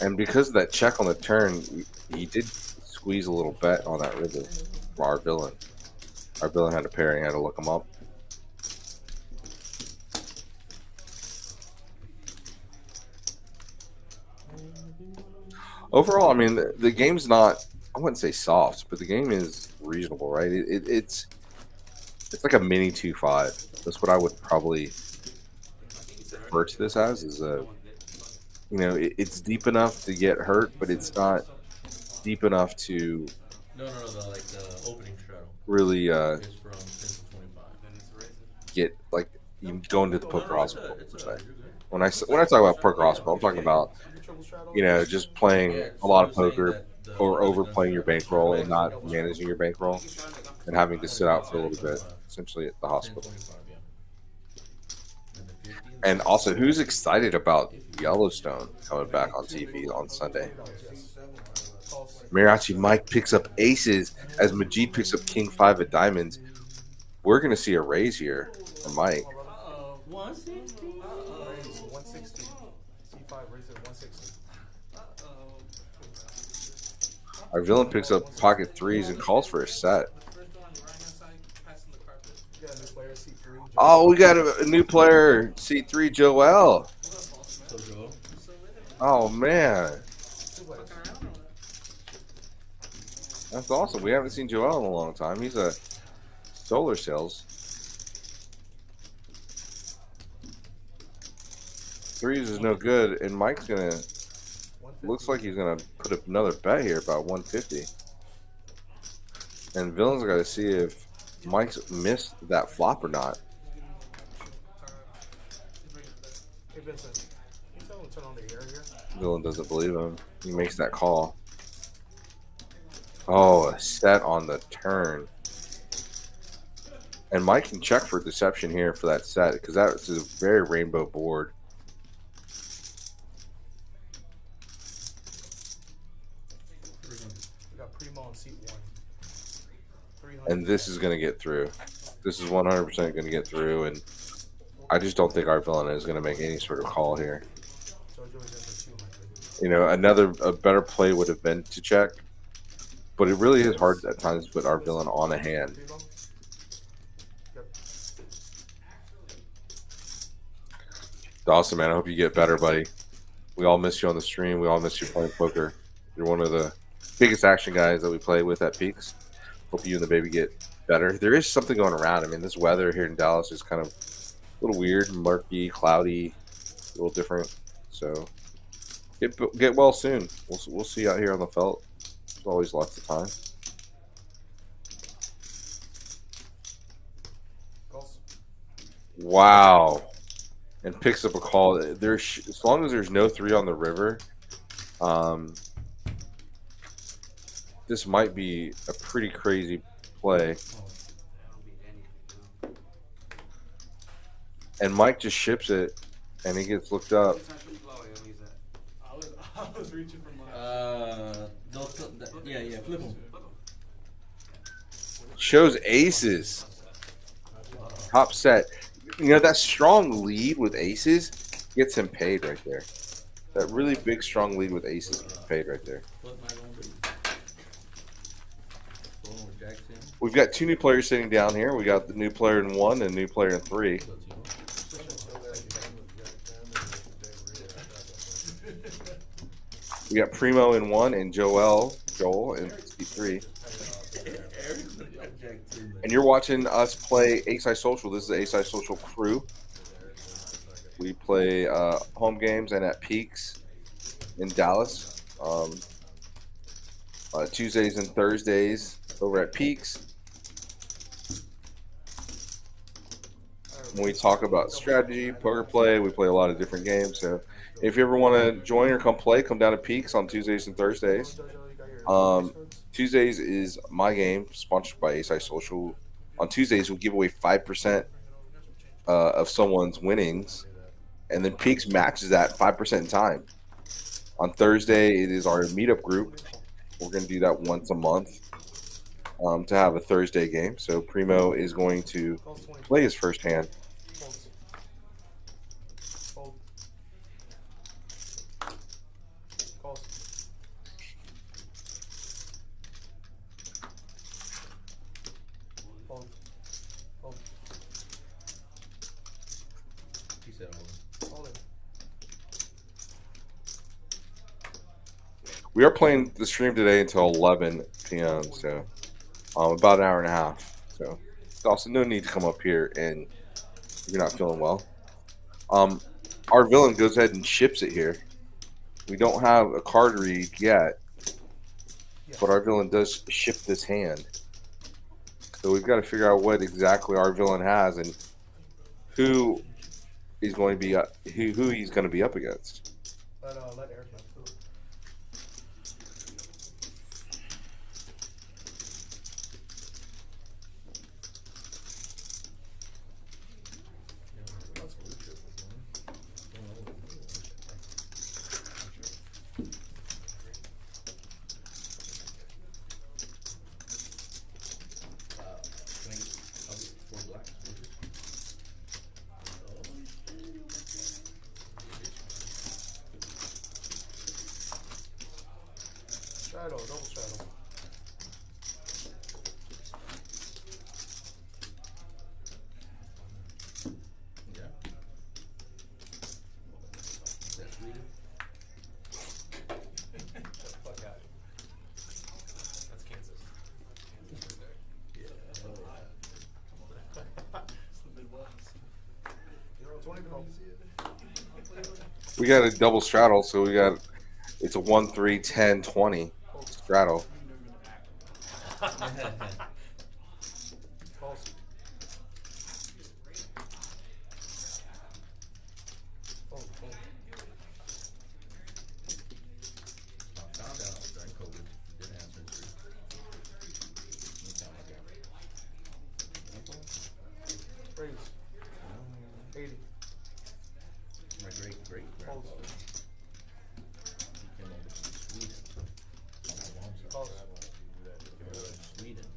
And because of that check on the turn, he did squeeze a little bet on that river for our villain. Our villain had a pairing, had to look him up. Overall, I mean, the game's not, I wouldn't say soft, but the game is reasonable, right? It's like a mini 2-5. That's what I would probably refer to this as, is a, you know, it's deep enough to get hurt, but it's not deep enough to No, the opening straddle really is from 10 to 25. get, like, you go into the poker hospital, It's per a, se. you're good. When I talk about poker hospital, I'm talking about, you know, just playing a lot of poker or overplaying your bankroll and not managing your bankroll and having to sit out for a little bit, essentially at the 10, hospital. 25, yeah. And also, who's excited about Yellowstone coming back on TV on Sunday? Mariachi Mike picks up aces as Majid picks up King 5 of diamonds. We're going to see a raise here for Mike. 160. Raise 160. C5 raise it 160. Our villain picks up pocket threes and calls for a set. You got a new player, C3. Oh, we got a new player, C3 Joel. So Joel. Oh, man. That's awesome. We haven't seen Joel in a long time. He's a solar sales. Threes is no good, and Mike's gonna. Looks like he's gonna put up another bet here, about 150. And villain's got to see if Mike's missed that flop or not. Hey Vincent, can you tell him to turn on the air here? Villain doesn't believe him. He makes that call. Oh, a set on the turn. And Mike can check for deception here for that set because that's a very rainbow board. We got Primo on seat 1. 300. And this is going to get through. This is 100% going to get through. And I just don't think our villain is going to make any sort of call here. JoJo is in for 200. You know, a better play would have been to check. But it really is hard at times to put our villain on a hand. Primo? Yep. Dawson, man, I hope you get better, buddy. We all miss you on the stream. We all miss you playing poker. You're one of the biggest action guys that we play with at Peaks. Hope you and the baby get better. There is something going around. I mean, this weather here in Dallas is kind of a little weird, murky, cloudy, a little different. So get well soon. We'll see you out here on the felt. There's always lots of time. Calls. Wow. And picks up a call. There's as long as there's no 3 on the river, this might be a pretty crazy play. And Mike just ships it, and he gets looked up. I was reaching for mine. Yeah, flip him. Shows aces. Top set. You know, that strong lead with aces gets him paid right there. That really big, strong lead with aces gets paid right there. What am I going to do? Going with Jack 10. We've got 2 new players sitting down here. We got the new player in 1 and new player in 3. We got Primo in 1 and Joel in 3. And you're watching us play Ace High Social. This is the Ace High Social crew. We play home games and at Peaks in Dallas. Tuesdays and Thursdays over at Peaks. When we talk about strategy, poker play, we play a lot of different games. So if you ever want to join or come play, come down to Peaks on Tuesdays and Thursdays. Tuesdays is my game, sponsored by Ace High Social. On Tuesdays, we give away 5% of someone's winnings, and then Peaks matches that 5% in time. On Thursday, it is our meetup group. We're going to do that once a month to have a Thursday game. So Primo is going to play his first hand. Hold. We are playing the stream today until 11 p.m. So about an hour and a half. So also no need to come up here and if you're not feeling well. Our villain goes ahead and ships it here. We don't have a card read yet, but our villain does ship this hand. So we've got to figure out what exactly our villain has and who he's going to be who he's going to be up against. Let Eric know. Shadow, double shadow. Yeah. That's Sweden. Fuck out. That's Kansas. Yeah. It's the Midwest. 20 to 0. We got a double straddle, so it's a 1, 3, 10, 20 straddle. False. Oh. I found out during COVID, didn't answer it. No time like that. Raise. 80. My great False. grandfather. He came over from Sweden. On my mom's side. False. He came over from Sweden.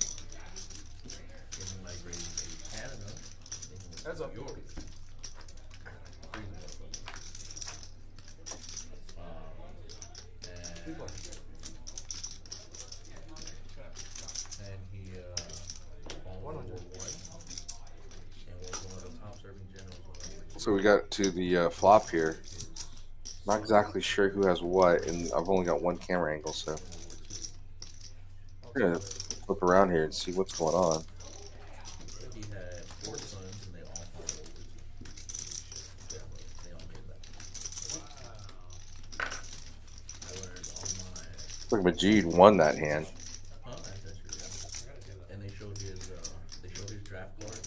Then he migrated to Canada. Then he went Heads to up. New York. Crazy motherfucker. And Keep playing. and he fought in World 100. War I and was one of the top serving generals of World War II. So we got to the flop here. Not exactly sure who has what, and I've only got one camera angle, so we're gonna flip around here and see what's going on. He had 4 sons and they all fought in World War II. Yeah, they all came back. I learned on my Looks like Majid won that hand. that's true, yeah. And they showed his draft card,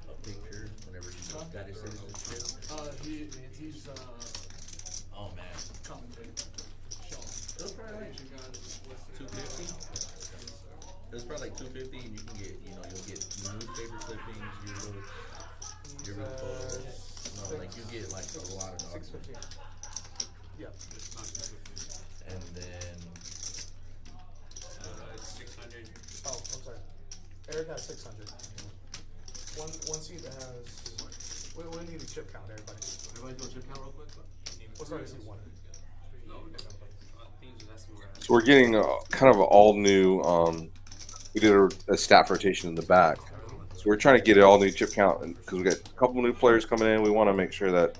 a picture whenever he got his citizenship. He's Oh man, commentating. Shaun. it was probably like Asian guy that's listed. 250. It was probably like 250, and you can get, you'll get newspaper clippings, yearbook photos. No, like you get like a lot of documents. 615. Yeah. It's not 250. And then It's 600. Oh, I'm sorry. Eric has 600. One seat has. We need a chip count, everybody. Everybody do a chip count real quick? We'll start at seat 1. No, things that's where we're at. So we're getting kind of an all new. We did a staff rotation in the back, so we're trying to get an all new chip count because we got a couple new players coming in. We want to make sure that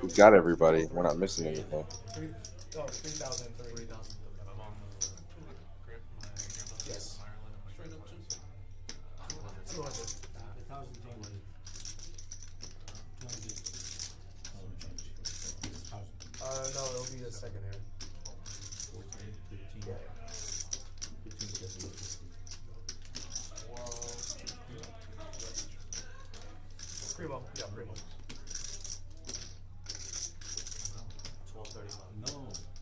we've got everybody. We're not missing anything. 3,003. I'm on my grandmother's Yes. from Ireland. Straight up two. 200. No, it'll be a second hand. 14, 15. Yeah. 15 because it was 50. Primo. Yeah, primo. 1235. No.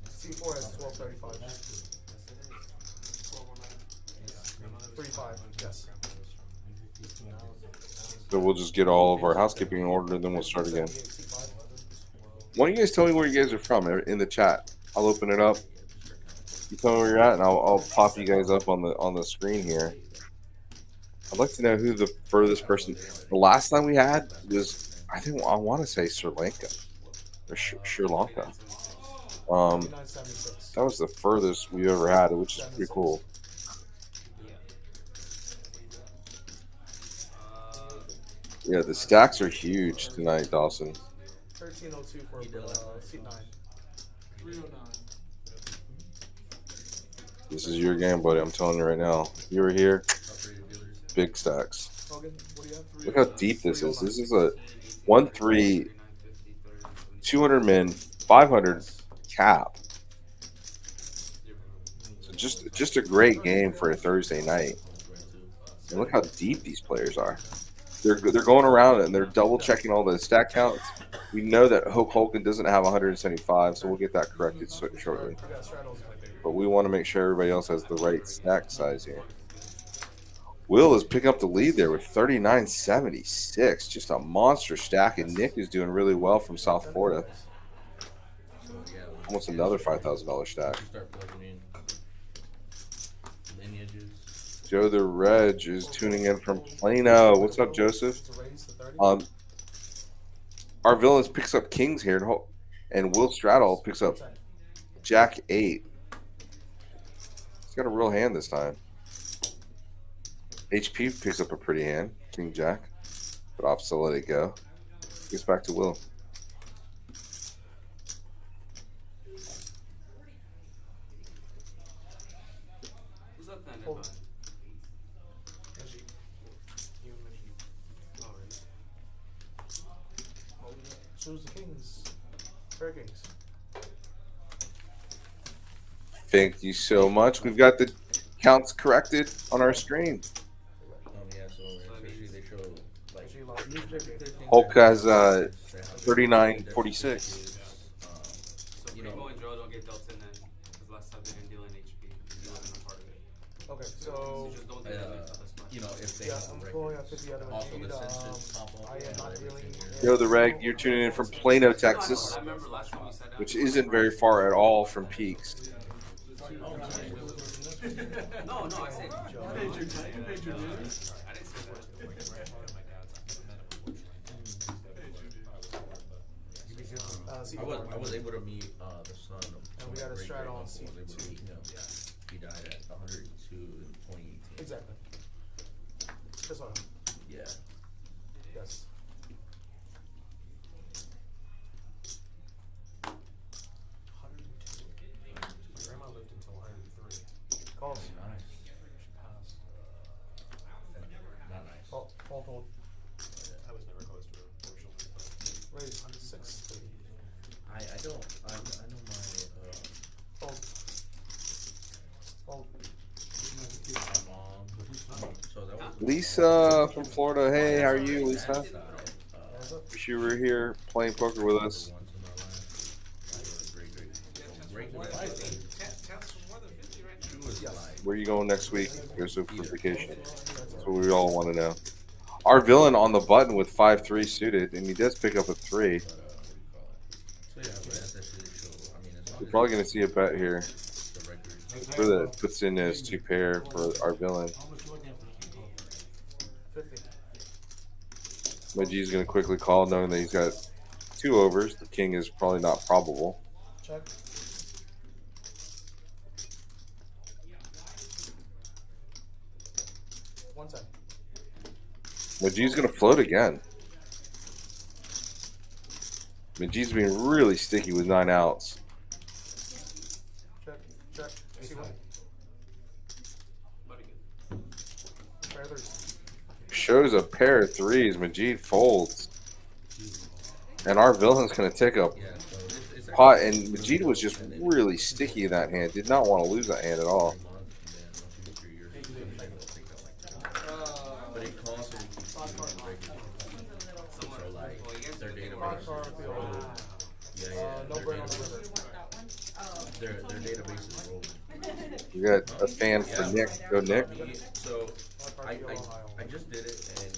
C4 has 1235. 35. Yes. So we'll just get all of our housekeeping in order, and then we'll start again. 78 C5. Why don't you guys tell me where you guys are from in the chat? I'll open it up. You tell me where you're at, and I'll pop you guys up on the screen here. I'd like to know who the furthest person. The last time we had was, I want to say Sri Lanka or Sri Lanka. 976. That was the furthest we ever had, which is pretty cool. Yeah, the stacks are huge tonight, Dawson. 1302 for seat 9. 309. This is your game, buddy. I'm telling you right now. You were here, Operator dealers. big stacks. Hogan, what do you have? Look how deep this is. This is a 1-3, 200 min, 500 cap. So just a great game for a Thursday night. And look how deep these players are. They're going around and they're double checking all the stack counts. We know that Hogan doesn't have 175, so we'll get that corrected shortly. But we want to make sure everybody else has the right stack size here. Will is picking up the lead there with 39.76, just a monster stack, and Nick is doing really well from South Florida. So yeah, Almost another $5,000 stack. you start plugging in lineages. Joe the Reg is tuning in from Plano. What's up, Joseph? Our villains picks up kings here, and Will Straddle picks up Jack 8. He's got a real hand this time. HP picks up a pretty hand, King Jack, but opts to let it go. Gets back to Will. Who's up then? Hold. Choose the kings. Fair kings. Thank you so much. We've got the counts corrected on our screen. Yeah, so especially they show like She lost. Hulk has 39.46. So You know- Primo and Joe don't get dealt in then, because last time they didn't deal in HP. They deal in a part of it. Okay, So so just don't deal in it, that's fine. you know, if they yeah, have I'm the pulling out records. 50 out of Also, Majid. the census pop up I am and not everything dealing. here. Yo, the Reg, you're tuning in from Plano, Texas, I remember last time we sat down. which isn't very far at all from Peaks. No, I said. You paid your time, you paid your dues. I didn't say that. I was able to meet the son of And we got a great strat on uncle. I was able to C2. meet him. He died at 102 in 2018. Exactly. This one. Yeah. Yes. My grandma lived until 103. Calls. Nice. She passed. Not nice. Hold. I was never close to her, unfortunately. Raise 6. I know my Hold. Hold. my mom. So that was Lisa from Florida. Hey, how are you, Lisa? side, Hands up. Wish you were here playing poker with us. once in our life. Great life. Counts for more than 50, right? She was like, Where are you going next week? Joseph, for vacation. That's what we all want to know. Our villain on the button with 5-3 suited, and he does pick up a 3. what do you call it? So yeah, but that's actually show. I mean, as long We're as probably going to see a bet here the record. for that puts in his 2 pair for our villain. 50. Maji's going to quickly call, knowing that he's got 2 overs. The king is probably not probable. Check. One time. Maji's going to float again. Maji's being really sticky with 9 outs. Check. See what? Buddy good. Fair thirds. Shows a pair of 3s. Majid folds. And our villain's going to take a Yeah, so it's pot. And Majid was just really sticky in that hand. Did not want to lose that hand at all. But it constantly keeps you in regular. So like their database. Car field. Yeah, No brain on the river. their database is rolling. We got a fan for Nick. Go, Nick. So Car I field, Ohio. I just did it, and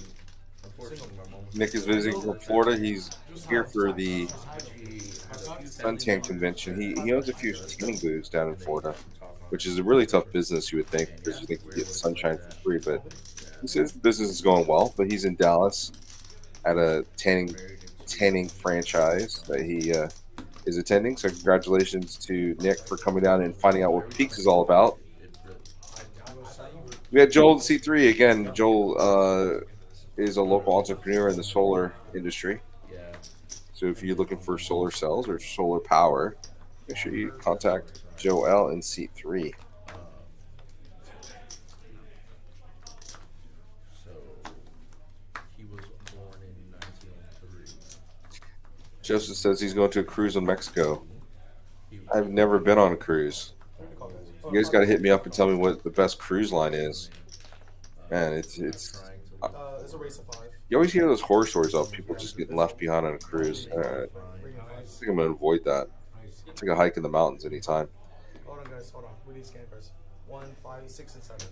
unfortunately my mom was Nick is visiting from Florida. He's here for the she had a few suntan convention. He owns a few tanning booths down in Florida, which is a really tough business, you would think, because you think you get sunshine for free. But he says the business is going well. But he's in Dallas at a tanning franchise that he is attending. So congratulations to Nick for coming down and finding out what Peaks is all about. We had Joel in C3 again. Joel is a local entrepreneur in the solar industry. Yeah. So if you're looking for solar cells or solar power, make sure you contact Joel in C3. Joseph says he's going to a cruise in Mexico. I've never been on a cruise. You guys got to hit me up and tell me what the best cruise line is. Man, it's It's a race of 5. you always hear those horror stories of people just getting left behind on a cruise. I think I'm gonna avoid that. Take a hike in the mountains anytime. Hold on, guys. Hold on. We need scan cards. 1, 5, 6, and 7.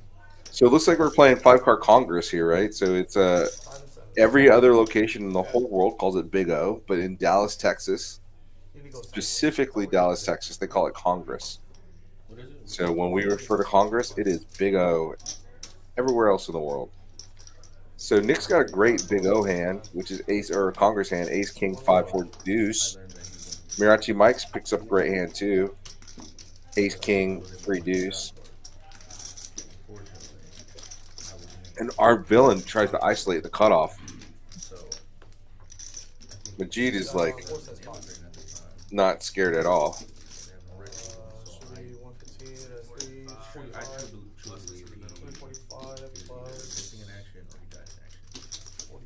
So it looks like we're playing 5-card Congress here, right? So it's 5 and 7. every other location in the whole world calls it Big O, but in Dallas, Texas, Indigo Center. specifically Dallas, Texas, they call it Congress. What is it? So when we refer to Congress, it is Big O everywhere else in the world. So Nick's got a great Big O hand, which is Ace or Congress hand, Ace King 5-4 Deuce. Mirachi Mike's picks up a great hand too. Ace King 3 Deuce. And our villain tries to isolate the cutoff. Majid is like not scared at all. Should be 115, that's 3, 45, 345, plus 40.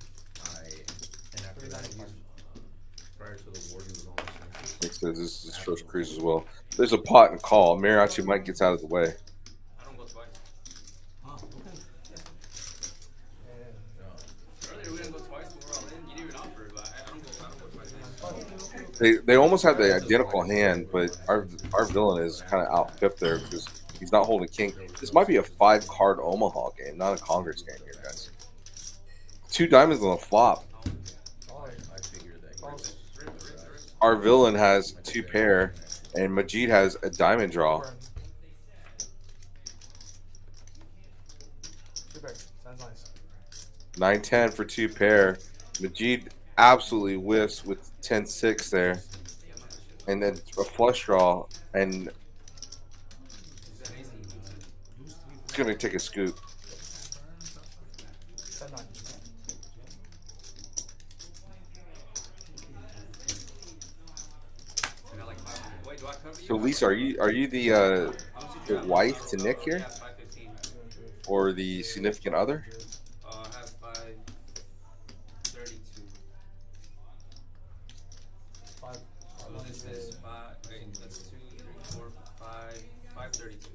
Prior to the war, he was almost Nick says this is his first cruise as well. There's a pot and call. Mirachi Mike gets out of the way. I don't go twice. Earlier we didn't go twice, we were all in. You didn't even offer, but I don't go twice. They almost have the identical hand, but our villain is kind of out pipped there because he's not holding king. This might be a 5-card Omaha game, not a Congress game here, guys. 2 diamonds on the flop. I figured that. Our villain has 2 pair, and Majid has a diamond draw. 2 pair. Sounds nice. 9-10 for 2 pair. Majid absolutely whiffs with 10-6 there, and then a flush draw, and it's gonna take a scoop. 10-9. Wait, do I cover you? So Lisa, are you the wife to Nick here, Yeah, 515. or the significant other? I have 532. 5. So this is 5. Wait, that's 2, 3, 4, 5. 532.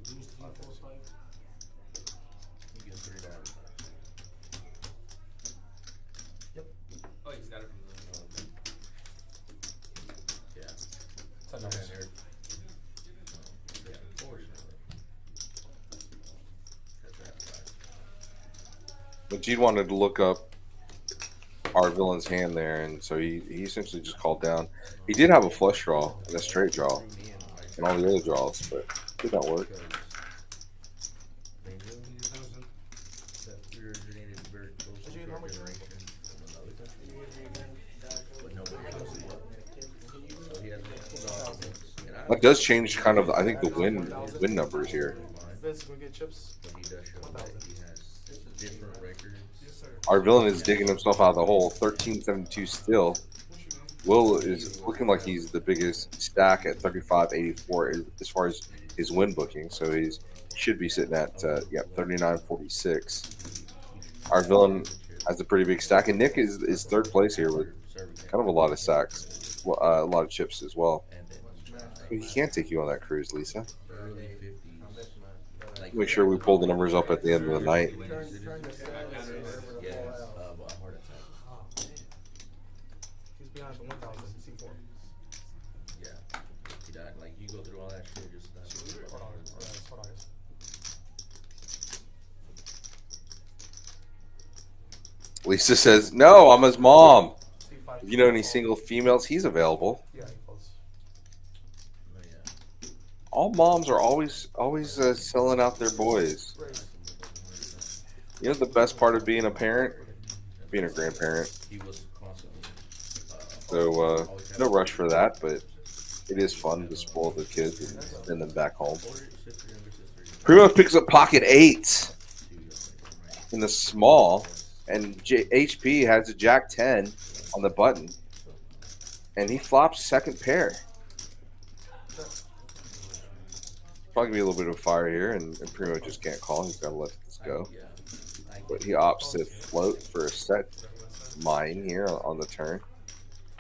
You get $3. Yep. Oh, he's got it from the. Yeah. 10 nice. Yeah, unfortunately. Majid wanted to look up our villain's hand there, and so he essentially just called down. He did have a flush draw and a straight draw and all the other draws, but it did not work. They knew that we originated very close to Did you our know how much- generation from another country, but nobody knows what. So he has multiple documents. And I That does change kind of, I think, the win numbers here. Vince, can we get chips? But he does show that he has different records. Our villain is digging himself out of the hole. 1372 still. Will is looking like he's the biggest stack at 3584 as far as his win booking. So he should be sitting at 3946. Our villain has a pretty big stack, and Nick is third place here with kind of a lot of stacks, a lot of chips as well. He can't take you on that cruise, Lisa. Early 50s. Like, Make sure we pull the numbers up at the end of the night. yeah, a heart attack. He's behind the 1000 C4. Yeah. He died. Like, you go through all that shit just Hold on, hold on, guys. Lisa says, "No, I'm his mom. C5. If you know any single females, he's available." Yeah, he close. Oh, yeah. All moms are always selling out their boys. Race. You know the best part of being a parent? Being a grandparent. He was constantly. So no rush for that, but it is fun to spoil the kids and send them back home. Primo picks up pocket 8 in the small, and HP has a Jack 10 on the button, and he flops second pair. Probably gonna be a little bit of fire here, and Primo just can't call. He's got to let this go. But he opts to float for a set mine here on the turn.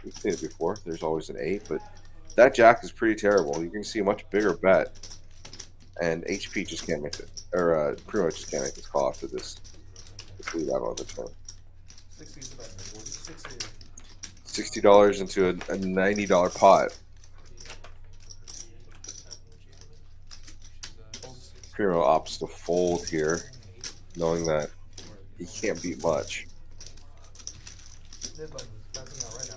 We've seen it before. There's always an 8, but that jack is pretty terrible. You can see a much bigger bet, and HP just can't make it, or pretty much just can't make this call after this lead out on the turn. 60 is the bet. 60. $60 into a $90 pot. Primo opts to fold here, knowing that he can't beat much. Mid button passing out right now.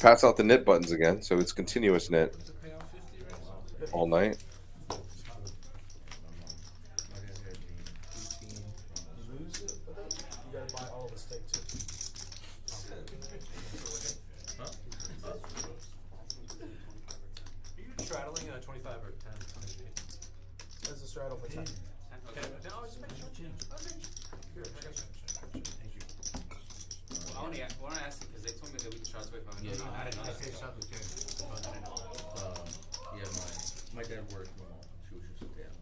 Pass out the knit buttons again, so it's continuous knit all night. Lose it, but then you gotta buy all the steak too. Are you straddling a 25 or 10? That's a straddle for 10. Okay, no, I was just making sure. I want to ask because they told me that we can shot 25. I didn't know that. Yeah, my dad worked with all. She was just down.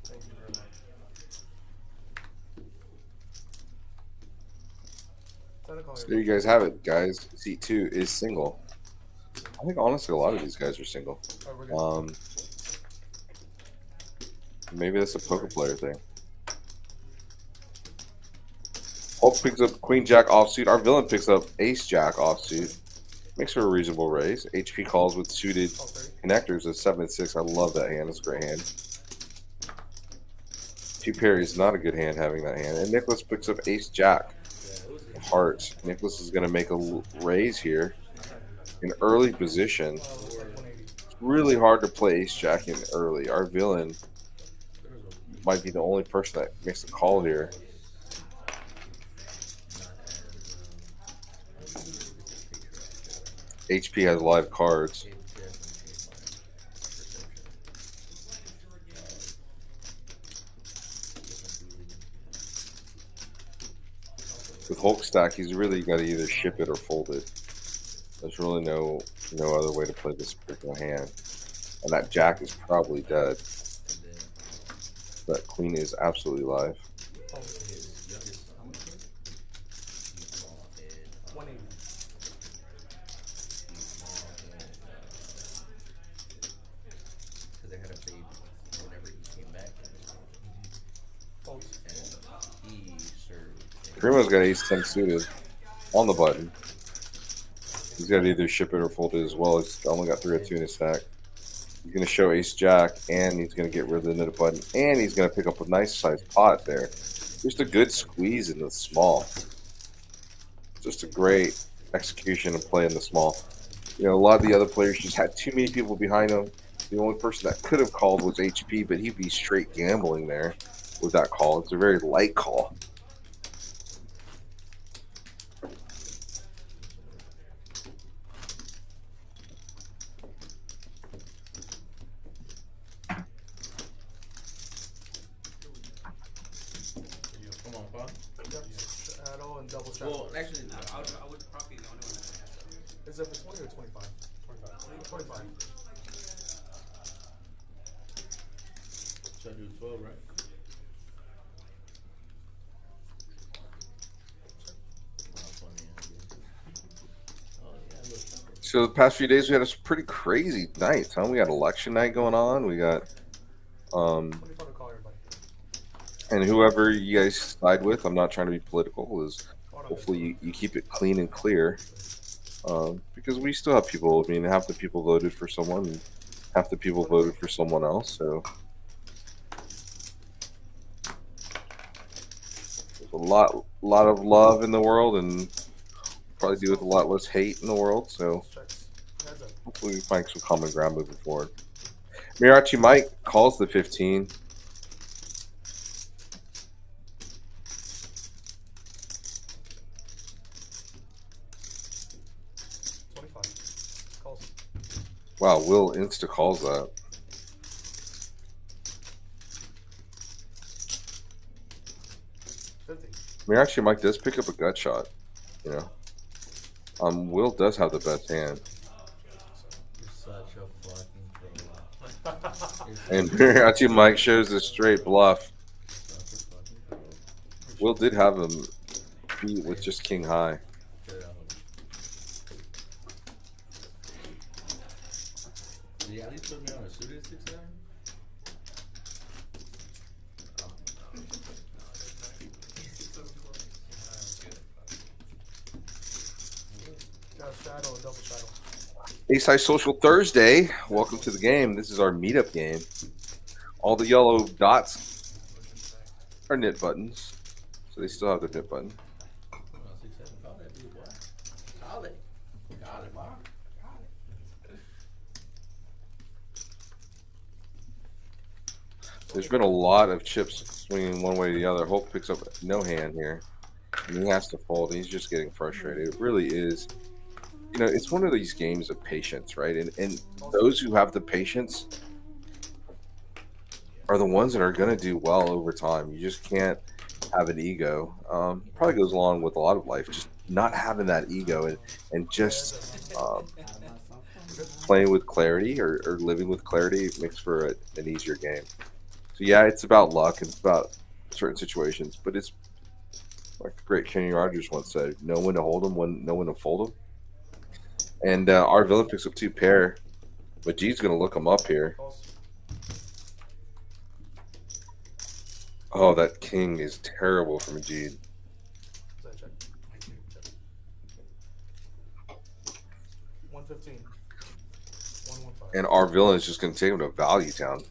Thank you very much. 10 o'clock. So there you guys have it, guys. Seat 2 is single. I think honestly a lot of these guys are single. Oh, we're good. Maybe that's a poker player thing. Hulk picks up Queen Jack offsuit. Our villain picks up Ace Jack offsuit. Makes her a reasonable raise. HP calls with suited connectors at 7-6. I love that hand. It's a great hand. Two pair is not a good hand having that hand. And Nicholas picks up Ace Jack. Hearts. Nicholas is going to make a raise here. In early position. It's really hard to play Ace Jack in early. Our villain might be the only person that makes the call here. HP has live cards. With Hulk stack, he's really got to either ship it or fold it. There's really no other way to play this particular hand. And that Jack is probably dead. That Queen is absolutely live. 180. Because they had a baby whenever he came back. Folds. And he served. Primo's got Ace 10 suited on the button. He's got to either ship it or fold it as well. He's only got 302 in his stack. He's going to show Ace Jack, and he's going to get rid of the knit button, and he's going to pick up a nice sized pot there. Just a good squeeze in the small. Just a great execution and play in the small. You know, a lot of the other players just had too many people behind them. The only person that could have called was HP, but he'd be straight gambling there with that call. It's a very light call. Come on, Bob. Yep. Straddle and double straddle. Well, actually, I would probably be the only one that has that. Is it for 20 or 25? 25. should I do 12, right? So the past few days we had a pretty crazy night, huh? We got election night going on. We got 25 to call everybody. and whoever you guys side with, I'm not trying to be political, is hopefully you keep it clean and clear. Because we still have people, I mean, half the people voted for someone, and half the people voted for someone else, so there's a lot of love in the world, and probably deal with a lot less hate in the world, so hopefully we find some common ground moving forward. Mirachi Mike calls the 15. Wow, Will insta calls that. Mirachi Mike does pick up a gut shot, you know. Will does have the best hand. You're such a fucking troll. And Mariachi Mike shows a straight bluff. Will did have him beat with just king high. Did you at least put me on a suited 6-7? Got a shadow, a double shadow. Ace High Social Thursday. Welcome to the game. This is our meetup game. All the yellow dots are knit buttons. So they still have their knit button. Come on, 6-7. Call that dude, boy. Call it. Call it, Mark. Call it. There's been a lot of chips swinging one way or the other. Hope picks up no hand here. And he has to fold. He's just getting frustrated. It really is. You know, it's one of these games of patience, right? And those who have the patience are the ones that are going to do well over time. You just can't have an ego. Probably goes along with a lot of life. Just not having that ego and just playing with clarity or living with clarity makes for an easier game. So yeah, it's about luck and it's about certain situations, but it's like the great Kenny Rogers once said, know when to hold them, know when to fold them. And our villain picks up 2 pair, but G's going to look him up here. Oh, that king is terrible from a G. 115. 115. And our villain is just going to take him to Value Town.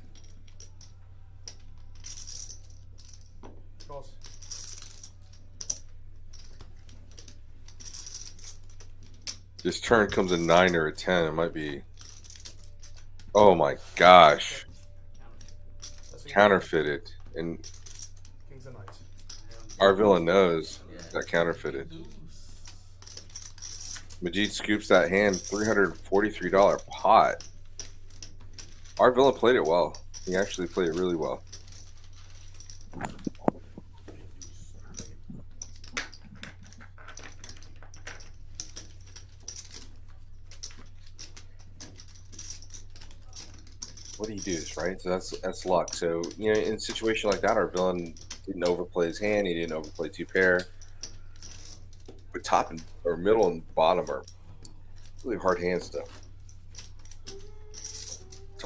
Calls. This turn comes a 9 or a 10. It might be. Oh my gosh. Counterfeited. And Kings and knights. our villain knows that counterfeited. Majid scoops that hand, $343 pot. Our villain played it well. He actually played it really well. What do you do, right? So that's luck. So, you know, in a situation like that, our villain didn't overplay his hand. He didn't overplay 2 pair. But top and or middle and bottom are really hard hands to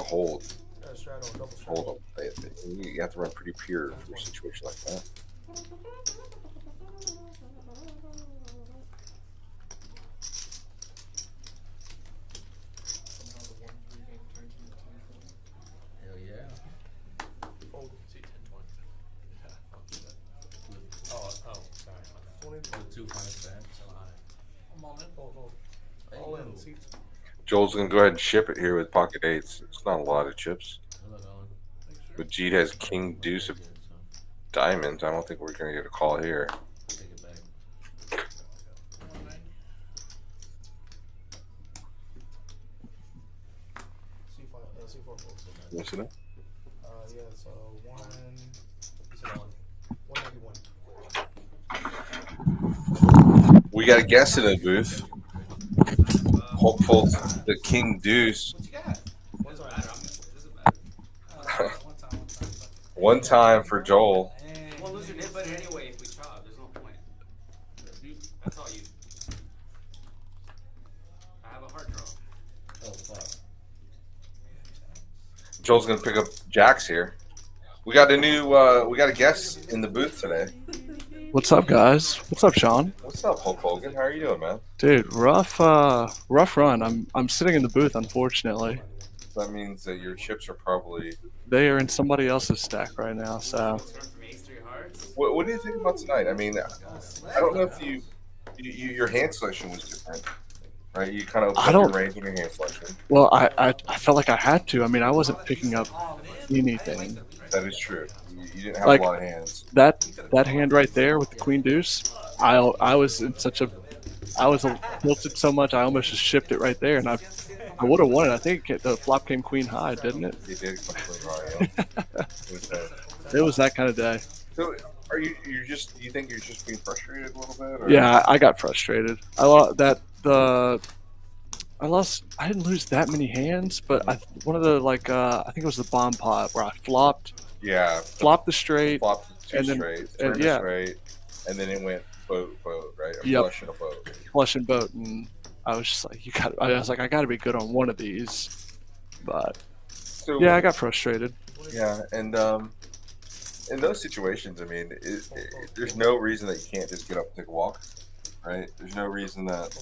hold. Got a straddle, a double straddle. Hold them. You have to run pretty pure for a situation like that. Hell yeah. Fold. See 10-20. Oh, sorry. 20. With 2 pints back. I'm all in. Hold. Hey, All yo. in. See? Joel's gonna go ahead and ship it here with pocket 8s. It's not a lot of chips. Hello, Alan. But Jeet has king deuce of diamonds. I don't think we're gonna get a call here. Take it back. C5, C4 folds. Yes or no? Yeah, so 191. We got a guest in the booth. Hopeful the king deuce. What you got? One's Doesn't on. matter. Doesn't matter. One time. One time for Joel. You won't lose your knit button anyway if we chop. There's no point. That's all you. I have a hard draw. Oh, fuck. Joel's gonna pick up jacks here. We got a guest in the booth today. What's up, guys? What's up, Shaun? What's up, Hulk Hogan? How are you doing, man? Dude, rough run. I'm sitting in the booth, unfortunately. That means that your chips are probably. They are in somebody else's stack right now, so. Turn from ace 3 hearts. What do you think about tonight? I mean, I don't know if your hand selection was different, right? You kind of opened up your range in your hand selection. Well, I felt like I had to. I mean, I wasn't picking up anything. That is true. You didn't have Like, a lot of hands. That hand right there with the queen deuce, I was in such a, I was tilted so much I almost just shipped it right there, and I would have won it. I think the flop came queen high, didn't it? You did completely right. It was that kind of day. So, are you just? Do you think you're just being frustrated a little bit? Or? Yeah, I got frustrated. I lost that I didn't lose that many hands, but one of the I think it was the bomb pot where I flopped Yeah. the straight, Flopped two and then straight, and turned a yeah, straight, and then it went boat, right? A Yep. flush and a boat. flush and boat, and I was just like, I was like, I got to be good on one of these, but So yeah, I got frustrated. yeah, and in those situations, I mean, there's no reason that you can't just get up and take a walk, right? There's no reason that.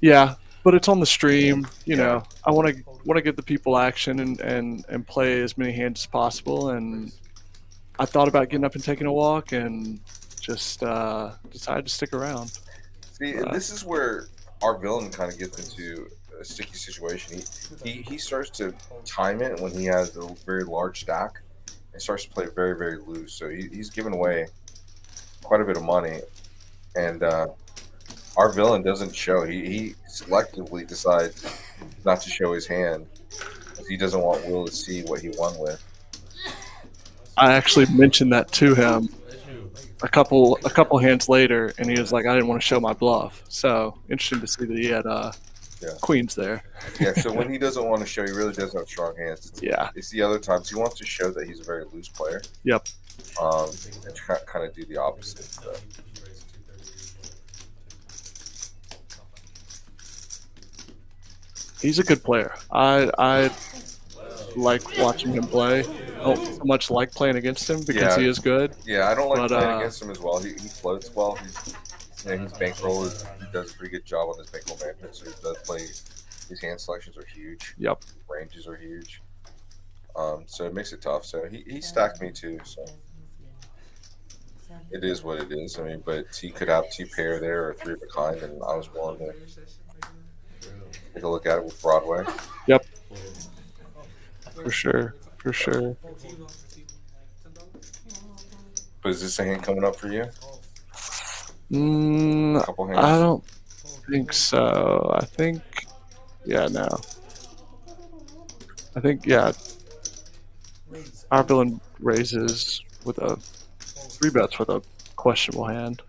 Yeah, but it's on the stream. You Yeah. know, I want to give the people action and play as many hands as possible. And I thought about getting up and taking a walk, and just decided to stick around. See, and this is where our villain kind of gets into a sticky situation. He starts to time it when he has a very large stack, and starts to play very, very loose. So he's giving away quite a bit of money, and our villain doesn't show. He selectively decides not to show his hand because he doesn't want Will to see what he won with. I actually mentioned that to him a couple hands later, and he was like, I didn't want to show my bluff. So interesting to see that he had queens there. Yeah, so when he doesn't want to show, he really does have strong hands. Yeah. It's the other times he wants to show that he's a very loose player. Yep. And kind of do the opposite. So. He's a good player. I like watching him play. I don't so much like playing against him because he is good. Yeah, I don't like but, playing against him as well. He floats well. His bankroll he does a pretty good job on his bankroll management. So he does play. His hand selections are huge. Yep. Ranges are huge. So it makes it tough. So he stacked me too. So it is what it is. I mean, but he could have two pair there or three of a kind, and I was willing to take a look at it with Broadway. Yep. For sure. For sure. But is this a hand coming up for you? Couple hands? I don't think so. I think, no. I think, our villain raises with a 3-bets with a questionable hand.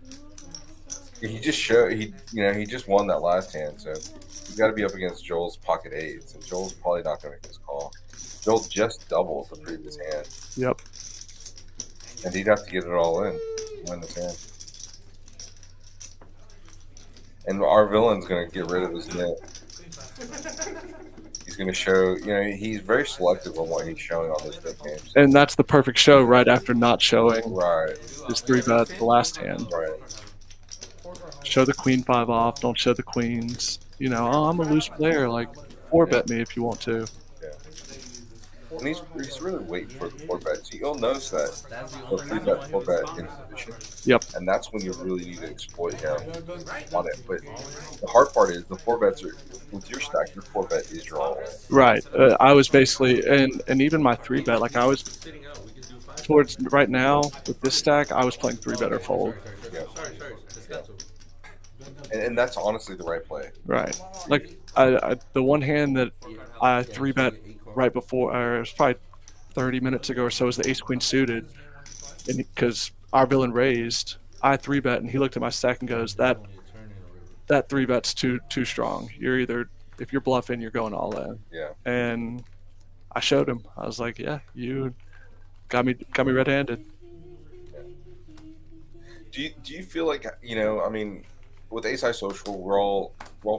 He just won that last hand, so you got to be up against Joel's pocket eights, and Joel's probably not going to make this call. Joel just doubled the previous hand. Yep. And he'd have to get it all in to win this hand. And our villain's going to get rid of his net. He's going to show, he's very selective on what he's showing on those big games. And that's the perfect show right after not showing his 3-bet the last hand. Right. Show the queen 5 off, don't show the queens. I'm a loose player, like 4-bet me if you want to. And he's really waiting for the 4-bet. So you'll notice that the 3-bet, 4-bet in position. Yep. And that's when you really need to exploit him on it. But the hard part is the 4-bets are, with your stack, your 4-bet is your all-in. Right. I was basically, and even my 3-bet, like I was towards right now with this stack, I was playing 3-bet or fold. Yeah. And that's honestly the right play. Right. Like I the one hand that I 3-bet right before, or it was probably 30 minutes ago or so, was the ace queen suited, and because our villain raised, I 3-bet, and he looked at my stack and goes, that 3-bet's too strong. You're either, if you're bluffing, you're going all in. Yeah. And I showed him. I was like, yeah, you got me red-handed. Do you feel like, I mean, with Ace High Social, we're all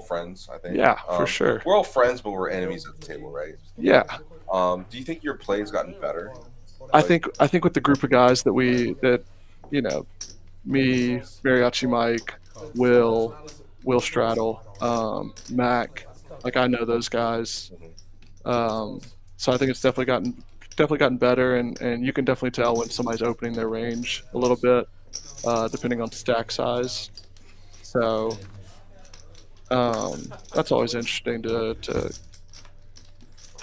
friends, I think. Yeah, for sure. We're all friends, but we're enemies at the table, right? Yeah. Do you think your play has gotten better? I think with the group of guys that me, Mariachi Mike, Will Straddle, Mac, like I know those guys. So I think it's definitely gotten better, and you can definitely tell when somebody's opening their range a little bit, depending on stack size. So that's always interesting to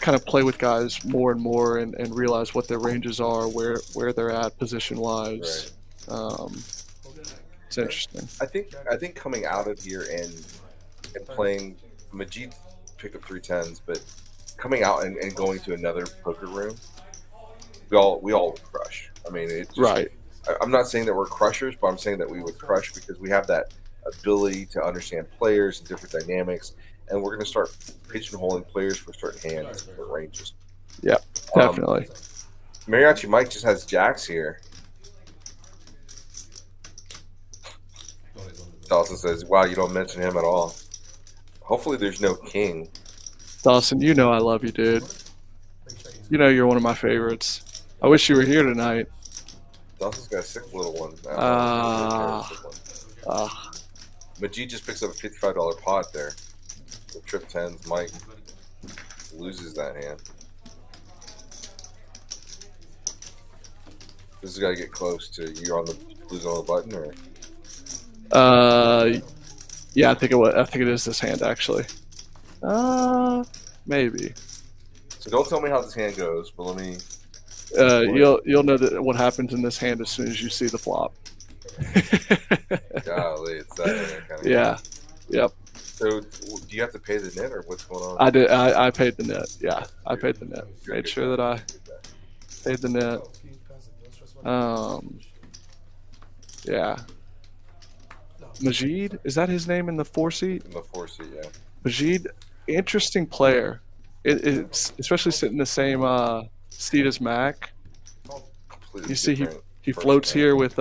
kind of play with guys more and more and realize what their ranges are, where they're at position wise. Right. It's interesting. I think coming out of here and playing Majid pick up 3-10s, but coming out and going to another poker room, we all would crush. I mean, it's just, right. I'm not saying that we're crushers, but I'm saying that we would crush because we have that ability to understand players and different dynamics and we're gonna start pigeonholing players for certain hands or ranges. Yeah, definitely. Mariachi Mike just has jacks here. Dawson says, "Wow, you don't mention him at all." Hopefully, there's no king. Dawson, you know I love you, dude. You know you're one of my favorites. I wish you were here tonight. Dawson's got a sick little one. Majid just picks up a $55 pot there. The trip 10s. Mike loses that hand. This has got to get close to you on the losing on the button, or yeah, I think it is this hand actually. Maybe. So don't tell me how this hand goes, but let me. You'll know what happens in this hand as soon as you see the flop. Golly, it's that hand kind of. Yeah. Yep. So do you have to pay the net, or what's going on? I did. I paid the net. Yeah, I paid the net. Made sure that I paid the net. Yeah. Majid, is that his name in the 4-seat? In the 4-seat, yeah. Majid, interesting player. It's especially sitting in the same seat as Mac. Completely You see, different he person, floats man. here with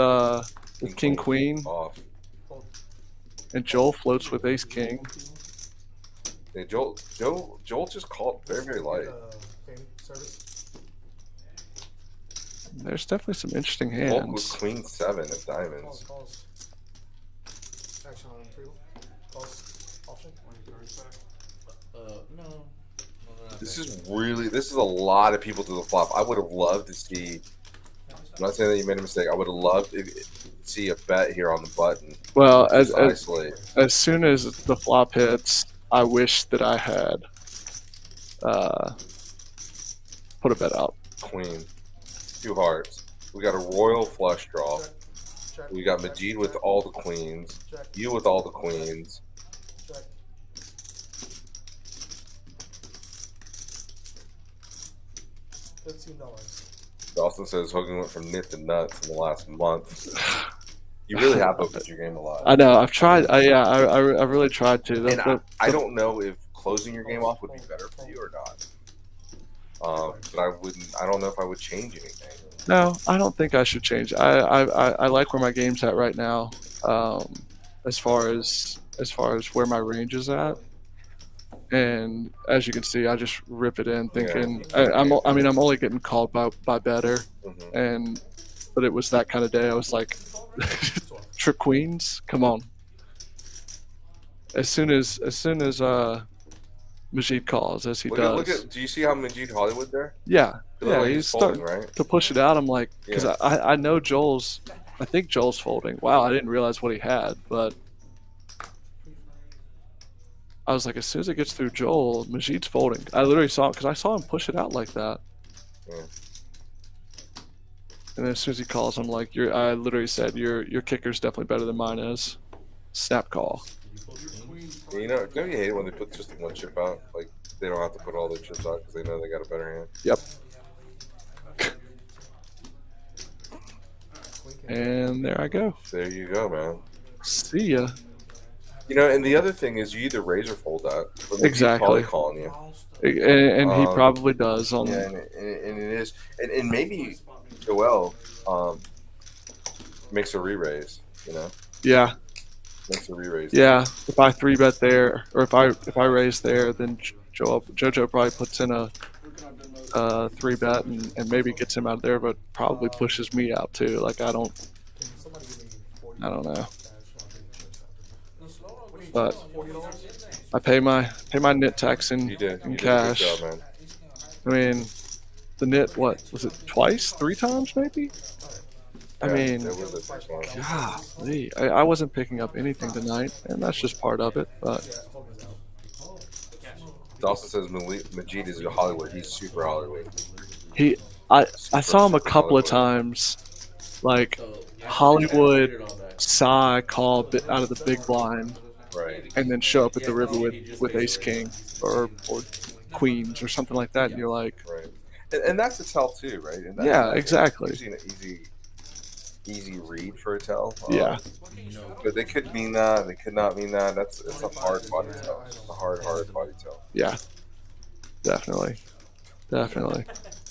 King Queen, Off. and Joel floats with Ace King. Yeah, Joel just called very, very light. There's definitely some interesting Volk with hands. Queen 7 of diamonds. Action on table. Calls. Option. No. This is a lot of people to the flop. I would have loved to see. I'm not saying that you made a mistake. I would have loved to see a bet here on the button. Well, Isolate. as soon as the flop hits, I wish that I had put a bet out. Queen. 2 hearts. We got a royal flush draw. Check. We got Majid with all the queens. Check. You with all the queens. Check. $15. Dawson says Hogan went from nit to nuts in the last month. You really have opened your game a lot. I know. I've tried. I really tried to. And I don't know if closing your game off would be better for you or not. But I don't know if I would change anything. No, I don't think I should change. I like where my game's at right now. As far as where my range is at, and as you can see, I just rip it in, thinking I'm only getting called by better, but it was that kind of day. I was like, trip queens, come on. As soon as Majid calls, as he does. Do you see how Majid Hollywood there? Yeah, Like he's folding, starting right? to push it out. I'm like, because I know I think Joel's folding. Wow, I didn't realize what he had, but I was like, as soon as it gets through Joel, Majid's folding. I literally saw it because I saw him push it out like that. Yeah. And then as soon as he calls, I'm like, I literally said, your kicker's definitely better than mine is. Snap call. Yeah, you know, don't you hate it when they put just one chip out? Like, they don't have to put all their chips out because they know they got a better hand. Yep. And there I go. There you go, man. See ya. You know, and the other thing is you either raise or fold that. But Exactly. Probably calling you. And he probably does. On Yeah, and it is. And maybe Joel makes a re-raise, you know? Yeah. Makes a re-raise. Yeah. If I 3-bet there, or if I raise there, then JoJo probably puts in a 3-bet and maybe gets him out there, but probably pushes me out too. Like I don't know. But I pay my nit tax in cash. Good job, man. I mean, the nit, what was it, twice, 3 times maybe? I mean, golly, I wasn't picking up anything tonight, and that's just part of it. But Dawson says Majid is Hollywood. He's super Hollywood. I saw him a couple of times, like Hollywood Psy call out of the big blind, right, and then show up at the river with Ace King or Queens or something like that, and you're like, right, and that's the tell too, right? And that's yeah, exactly. Easy easy read for a tell. Yeah. But they could mean that. They could not mean that. That's it's a hard body tell. It's a hard body tell. Yeah. Definitely.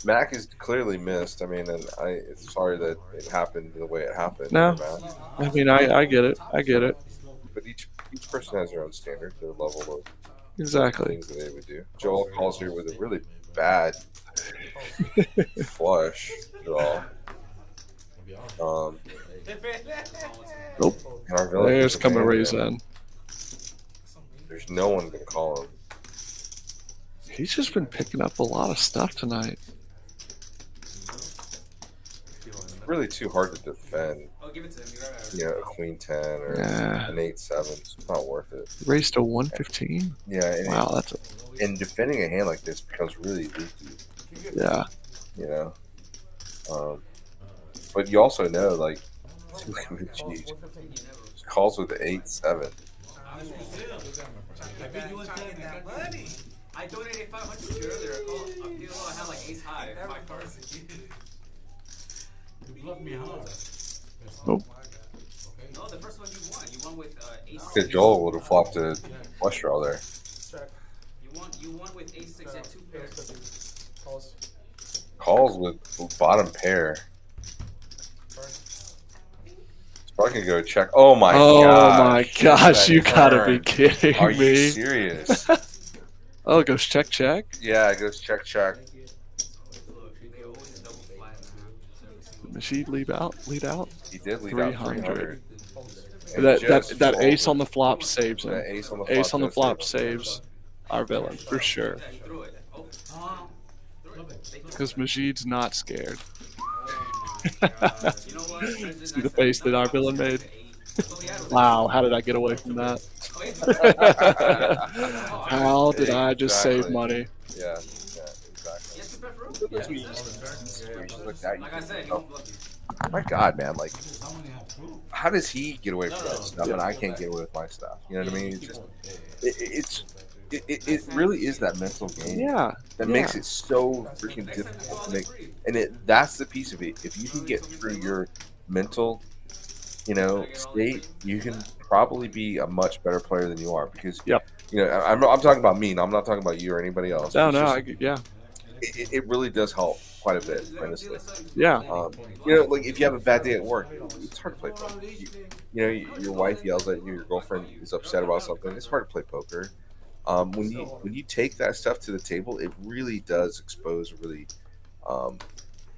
Mac is clearly missed. I mean, and it's sorry that it happened the way it happened. No. for Mac. I mean, I get it. But each person has their own standard, their level of Exactly. things that they would do. Joel calls here with a really bad flush draw. Nope. And our villain There's is coming abandoned. raise in. There's no one to call him. He's just been picking up a lot of stuff tonight. It's really too hard to defend. Oh, give it to him. A queen 10 or Yeah. an 8-7. It's not worth it. Raised to 115. Yeah. And Wow, and defending a hand like this becomes really leaky. Yeah. But you also know, like, geez, calls with the 8-7. I donated 500 to you earlier. I had like Ace High, 5 cards. You bluffed me hard. Nope. No, the first one you won. You won with Ace. Because Joel would have flopped a flush draw there. You won with Ace 6 at 2 pairs. Calls with bottom pair. Spark can go check. Oh my gosh. You gotta be kidding Are me. you serious? Oh, it goes check. Yeah, it goes check. Did she lead out? He did lead 300. out 300. That ace on the flop saves him. That ace on the Ace on the flop flop saves our villain for sure. Because Majid's not scared. See the face that our villain made. Wow, how did I get away from that? How did I just save money? Yeah, exactly. Like that, Like I said, my God, man! Like, how does he get away from that stuff, and I can't get away with my stuff? You know what I mean? It's just, it really is that mental game. Yeah. That makes it so freaking difficult to make, and that's the piece of it. If you can get through your mental, state, you can probably be a much better player than you are. Because I'm talking about me. I'm not talking about you or anybody else. It really does help quite a bit, honestly. Yeah. Like if you have a bad day at work, it's hard to play poker. Your wife yells at you, your girlfriend is upset about something. It's hard to play poker. When you take that stuff to the table, it really does expose a really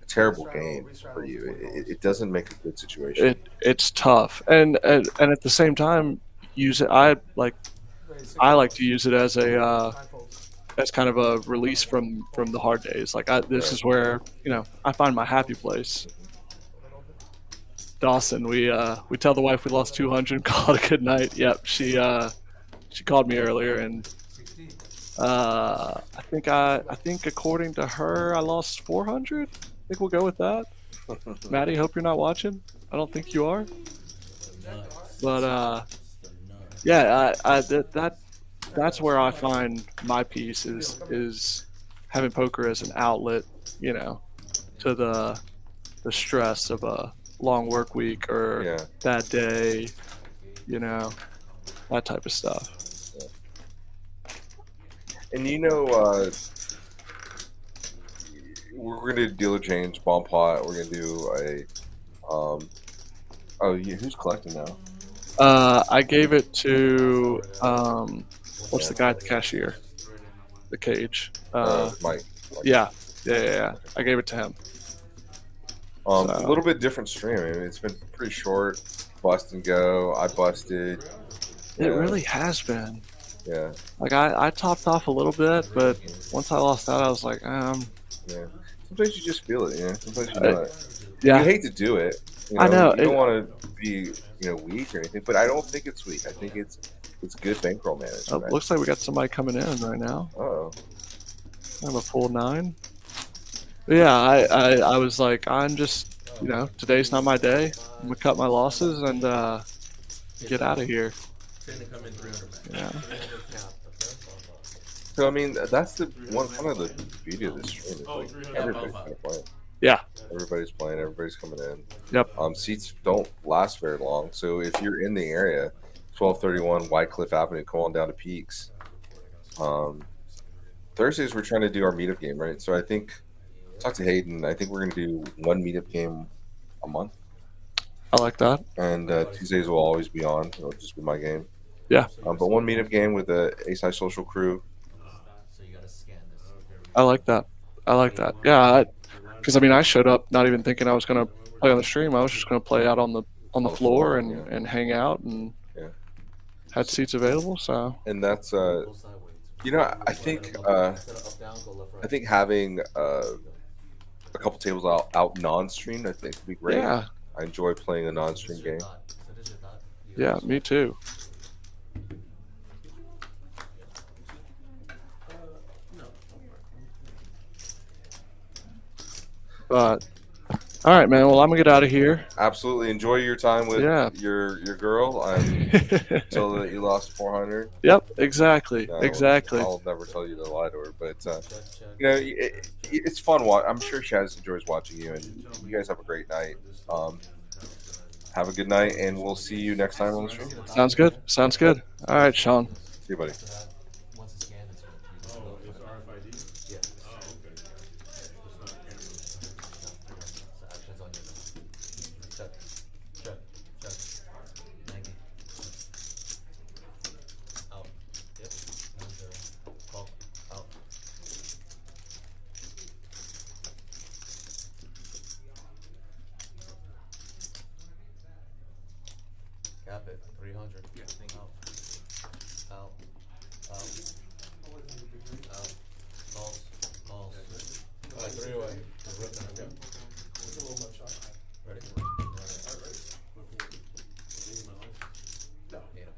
terrible game for you. It doesn't make a good situation. It's tough, and at the same time, use it. I like to use it as as kind of a release from the hard days. Like this is where I find my happy place. Dawson, we tell the wife we lost 200, call it a good night. Yep, she called me earlier, and I think according to her, I lost 400. I think we'll go with that. Maddie, hope you're not watching. I don't think you are. But that's where I find my peace is having poker as an outlet, to the stress of a long work week or bad day, that type of stuff. And we're gonna do dealer change, bomb pot. We're gonna do a who's collecting now? I gave it to what's the guy at the cashier? The cage. Mike. Yeah. I gave it to him. A little bit different stream. I mean, it's been pretty short. Bust and go. I busted. It really has been. Yeah. Like I topped off a little bit, but once I lost that, I was like, Yeah. Sometimes you just feel it. Sometimes you know it. Yeah. You hate to do it. I know. You don't want to be weak or anything, but I don't think it's weak. I think it's good bankroll management. It looks like we got somebody coming in right now. Uh-oh. I have a full 9. But yeah, I was like, I'm just, today's not my day. I'm gonna cut my losses and get out of here. Yeah. So I mean, that's the one kind of the beauty of this stream. Is like everybody's kind of playing. Yeah. Everybody's playing. Everybody's coming in. Yep. Seats don't last very long, so if you're in the area, 1231 Wycliffe Avenue, come on down to Peaks. Thursdays we're trying to do our meetup game, right? So I think talk to Hayden. I think we're gonna do one meetup game a month, I like that. and Tuesdays will always be on. It'll just be my game. Yeah. But one meetup game with the Ace High Social crew. So you gotta scan this. I like that. I like that. Yeah. Because I mean, I showed up not even thinking I was gonna play on the stream. I was just gonna play out on the floor and, yeah. and hang out and Yeah. had seats available. So And that's Go sideways. you know, I think Instead of up, down, go left, right. I think having a couple tables out non-streamed, I think would be great. yeah, I enjoy playing a Is non-stream this your game. thought? So this your thought? You yeah, guys- me too. But all right, man. Well, I'm gonna get out of here. Absolutely enjoy your time with Yeah. your girl. Until that you lost 400. Yep, exactly, No, exactly. I'll never tell you to lie to her, but Check. you know, it's fun. I'm sure Shaz enjoys watching you, and you guys have a great night. Have a good night, and we'll see you next time on the stream. Sounds good. Sounds good. All right, Shaun. See you, buddy. Once it's scanned, it's good. Oh, it's RFID? Yeah. Oh, okay. It's not camera. So actions on your check. Thank you. Out. Yep. 9-0. Call. Out. Cap it. 300. Yeah. Out. Out. Out. Calls. Alright, 3 away. Ready? Eight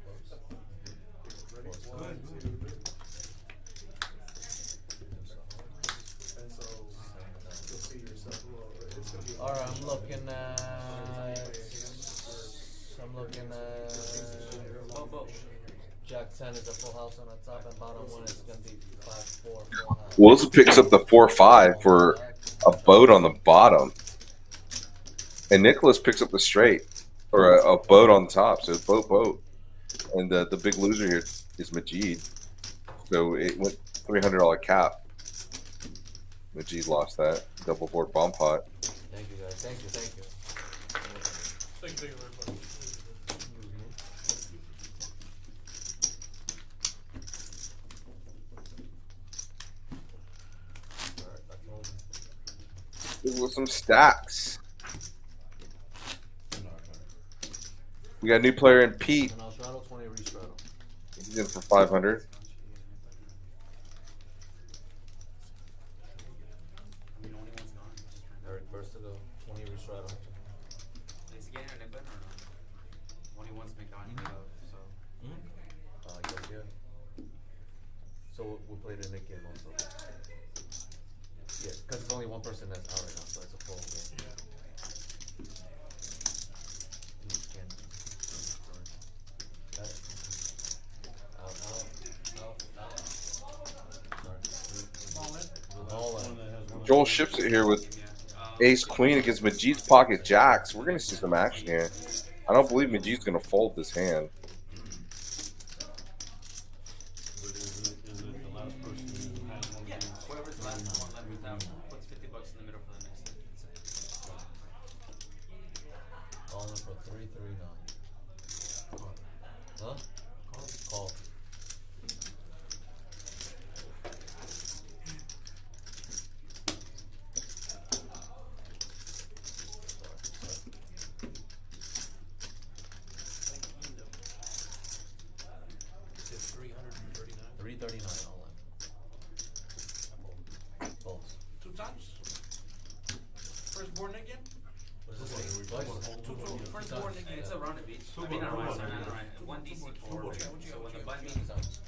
Alright, I'm looking at Jack 10 is a full house on the top, and bottom one is gonna be 5-4 full house. Wills picks up the 4-5 for a boat on the bottom, and Nicholas picks up the straight or a boat on the top. So it's boat, and the big loser here is M.U.G. So it went $300 cap. M.U.G. lost that double board bomb pot. Thank you guys. Thank you. Thank you very much. Alright, I told you. These were some stacks. We got a new player in Pete. 10 straddle, 20 re-straddle. He's in for 500. Eric first to go. 20 re-straddle. Is he getting an event or not? When he wants to make on so. Yes. So we played a Nick game also. Yeah, because it's only one person that's out right now, so it's a full game. Scan. Got it. Out. Sorry. All in. Joel ships it here with Ace Queen against M.U.G.'s pocket jacks. We're gonna see some action here. I don't believe M.U.G.'s gonna fold this hand. But is it the last person who has one of Yeah, these? whoever's the last one left with that puts $50 in the middle for the next hit. All in for 339. Huh? Call. It's 339. 339 all in. Folds. 2 times? First board again? What is this thing? Twice? First board again. It's a round of each. I mean, not round, sorry, not round. One DC four. So when the button touches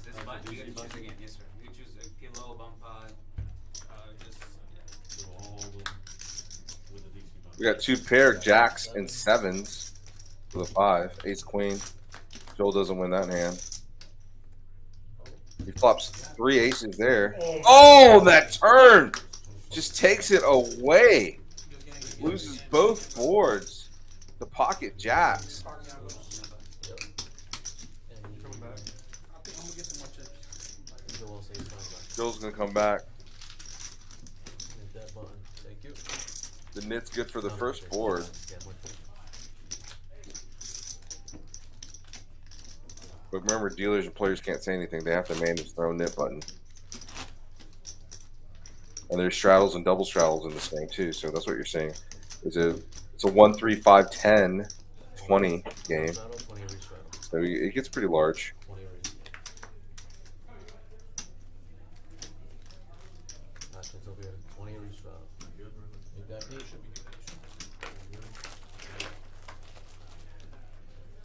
this button, you get to choose again. Yes, sir. You can choose a kilo, bump pod, just, yeah. So all of them with a DC button. We got two pair jacks and sevens for the 5. Ace Queen. Joel doesn't win that hand. He flops 3 aces there. Oh, that turn! Just takes it away. Loses both boards. The pocket jacks. Yep. And you Coming back. I think I'm gonna get some more chips. Joel says he's coming back. Joel's gonna come back. Hit that button. Thank you. The knit's good for the No, first it's board. fine. Yeah, wait. But remember, dealers and players can't say anything. They have to manage their own knit button. And there's straddles and double straddles in this thing too. So that's what you're saying. It's a 1, 3, 5, 10, 20 game. Straddle, 20 every straddle. So it gets pretty large. 20 every. Actions over here. 20 every straddle. You got me?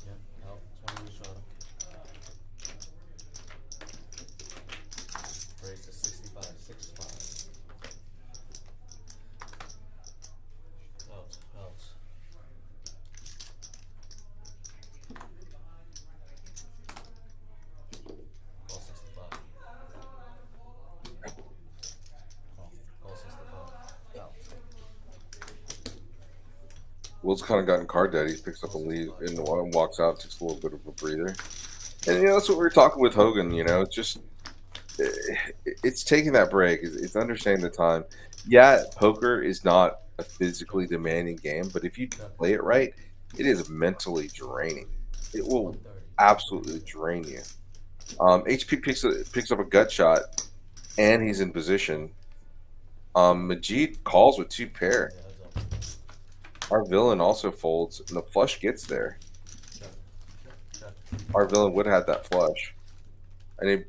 Yeah, out. 20 every straddle. Raise to 65, 65. Out, out. All 65. All 65. Out. Will's kind of gotten card dead. He picks up a lead and walks out, takes a little bit of a breather. And that's what we were talking with Hogan. It's just it's taking that break. It's understanding the time. Yeah, poker is not a physically demanding game, but if you play it right, it is mentally draining. It will absolutely drain you. HP picks up a gut shot, and he's in position. M.U.G calls with 2 pair. Our villain also folds, and the flush gets there. Our villain would have had that flush, and it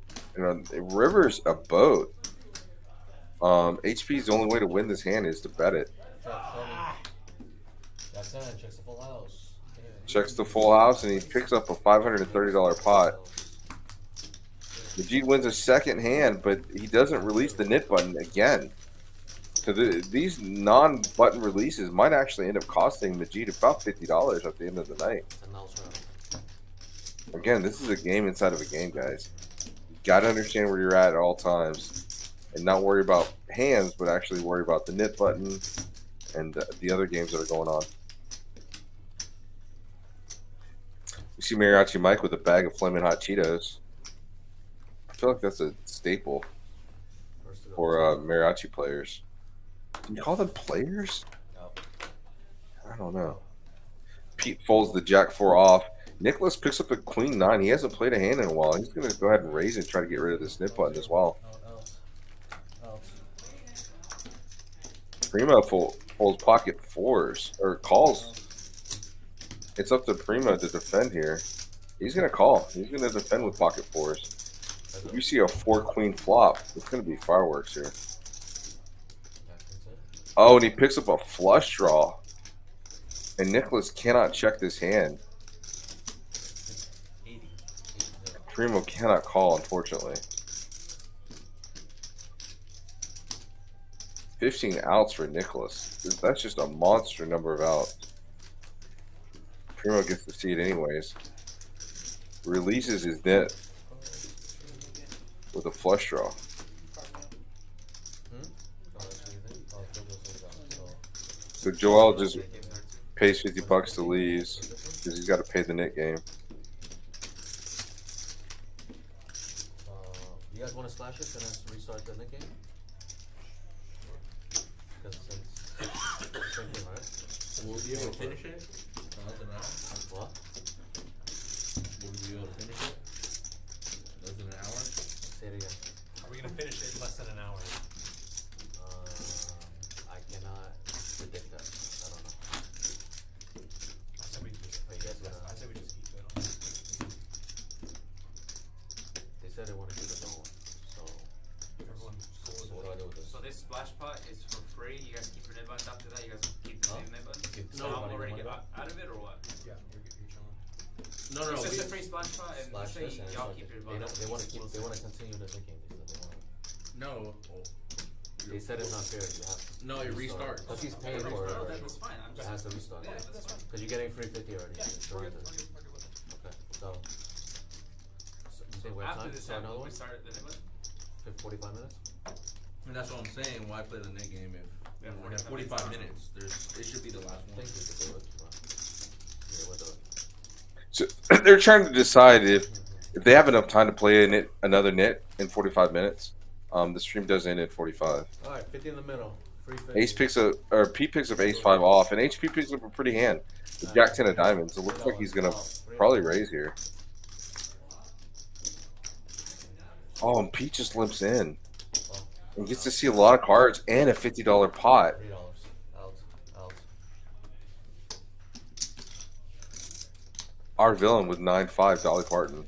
rivers a boat. HP's the only way to win this hand is to bet it. That's it. Checks the full house. Checks the full house, and he picks up a $530 pot. M.U.G wins a second hand, but he doesn't release the knit button again. So these non-button releases might actually end up costing M.U.G about $50 at the end of the night. Again, this is a game inside of a game, guys. You got to understand where you're at all times, and not worry about hands, but actually worry about the knit button and the other games that are going on. You see Mariachi Mike with a bag of Flamin' Hot Cheetos. I feel like that's a staple for Mariachi players. Do you call them players? I don't know. Pete folds the Jack 4 off. Nicholas picks up the Queen 9. He hasn't played a hand in a while. He's going to go ahead and raise and try to get rid of this knit button as well. Primo folds pocket 4s, or calls. It's up to Primo to defend here. He's going to call. He's going to defend with pocket 4s. If you see a 4-queen flop, it's going to be fireworks here. Oh, and he picks up a flush draw. And Nicholas cannot check this hand. Primo cannot call, unfortunately. 15 outs for Nicholas. That's just a monster number of outs. Primo gets to see it anyways. Releases his net with a flush draw. So Joel just pays $50 to leave because he's got to pay the net game. You guys want to slash it and then restart the net game? Because same thing, right? Will we be able to finish it? What? Will we be able to finish it? Less than an hour? Say it again. Are we gonna finish it in less than an hour? I cannot predict that. I don't know. I said we just, Are you guys gonna? I said we just keep it on. They said they want to keep it going. So, Everyone cool so with what do I do with this? So this splash pot is for free. You guys keep your net buttons after that. You guys keep the same net buttons. Keep the So same I'm money, already money get out of it or what? Yeah, you're chilling. No, It's just a free splash pot, and let's say Slash this and y'all slash keep it. your They buttons. want to keep. They want to continue the net game. They said they want. No. They said it's not fair. You have to. No, it restarts. Because he's paying for it already. That's fine. I'm It just, has to restart. yeah, that's fine. Because you're getting free 50 already. So We're good, okay. So you think we have After time to this, start another we one? start the net button. 45 minutes? And that's what I'm saying. Why play the net game if Yeah, we have 45 minutes? It should be the last I one. think we could do it. Yeah, we'll do it. So they're trying to decide if they have enough time to play another knit in 45 minutes. The stream does end at 45. All right, 50 in the middle. Free 50. Ace picks up, or Pete picks up Ace 5 off, and HP picks up a pretty hand with Jack 10 of diamonds. It looks like he's gonna probably raise here. Oh, and Pete just limps in and gets to see a lot of cards and a $50 pot. $3. Out. Out. Our villain with 9-5, Dolly Parton.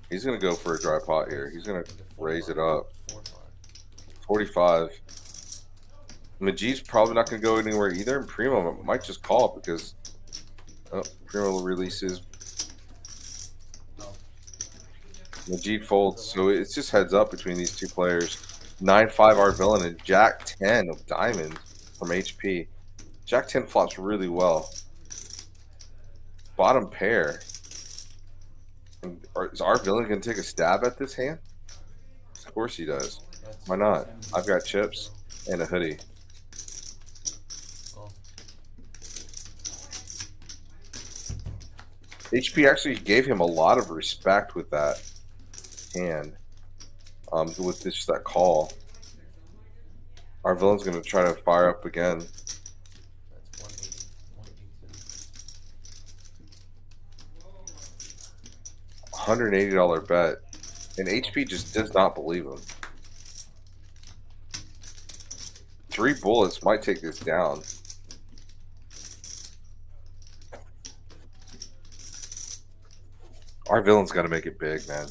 He's gonna go for a dry pot here. He's gonna raise it up. 45. M.U.G's probably not going to go anywhere either, and Primo might just call it because Primo releases. M.U.G folds, so it's just heads up between these two players. 9-5 our villain and Jack 10 of diamonds from HP. Jack 10 flops really well. Bottom pair. Is our villain going to take a stab at this hand? Of course he does. Why not? I've got chips and a hoodie. HP actually gave him a lot of respect with that hand. With just that call. Our villain's going to try to fire up again. That's 180. $180 bet. And HP just does not believe him. 3 bullets might take this down. Our villain's got to make it big, man.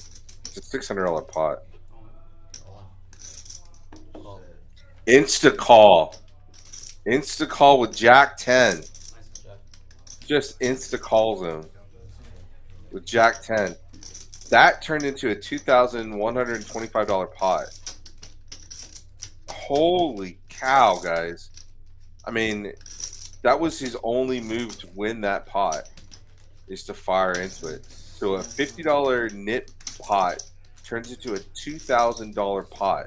It's a $600 pot. Insta call. Insta call with Jack 10. Just insta calls him with Jack 10. That turned into a $2,125 pot. Holy cow, guys. I mean, that was his only move to win that pot, is to fire into it. So a $50 knit pot turns into a $2,000 pot.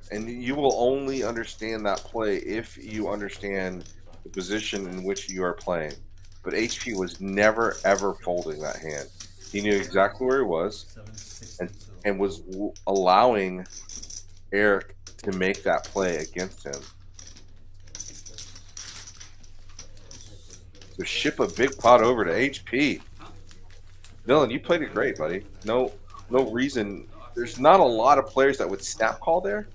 And you will only understand that play if you understand the position in which you are playing. But HP was never, ever folding that hand. He knew exactly where he was and was allowing Eric to make that play against him. So ship a big pot over to HP. Villain, you played it great, buddy. No reason. There's not a lot of players that would snap call there.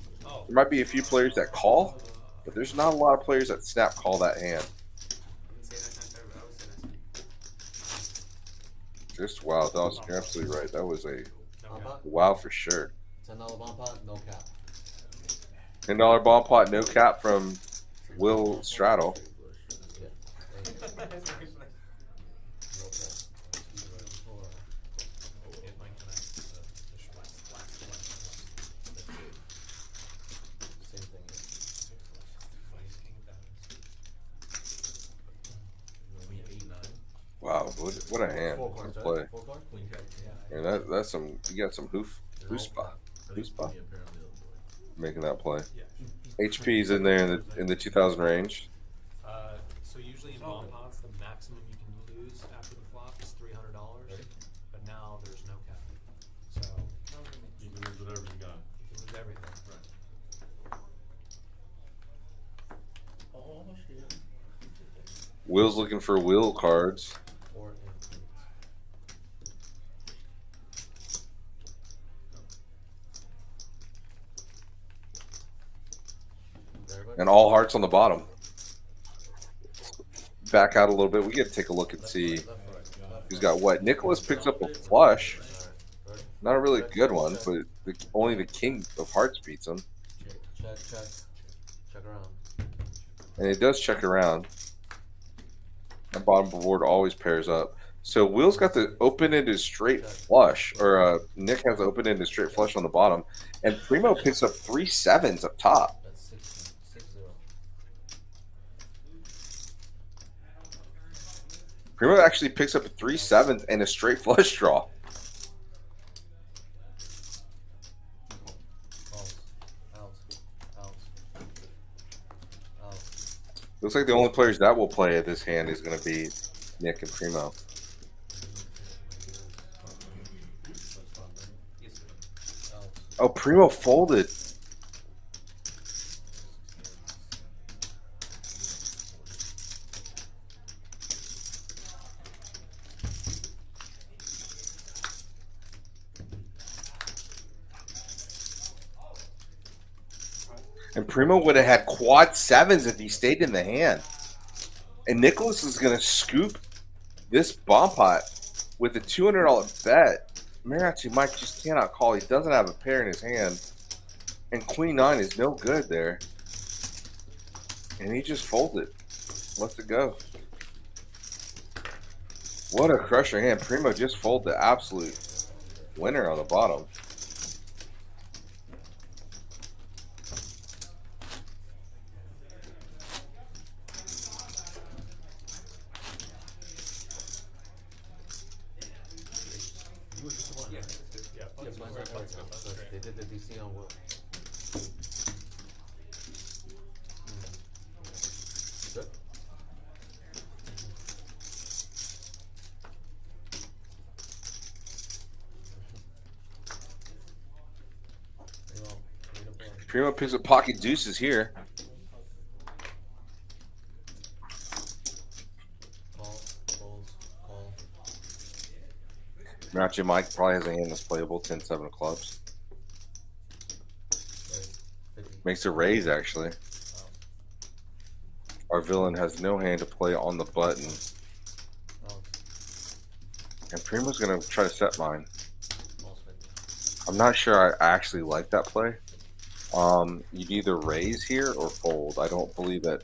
There might be a few players that call, but there's not a lot of players that snap call that hand. Just wow, Dawson, you're absolutely right. That was a wow for sure. $10 bomb pot, no cap. $10 bomb pot, no cap from Will Straddle. Wow, what a hand to play. And that's some, you got some hoospa making that play. HP's in there in the 2000 range. So usually in bomb pots, the maximum you can lose after the flop is $300, but now there's no cap. So You can lose whatever you got. you can lose everything. Oh, shit. Will's looking for wheel cards. And all hearts on the bottom. Back out a little bit. We get to take a look and see who's got what. Nicholas picks up a flush. Not a really good one, but only the king of hearts beats him. Check around. And it does check around. That bottom board always pairs up. So Will's got the open-ended straight flush, or Nick has the open-ended straight flush on the bottom, and Primo picks up 3 sevens up top. That's 6-0. Primo actually picks up 3 7s and a straight flush draw. Looks like the only players that will play at this hand is going to be Nick and Primo. Oh, Primo folded. And Primo would have had quad 7s if he stayed in the hand. And Nicholas is going to scoop this bomb pot with a $200 bet. Mariachi Mike just cannot call. He doesn't have a pair in his hand. And Queen 9 is no good there. And he just folded. Lets it go. What a crusher hand. Primo just folded the absolute winner on the bottom. They did the DC on what? Good. Primo picks up pocket deuces here. Mariachi Mike probably has a hand that's playable, 10-7 of clubs. Makes a raise, actually. Our villain has no hand to play on the button. And Primo's going to try to set mine. I'm not sure I actually like that play. You'd either raise here or fold. I don't believe that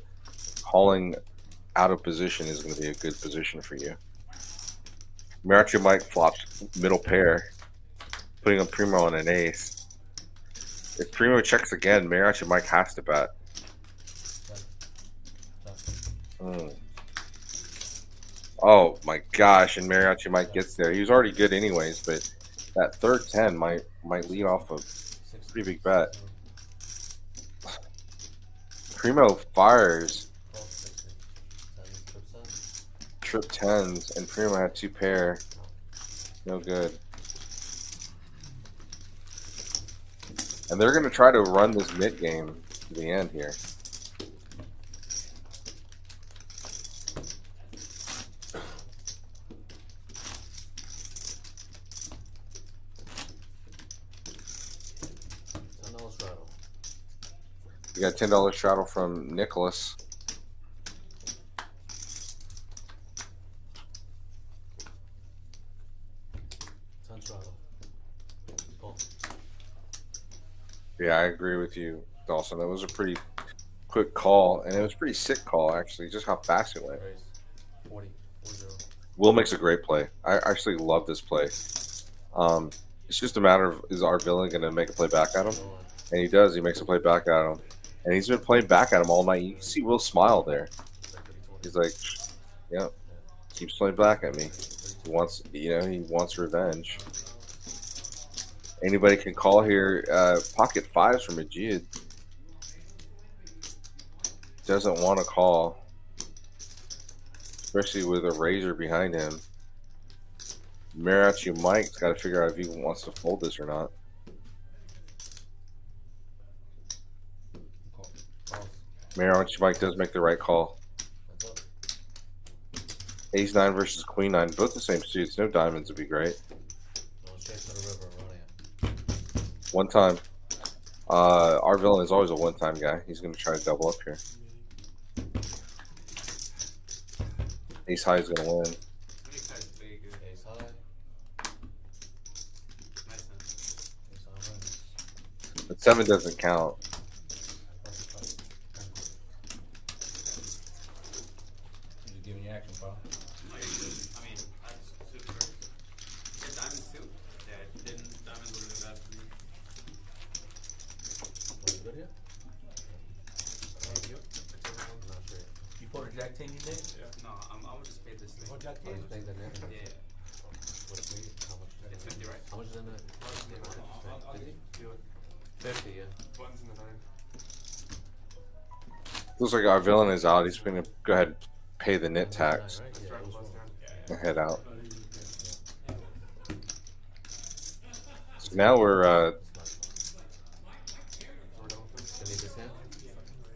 calling out of position is going to be a good position for you. Mariachi Mike flops middle pair, putting up Primo on an ace. If Primo checks again, Mariachi Mike has to bet. Oh my gosh, and Mariachi Mike gets there. He was already good anyways, but that third 10 might lead off a pretty big bet. Primo fires trip 10s, and Primo had 2 pair. No good. And they're going to try to run this mid game to the end here. We got $10 straddle from Nicholas. Yeah, I agree with you, Dawson. That was a pretty quick call, and it was a pretty sick call, actually, just how fast it went. Will makes a great play. I actually love this play. It's just a matter of, is our villain going to make a play back at him? And he does. He makes a play back at him. And he's been playing back at him all night. You can see Will smile there. He's like, yeah, keeps playing back at me. He wants, he wants revenge. Anybody can call here. Pocket 5s from Majid. Doesn't want to call, especially with a razor behind him. Mariachi Mike's got to figure out if he wants to fold this or not. Mariachi Mike does make the right call. Ace 9 versus Queen 9, both the same suits. No diamonds would be great. One time. Our villain is always a one-time guy. He's going to try to double up here. Ace High is going to win. Ace High. But 7 doesn't count. You giving your action, pal? I mean, that's super. Yeah, diamonds too. Yeah, didn't diamonds would have been bad for me. Was it good here? Not sure. You You put a jack 10, you did? No, I would just pay this thing. Oh, you think that net? Yeah, What's me? How much? it's 50, right? How much is in it? 50, yeah. Buttons in the 9. Looks like our villain is out. He's gonna go ahead and pay the nit tax Right? Yeah, those ones. and head out. So now we're Can leave this hand?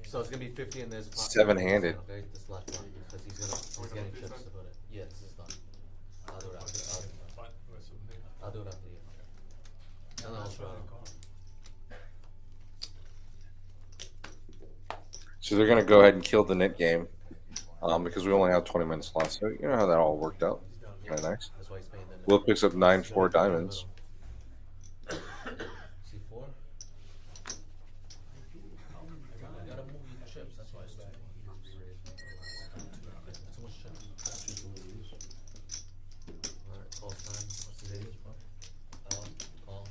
So it's gonna be 50 in this. Seven-handed. Okay, this last one because he's getting chips to put it. Yeah, this is done. I'll do it after. I'll do it after you. And I'll try. so they're gonna go ahead and kill the nit game, because we only have 20 minutes left. So you know how that all worked out. Kind of nice. That's why he's paying the net. Will picks up 9-4 diamonds. C4. I gotta move you chips. That's why it's too much chips. Alright, call time. What's the age, bro? Call.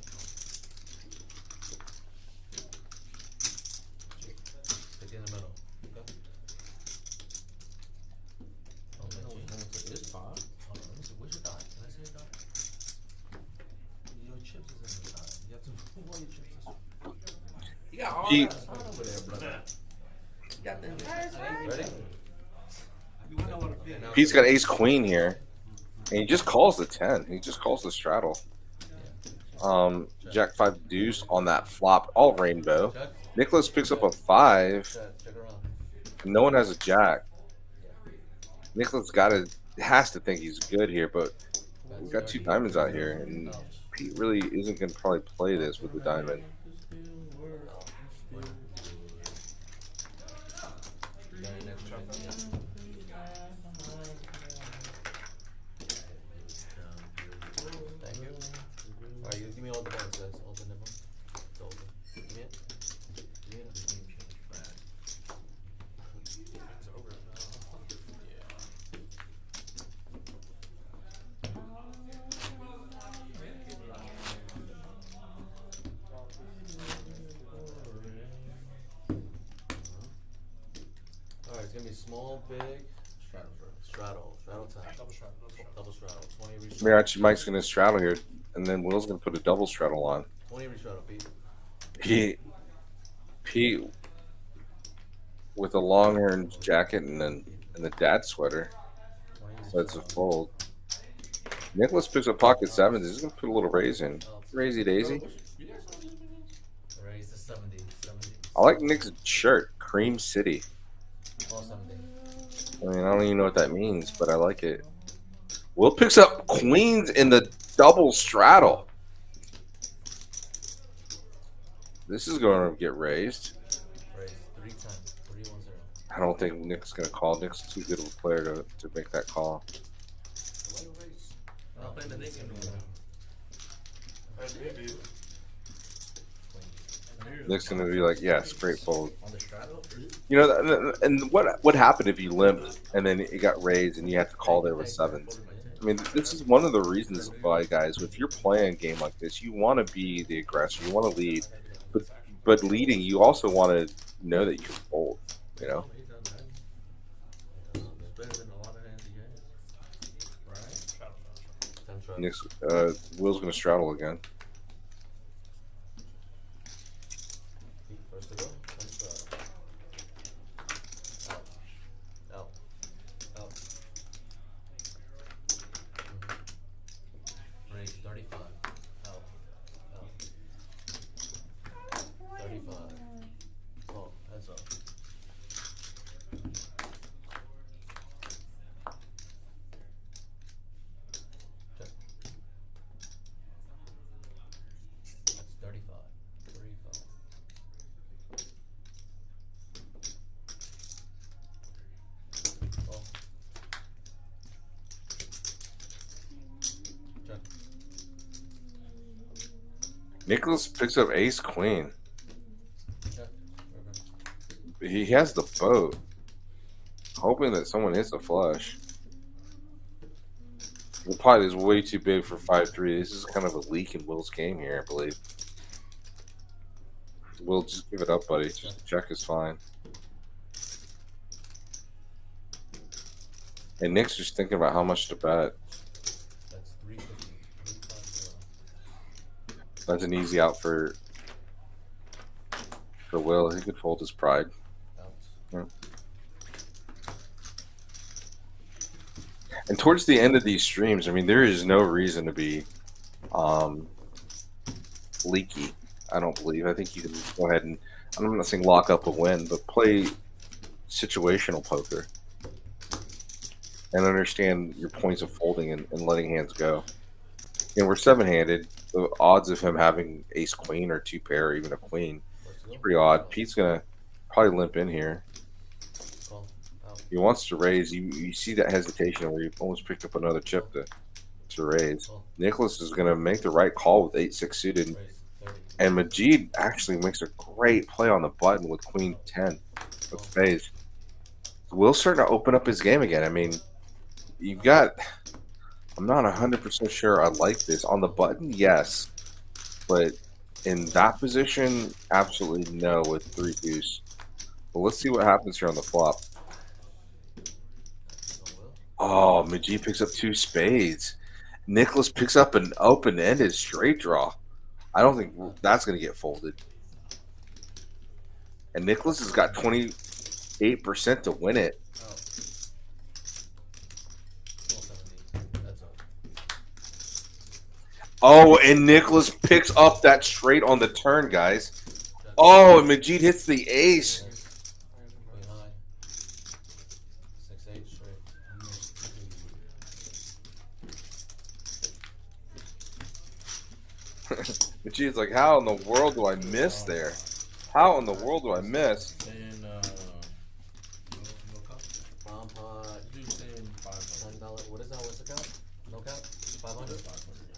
Stick in the middle. Okay. Oh, man, This part. hold on, let me see. Where's your dot? Can I see your dot? Your chips is in the dot. You have to move all your chips this way. You got all He- that spot over there, brother. You got the entire side. Ready? Okay, now- Pete's got ace queen here, and he just calls the 10. He just calls the straddle. Jack 5 deuce on that flop, all rainbow. Check. Nicholas picks up a 5. Check around. No one has a jack. Nicholas has to think he's good here, but we got 2 diamonds out here, and Pete really isn't going to probably play this with the diamond. Thank you. Alright, you give me all the ones, guys. Open them up. It's open. Give me it. Give me it. It's over now. Alright, it's gonna be small, big, straddle time. Double straddle. 20 restraddle. Mirachi Mike's going to straddle here, and then Will's going to put a double straddle on. 20 restraddle, Pete with a long-haired jacket and the dad sweater. 20 So it's a fold. Nicholas picks up pocket 7s. He's going to put a little raise in. Raisey daisy. Raise to 70. I like Nick's shirt, Cream City. All 70. I mean, I don't even know what that means, but I like it. Will picks up queens in the double straddle. This is going to get raised. Raise 3 times. 310. I don't think Nick's going to call. Nick's too good of a player to make that call. I'm not playing the Nick anymore. Nick's going to be like, yes, great fold. On the straddle? You know, and what happened if you limped and then it got raised and you had to call there with 7s? I mean, this is one of the reasons why, guys, if you're playing a game like this, you want to be the aggressor. You want to lead. But leading, you also want to know that you can fold, you know? It's better than a lot of hands he has. Right? 10 straddle. Nick's, Will's going to straddle again. First to go. 10 straddle. Out. Out. Raise 35. Out. 35. Oh, heads up. Check. That's 35. 35. Oh. Check. Nicholas picks up ace queen. Check. River. He has the boat. Hoping that someone hits a flush. The pot is way too big for 5-3. This is kind of a leak in Will's game here, I believe. Will, just give it up, buddy. Just check is fine. And Nick's just thinking about how much to bet. That's 350. 350. That's an easy out for Will. He could fold his pride. Outs. Yeah. And towards the end of these streams, I mean, there is no reason to be leaky. I don't believe. I think you can go ahead and, I'm not saying lock up a win, but play situational poker and understand your points of folding and letting hands go. And we're 7-handed. The odds of him having ace queen or 2 pair or even a queen, it's pretty odd. Pete's gonna probably limp in here. Call. Out. He wants to raise. You see that hesitation where you almost picked up another chip to raise. Call. Nicholas is gonna make the right call with 8-6 suited. Raise. 30. And M.U.G actually makes a great play on the button with Queen 10 with spades. Will's starting to open up his game again. I mean, you've got, I'm not 100% sure I like this. On the button, yes. But in that position, absolutely no with 3 deuce. Well, let's see what happens here on the flop. Oh, M.U.G picks up 2 spades. Nicholas picks up an open-ended straight draw. I don't think that's going to get folded. And Nicholas has got 28% to win it. Oh, and Nicholas picks up that straight on the turn, guys. Oh, and M.U.G hits the ace. Queen high. 6-8 straight. M.U.G is like, how in the world do I miss there? How in the world do I miss? And Bomb pot. $10. What is that? What's the cap? No cap? 500?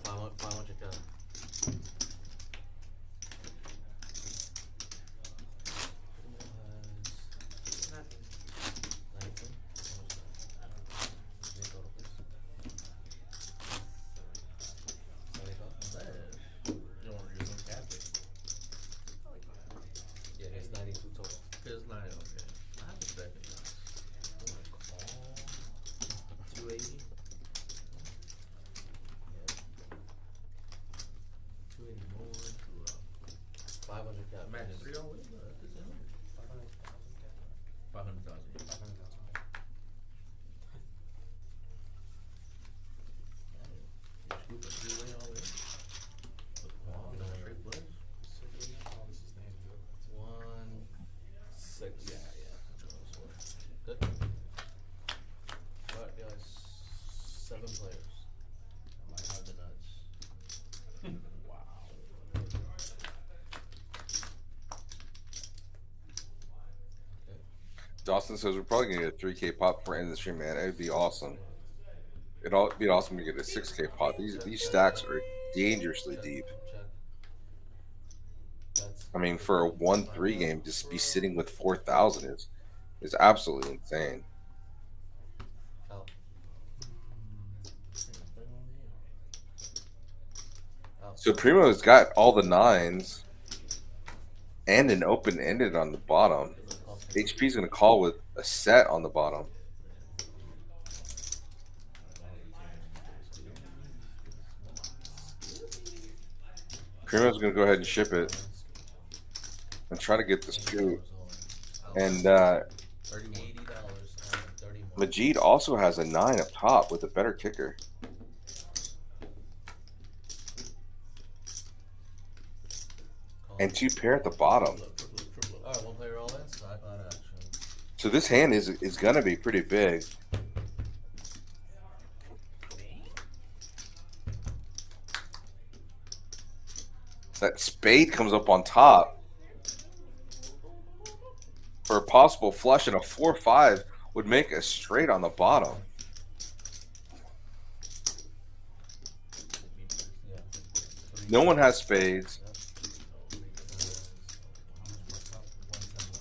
500 cap. Yeah, it's 92 total. it's not okay. I have a second. 280. 280 more. 500 cap. Max 3 all in. 500,000. Scoop a 3-way all in. You know, straight flush. 1-6. Yeah. Good. Alright, guys. 7 players. I might have the nuts. Wow. Dawson says we're probably going to get a 3K pot before end of the stream, man. It would be awesome. It'd be awesome to get a 6K pot. These stacks are dangerously deep. Check. That's I mean, for a 1-3 game, just be sitting with 4,000 is absolutely insane. out. Out. So Primo's got all the 9s and an open-ended on the bottom. HP's going to call with a set on the bottom. Primo's going to go ahead and ship it and try to get the scoop. And $80 on 30 more. M.U.G also has a 9 up top with a better kicker. And 2 pair at the bottom. Alright, 1 player all in. Side pot action. So this hand is going to be pretty big. That spade comes up on top for a possible flush, and a 4-5 would make a straight on the bottom. No one has spades.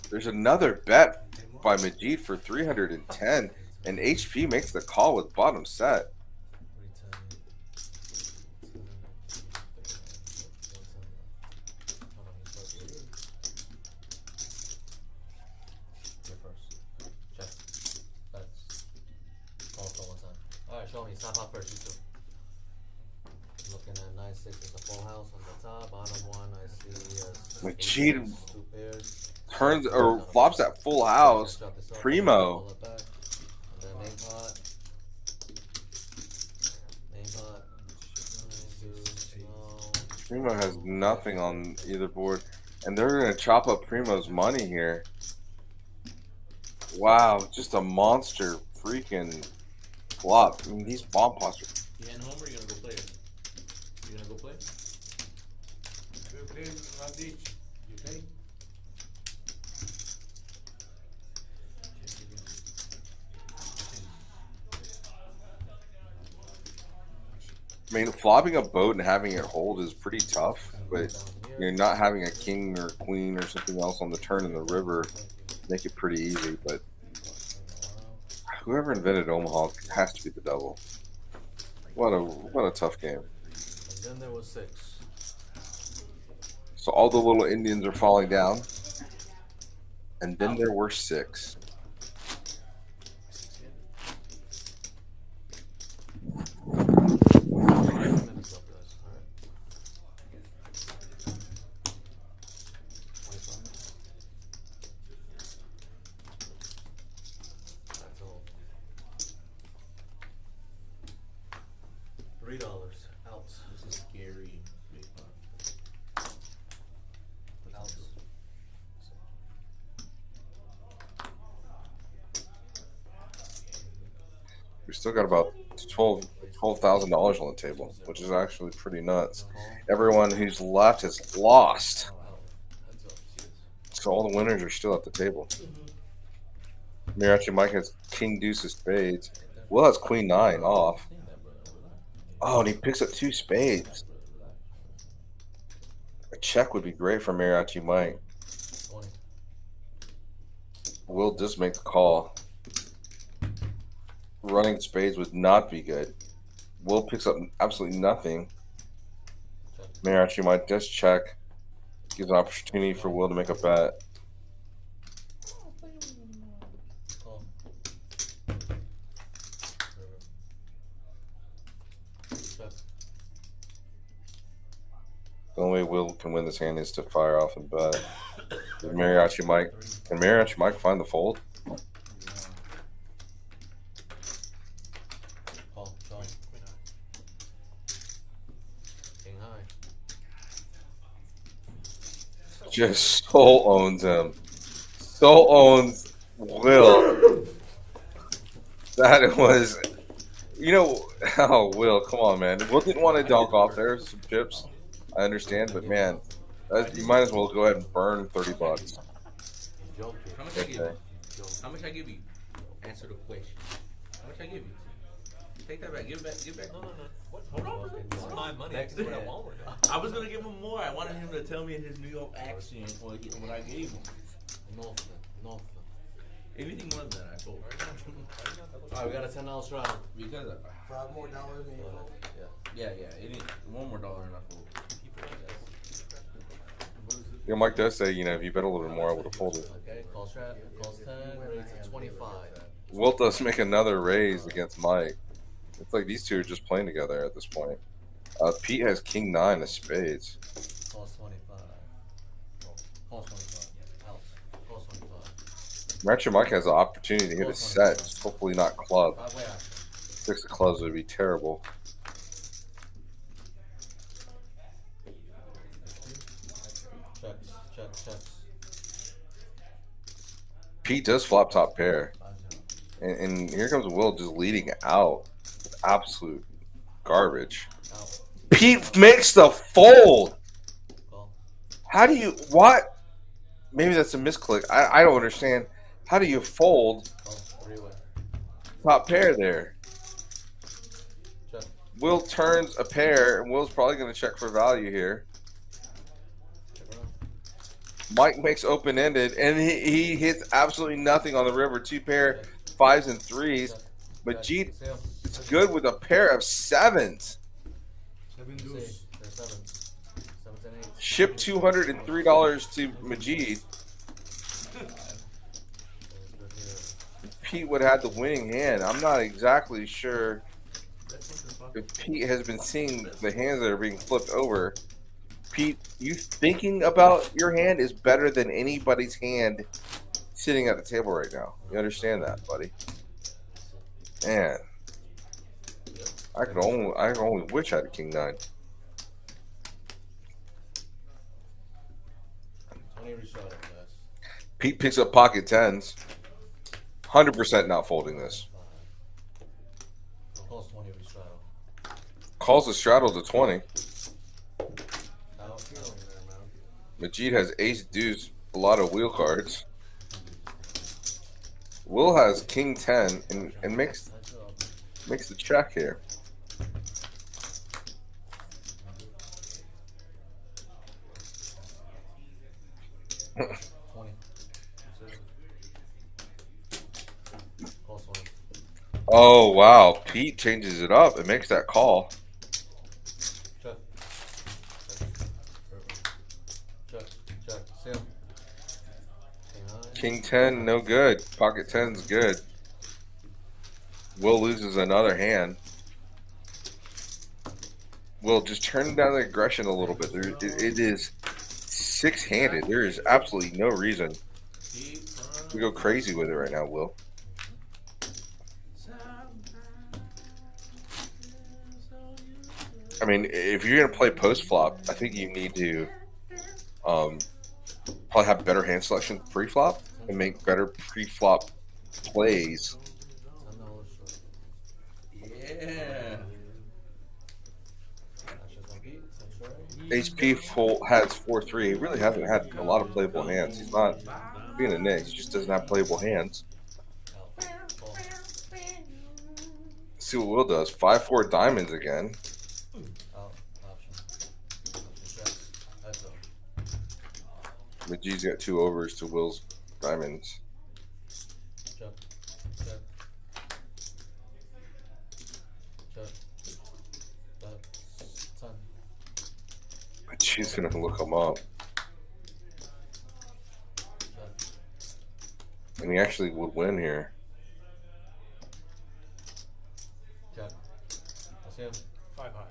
There's another bet by M.U.G for 310, and HP makes the call with bottom set. Here first. Check. That's call. top, bottom one, I see McGee ace, two pairs. turns or flops that full house. Drop this off, Primo. pull it back, and then main pot. Main pot. Small. Primo has nothing on either board, and they're gonna chop up Primo's money here. Wow, just a monster freaking flop. I mean, these bomb pots are. You heading home or you gonna go play? You gonna go play? You okay? I mean, flopping a boat and having it hold is pretty tough, but you're not having a king or queen or something else on the turn in the river make it pretty easy. But whoever invented Omaha has to be the devil. What a tough game. And then there was 6. So all the little Indians are falling down, and then there were 6. $3 out. This is scary. Big pot. Out. We still got about $12,000 on the table, which is actually pretty nuts. Everyone who's left has lost, so all the winners are still at the table. Mirachi Mike has King Deuce of Spades. Will has Queen 9 off. Oh, and he picks up 2 spades. A check would be great for Mirachi Mike. 20. Will just make the call. Running spades would not be good. Will picks up absolutely nothing. Mirachi Mike just check. Gives an opportunity for Will to make a bet. Call. Check. The only way Will can win this hand is to fire off and bet. Mariachi Mike. Can Mariachi Mike find the fold? Call. Shaun. King high. Just soul owns him. Soul owns Will. That was, oh, Will, come on, man. Will didn't want to dunk off there, some chips. I understand, but man, you might as well go ahead and burn $30. Joking. How much I give you? How much I give you? Answer the question. How much I give you? Take that back. Give it back. Give it back. No. What? Hold on, brother. This is my money. This is what I want with it. I was gonna give him more. I wanted him to tell me in his New York accent what I gave him. Nothing. Anything more than that, I told. Alright, we got a $10 shot. Because $5 more than you. yeah. Any $1 more and I fold. Mike does say, if you bet a little bit more, I would have folded. Okay, calls 10, raise to 25. Will does make another raise against Mike. It's like these two are just playing together at this point. Pete has King 9 of spades. Calls 25. Calls 25. Out. Calls 25. Matcher Mike has the opportunity to hit a set, just hopefully not club. 5 way action. 6 of clubs would be terrible. Checks. Pete does flop top pair. 5-0. And here comes Will just leading out with absolute garbage. Out. Pete makes the fold. Call. How do you, what? Maybe that's a misclick. I don't understand. How do you fold Call. 3-way. top pair there? Check. Will turns a pair, and Will's probably going to check for value here. Check around. Mike makes open-ended, and he hits absolutely nothing on the river. 2 pair, 5s and 3s. But G is good with a pair of 7s. 7 See, deuce. there's 7s. 7s and 8s. Ship $203 to Majid. Pete would have the winning hand. I'm not exactly sure if Pete has been seeing the hands that are being flipped over. Pete, you thinking about your hand is better than anybody's hand sitting at the table right now. You understand that, buddy? Man, I can only wish I had a king 9. 20 reshot, guys. Pete picks up pocket 10s. 100% not folding this. Calls 20 reshot. Calls the straddle to 20. Out. Majid has ace deuce, a lot of wheel cards. Will has king 10 and makes the check here. Oh wow, Pete changes it up and makes that call. Check. Check. Check. Sim. King 10, no good. Pocket 10's good. Will loses another hand. Will just turn down the aggression a little bit. It is 6-handed. There is absolutely no reason to go crazy with it right now, Will. I mean, if you're gonna play post flop, I think you need to probably have better hand selection pre flop and make better pre flop plays. Yeah. HP has 4-3. He really hasn't had a lot of playable hands. He's not being a Nick. He just doesn't have playable hands. Let's see what Will does. 5-4 diamonds again. Majid's got 2 overs to Will's diamonds. Check. Check. Check. That's 10. Majid's gonna look him up. And he actually would win here. Check. I see him. 5 high.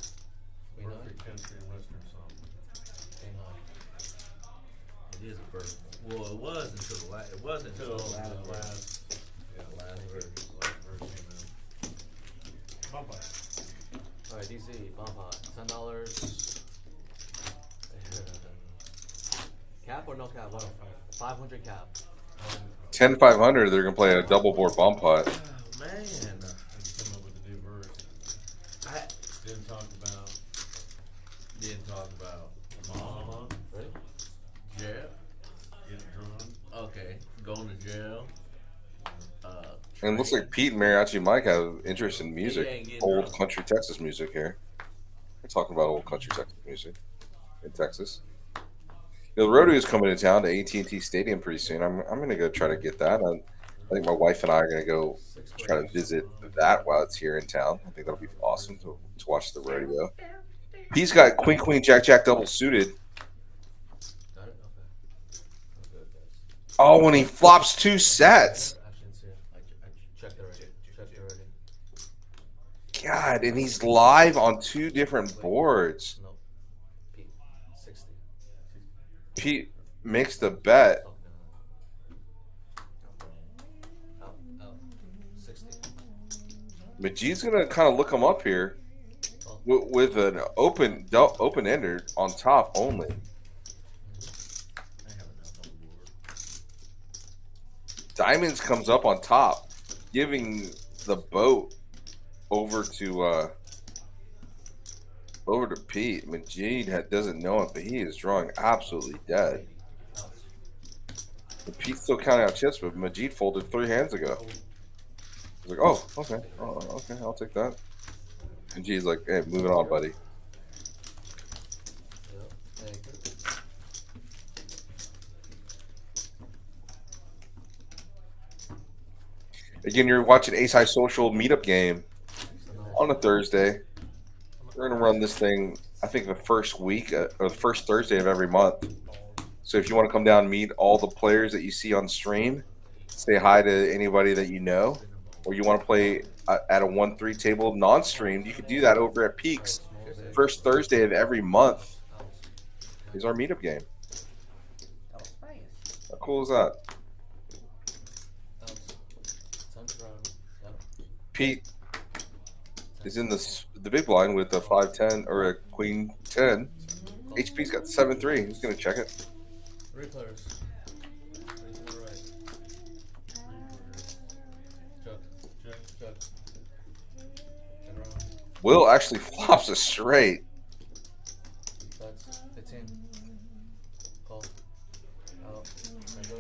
Queen high. Perfect country and western song. Queen high. It is a first. Well, it was until the last. It wasn't until the last. Yeah, Last verse. Bump high. Alright, DC, bump high. $10. Cap or no cap? 500 cap. 10-500, they're gonna play a double board bomb pot. Oh man. I just came up with a new verse. I Didn't talk about didn't talk about mama, Ready? jail. getting drunk. Okay, going to jail. And it looks like Pete and Mariachi Mike have interest in He ain't music. getting Old drunk. country Texas music here. We're talking about old country Texas music in Texas. You know, the rodeo is coming to town to AT&T Stadium pretty soon. I'm gonna go try to get that. I think my wife and I are gonna go try to visit that while it's here in town. I think that'll be awesome to watch the rodeo. He's got queen, queen, jack, jack, double suited. Got it? Okay. Good, guys. Oh, when he flops 2 sets. I didn't see it. I checked it already. Checked it already. God, and he's live on 2 different boards. No. Pete. 60. Pete makes the bet. Oh, no. Out. 60. Majid's gonna kind of look him up here with an open ender on top only. I have enough on the board. Diamonds comes up on top, giving the boat over to Pete. Majid doesn't know it, but he is drawing absolutely dead. And Pete's still counting out chips, but Majid folded 3 hands ago. He's like, oh, okay, okay, I'll take that. And G's like, hey, moving on, buddy. Yep. Thank you. Again, you're watching Ace High Social meetup game on a Thursday. We're gonna run this thing, I think, the first week or the first Thursday of every month. So if you want to come down and meet all the players that you see on stream, say hi to anybody that you know, or you want to play at a 1-3 table non-streamed, you can do that over at Peaks first Thursday of every month. He's our meetup game. That was fast. How cool is that? Pete is in the big blind with a 5-10 or a queen 10. HP's got 7-3. He's gonna check it. 3 players. 3 to the right. Chuck. And around. Will actually flops a straight. That's 15. Call. Out. And go.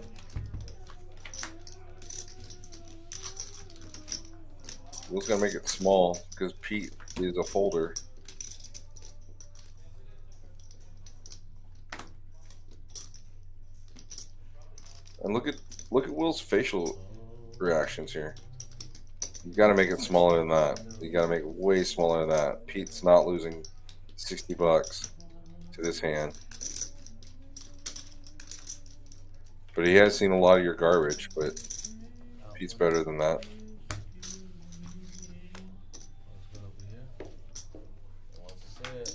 Will's gonna make it small because Pete is a folder. And look at Will's facial reactions here. You got to make it smaller than that. You got to make it way smaller than that. Pete's not losing $60 to this hand, but he has seen a lot of your garbage. But Pete's better than that. Let's go over here. Wants to say it.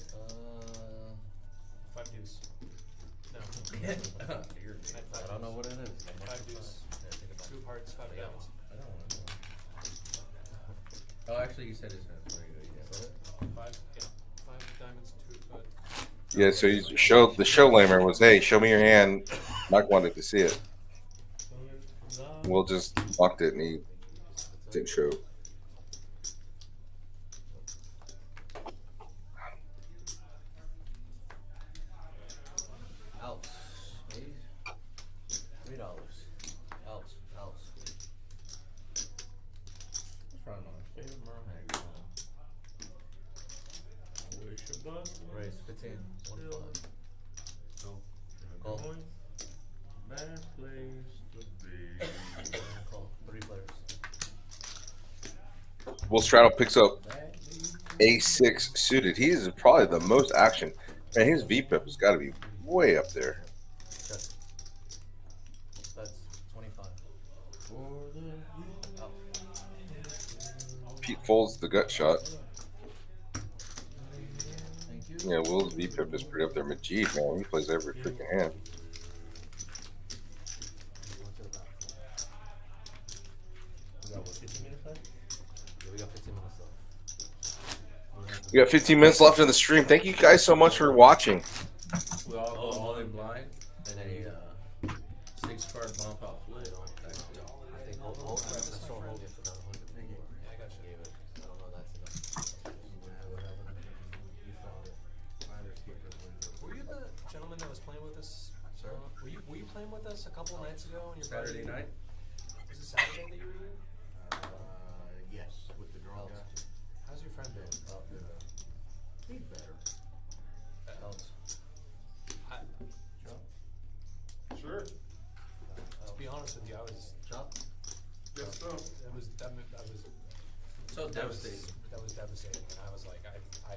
5 deuce. No. I don't know what it is. 5 deuce. 2 hearts, 5 diamonds. I don't want to know. Oh, actually, you said his hand's very good. Yeah. 5, yeah. 5 diamonds, 2, but. Yeah. So the show lamer was, hey, show me your hand. Mike wanted to see it. Will just locked it and he didn't show. Out. $3. Out. Trying my favorite mermaid. Wish a button. Raise 15. 1 5. Call. Bad place to be. Call. 3 players. Will Straddle picks up A6 suited. He is probably the most action. Man, his VPIP has got to be way up there. Check. That's 25. Out. Pete folds the gut shot. Thank you. Yeah, Will's VPIP is pretty up there. Majid, man, he plays every freaking hand. We got what, 15 minutes left? Yeah, we got 15 minutes left. We got 15 minutes left in the stream. Thank you guys so much for watching. We all go all in blind. And then A 6-card bump out flip. I think hold for another 100. Yeah, I got you. Gave it. I don't know that's enough. You found it. Were you the gentleman that was playing with us? Sir? Were you playing with us a couple nights ago? And your Saturday buddy- night. Was it Saturday that you were here? Yes, with the draw guy. How's your friend been? He's better. Out. Sure. To be honest with you, I was. Chop. Yes, so. That was So devastating. That was devastating, and I was like,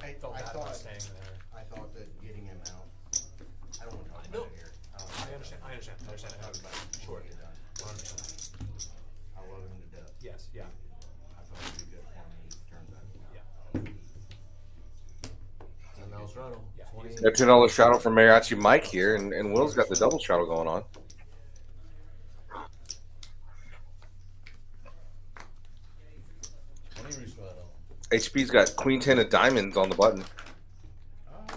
I felt bad about staying there. I thought that getting him out. I don't want to talk No. about it here. I understand. I understand. Sure. 100%. I love him to death. Yes. Yeah. I thought it'd be good for him. He turns out. Yeah. And now Straddle. Yeah. 20. Got $10 straddle from Mariachi Mike here, and Will's got the double straddle going on. 20 restraddle. HP's got queen 10 of diamonds on the button. Out.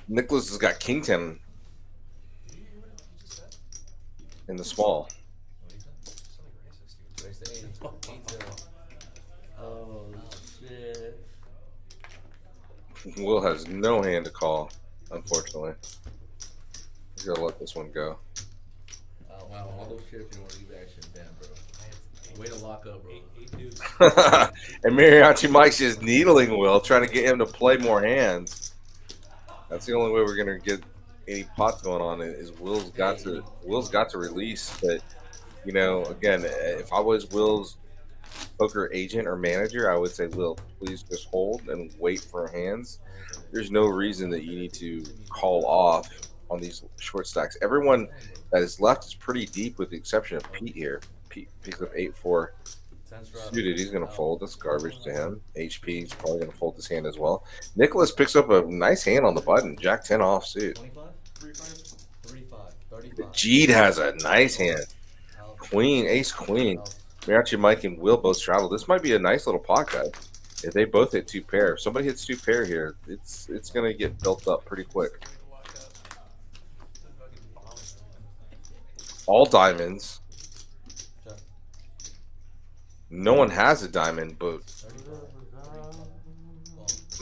Nicholas has got king 10 in the small. Something racist, dude. Raise to 80. 8-0. Oh shit. Will has no hand to call, unfortunately. He's got to let this one go. Out. Wow, all those shifts you want to leave action. Damn, bro. Way to lock up, bro. 8 deuce. And Mariachi Mike's just needling Will, trying to get him to play more hands. That's the only way we're gonna get any pots going on. Is Will's got to release. But you know, again, if I was Will's poker agent or manager, I would say, Will, please just hold and wait for hands. There's no reason that you need to call off on these short stacks. Everyone that is left is pretty deep, with the exception of Pete here. Pete picks up 8-4 Suited, he's gonna fold. That's garbage to him. HP, he's probably gonna fold his hand as well. Nicholas picks up a nice hand on the button. Jack 10 offsuit. 35. Jeed has a nice hand. Queen, ace, queen. Mariachi Mike and Will both travel. This might be a nice little pot, guys. If they both hit 2 pair, if somebody hits 2 pair here, it's gonna get built up pretty quick. All diamonds. No one has a diamond, but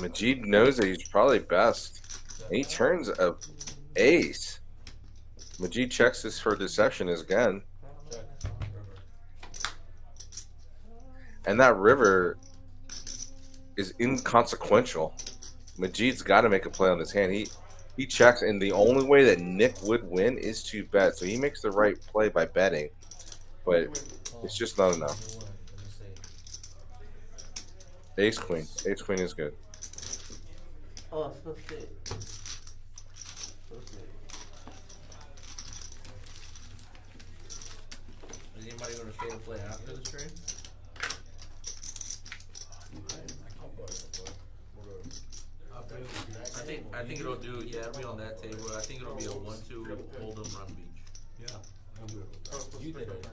Majid knows that he's probably best. And he turns a ace. Majid checks this for deception again. And that river is inconsequential. Majid's got to make a play on this hand. He checks, and the only way that Nick would win is to bet. So he makes the right play by betting, but it's just not enough. Ace queen. Ace queen is good. Oh, so sick. Is anybody gonna stay and play after the stream? I think it'll do. Yeah, it'll be on that table. I think it'll be a 1-2 Hold'em run beach. Yeah. You did it.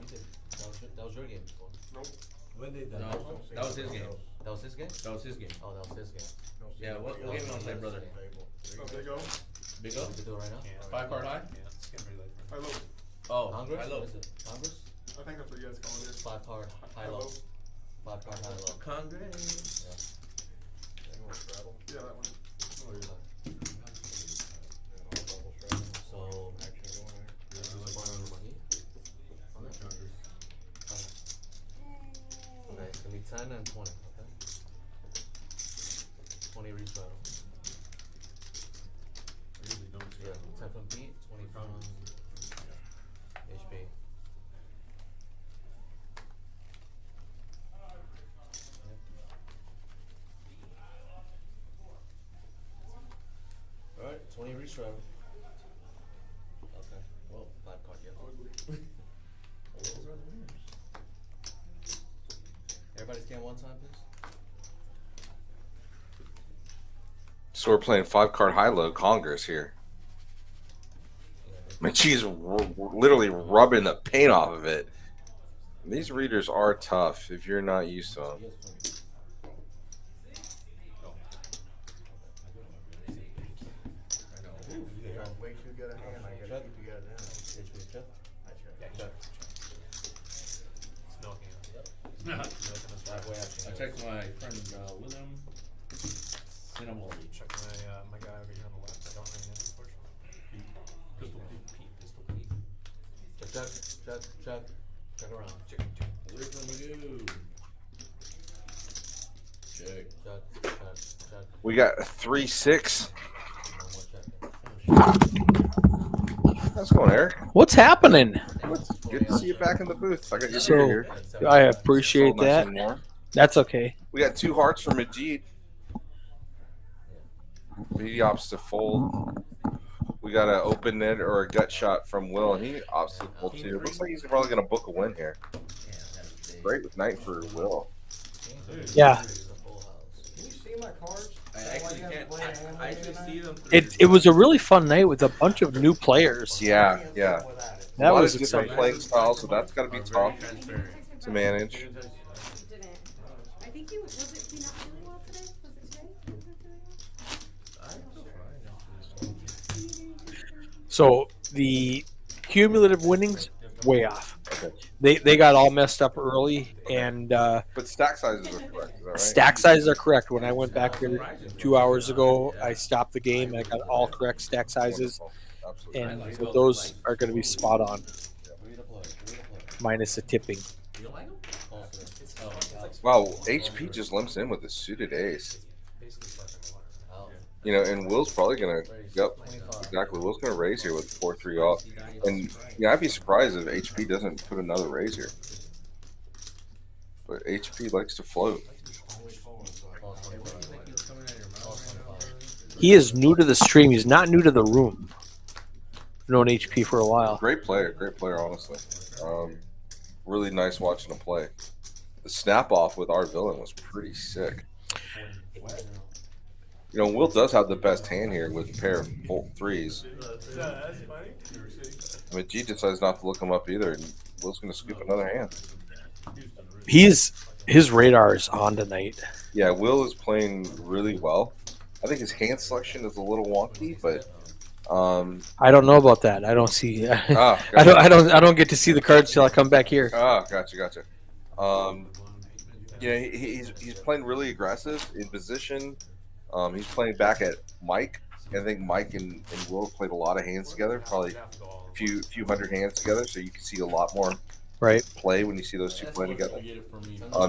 That was your game before. Nope. When they done? No, that was his game. That was his game? That was his game. Oh, that was his game. Yeah, what game you wanna play, brother? Oh, there you go. Big O? We can do it right now. 5 card high? Yeah, it's getting pretty late. High low. Oh, Congress? high low. What is it? Congress? I think that's what you guys call it. 5 card high low. 5 card high low. Congress. Yeah, that one. So, okay, it's gonna be 10 and 20, okay? 20 reach rattle. Yeah, 10 from beat, 20 from HP. Alright, 20 reach rattle. Okay, well, 5 card, yeah. Well, those are the winners. Everybody scan one time, please. So we're playing 5 card high low Congress here. Machi's literally rubbing the paint off of it. These readers are tough if you're not used to them. Way too good a hand. I gotta keep you guys in. I checked my friend William. Then I'm already. Check my guy over here on the left. I don't know his name, unfortunately. Pistol Pete. Check around. Where's the Magoo? Check. We got 3-6. How's it going, Eric? What's happening? Good to see you back in the booth. I got your So, beer here. I appreciate Nice that. and warm. That's okay. We got 2 hearts from Majid. He opts to fold. We got an open net or a gut shot from Will, and he opts to fold too. It looks like he's probably going to book a win here. Great night for Will. Yeah. Can you see my cards? I actually can't. I actually see them. It was a really fun night with a bunch of new players. Yeah. That a lot was of different exciting. playing styles, so that's got to be tough to manage. Didn't. I think he was he not feeling well today? Was it today? So the cumulative winnings way off. They got all messed up early, and But stack sizes are correct. Is that right? stack sizes are correct. When I went back there 2 hours ago, I stopped the game and I got all correct stack sizes, Absolutely. and so those are going to be spot on, minus the tipping. Wow, HP just limps in with a suited ace. You know, and Will's probably gonna. Yep, exactly. Will's gonna raise here with 4-3 off, and yeah, I'd be surprised if HP doesn't put another raise here. But HP likes to float. He is new to the stream. He's not new to the room. I've known HP for a while. Great player, honestly. Really nice watching him play. the snap off with our villain was pretty sick. You know, Will does have the best hand here with a pair of full threes. I mean, G decides not to look him up either, and Will's going to scoop another hand. His radar is on tonight. Yeah, Will is playing really well. I think his hand selection is a little wonky, but I don't know about that. I don't see. gotcha. I don't get to see the cards till I come back here. Gotcha. Yeah, he's playing really aggressive in position. He's playing back at Mike. I think Mike and Will played a lot of hands together, probably a few hundred hands together, so you can see a lot more play when you see those two playing together.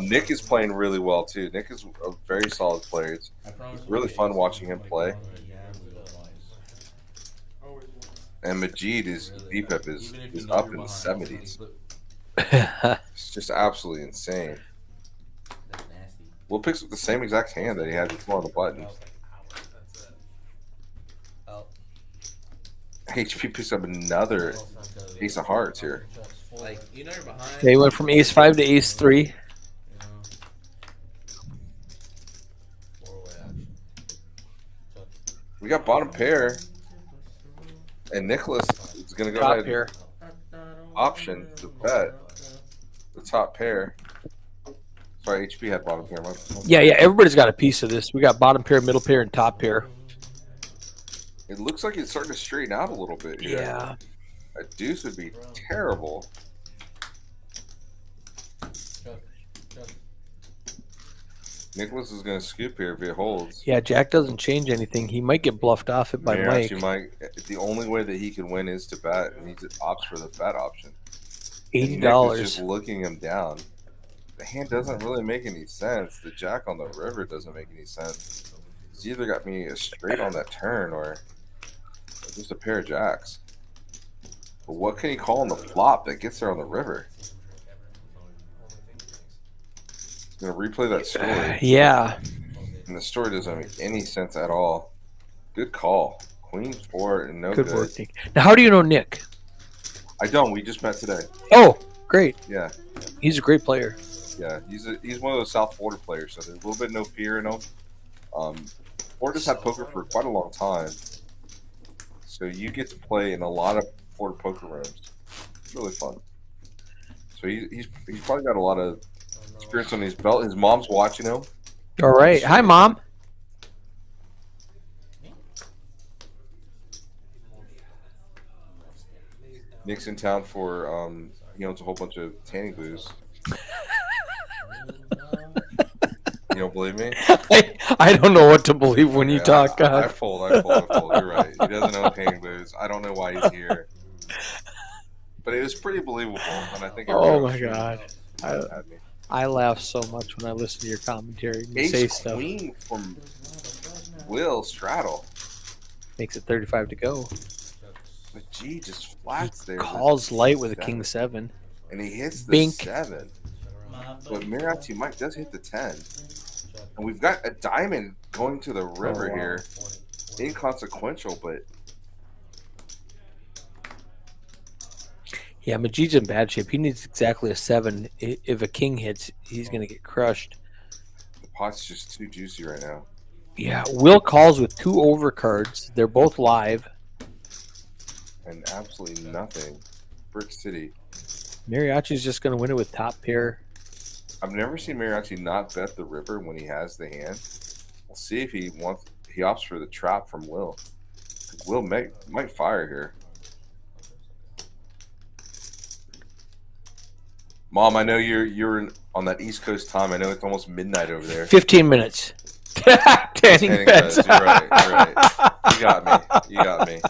Nick is playing really well too. Nick is a very solid player. It's really fun watching him play. And Majid is DPEP is up in the 70s. It's just absolutely insane. Will picks up the same exact hand that he had before on the button. HP picks up another Ace of Hearts here. Like, you know you're behind. They went from Ace 5 to Ace 3. We got bottom pair. And Nicholas is going to go Top ahead pair. Option to bet the top pair. Sorry, HP had bottom pair. Yeah. Everybody's got a piece of this. We got bottom pair, middle pair, and top pair. It looks like it's starting to straighten out a little bit here. Yeah. A deuce would be terrible. Nicholas is going to scoop here if he holds. Yeah, Jack doesn't change anything. He might get bluffed off it by Mike. The only way that he can win is to bet, and he just opts for the bet option. $80. Nick is just looking him down. The hand doesn't really make any sense. The jack on the river doesn't make any sense. He's either got me a straight on that turn or just a pair of jacks. But what can he call on the flop that gets there on the river? He's going to replay that story. Yeah. And the story doesn't make any sense at all. Good call. Queen 4 and no good. Good work, Nick. Now, how do you know Nick? I don't. We just met today. Oh, great. Yeah. He's a great player. Yeah, he's one of those South Florida players, so there's a little bit no fear in him. Florida's had poker for quite a long time, so you get to play in a lot of Florida poker rooms. It's really fun. So he's probably got a lot of experience on his belt. His mom's watching him. All right. Hi, Mom. Nick's in town for he owns a whole bunch of tanning booths. You don't believe me? I don't know what to believe when you talk. I fold. You're right. He doesn't own tanning booths. I don't know why he's here. But it was pretty believable, and I think. Oh my God! I laugh so much when I listen to your commentary. You say stuff. Queen from Will straddle makes it 35 to go. But G just flats there. Calls light with a king 7, and he hits the Bink. 7. But Mariachi Mike does hit the 10, and we've got a diamond going to the river here. Inconsequential, but. Yeah, Majid's in bad shape. He needs exactly a 7. If a king hits, he's going to get crushed. The pot's just too juicy right now. Yeah, Will calls with 2 overcards. They're both live. And absolutely nothing. Brick City. Mariachi's just going to win it with top pair. I've never seen Mariachi not bet the river when he has the hand. We'll see if he opts for the trap from Will. Will might fire here. Mom, I know you're on that East Coast time. I know it's almost midnight over there. 15 minutes. Tanning beds. You're right. You got me.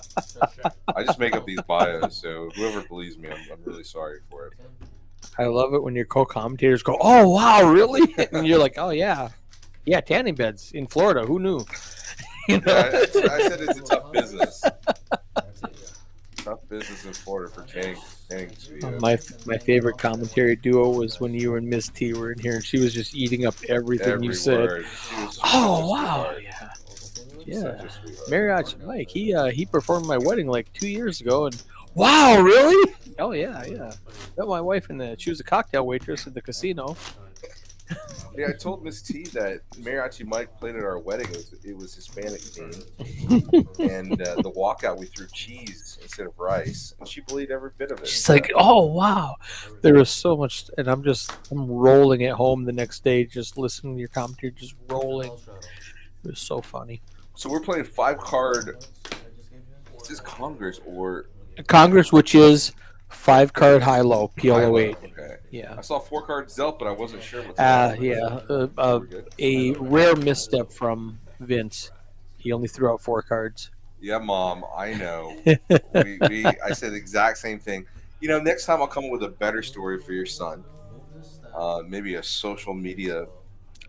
I just make up these bios, so whoever believes me, I'm really sorry for it. I love it when your co-commentators go, "Oh wow, really?" And you're like, "Oh yeah, tanning beds in Florida. Who knew?" You know? I said it's a tough business. Tough business in Florida for tanning studios. My favorite commentary duo was when you and Miss T were in here, and she was just eating up everything you said. Oh wow, yeah. Mariachi Mike, he performed my wedding like 2 years ago, and wow, really? Oh yeah. Met my wife she was a cocktail waitress at the casino. Yeah, I told Miss T that Mariachi Mike played at our wedding. It was Hispanic themed, and the walkout we threw cheese instead of rice, and she believed every bit of it. She's like, "Oh wow, there was so much," and I'm rolling at home the next day, just listening to your commentary, just rolling. It was so funny. So we're playing 5-card. Is this Congress or Congress, which is 5-card high low PLO8. Okay. Yeah. I saw 4-card Zelt, but I wasn't sure what's Yeah. A rare misstep from Vince. He only threw out 4 cards. Yeah, Mom, I know. I said the exact same thing. You know, next time I'll come up with a better story for your son. Maybe a social media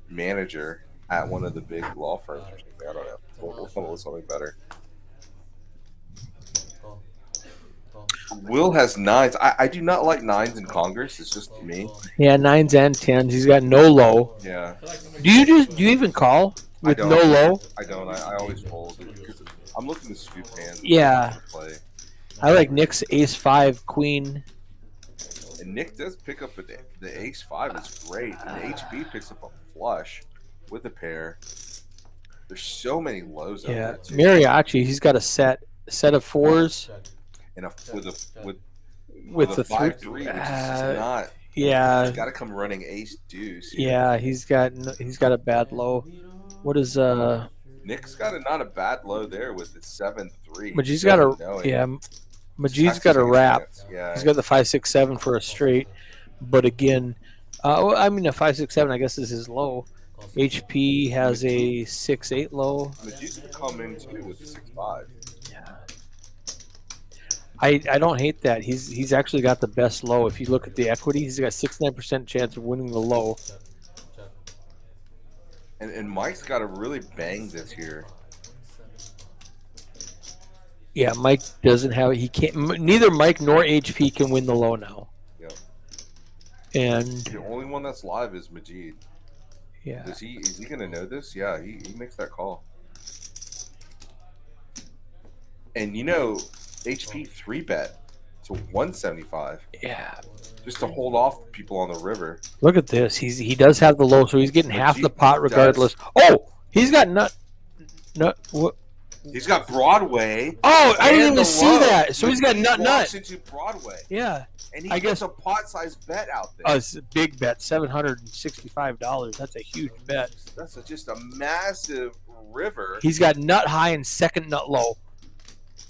manager at one of the big law firms or something. I don't know. We'll come up with something better. Will has 9s. I do not like 9s in Congress. It's just me. Yeah, 9s and 10s. He's got no low. Yeah. Do you even call with no low? I don't. I always fold because I'm looking to scoop hands. Yeah. Play. I like Nick's Ace 5 Queen. And Nick does pick up the Ace 5 is great. And HB picks up a flush with a pair. There's so many lows. Yeah. Out there too. Mariachi. He's got a set of 4s. And with the 5-3, which is not. Yeah. He's got to come running Ace Deuce. Yeah, he's got a bad low. What is Nick's got not a bad low there with the 7-3. Maji's got Maji's got a wrap. Yeah. He's got the 5-6-7 for a straight, but again, I mean a 5-6-7 I guess is his low. HP has a 6-8 low. Maji's gonna come in too with the 6-5. I don't hate that. He's actually got the best low. If you look at the equity, he's got 69% chance of winning the low. And Mike's got to really bang this here. Yeah, Mike doesn't have. He can't. Neither Mike nor HP can win the low now. Yep. And the only one that's live is Majid. Yeah. Is he gonna know this? Yeah, he makes that call. And you know, HP 3-bet to 175. Yeah. Just to hold off people on the river. Look at this. He does have the low, so he's getting half the pot regardless. Oh, he's got what? He's got Broadway. Oh, I didn't even see that. So he's got nut. Into Broadway. Yeah. And he gets a pot-sized bet out there. Oh, it's a big bet, $765. That's a huge bet. That's just a massive river. He's got nut high and second nut low.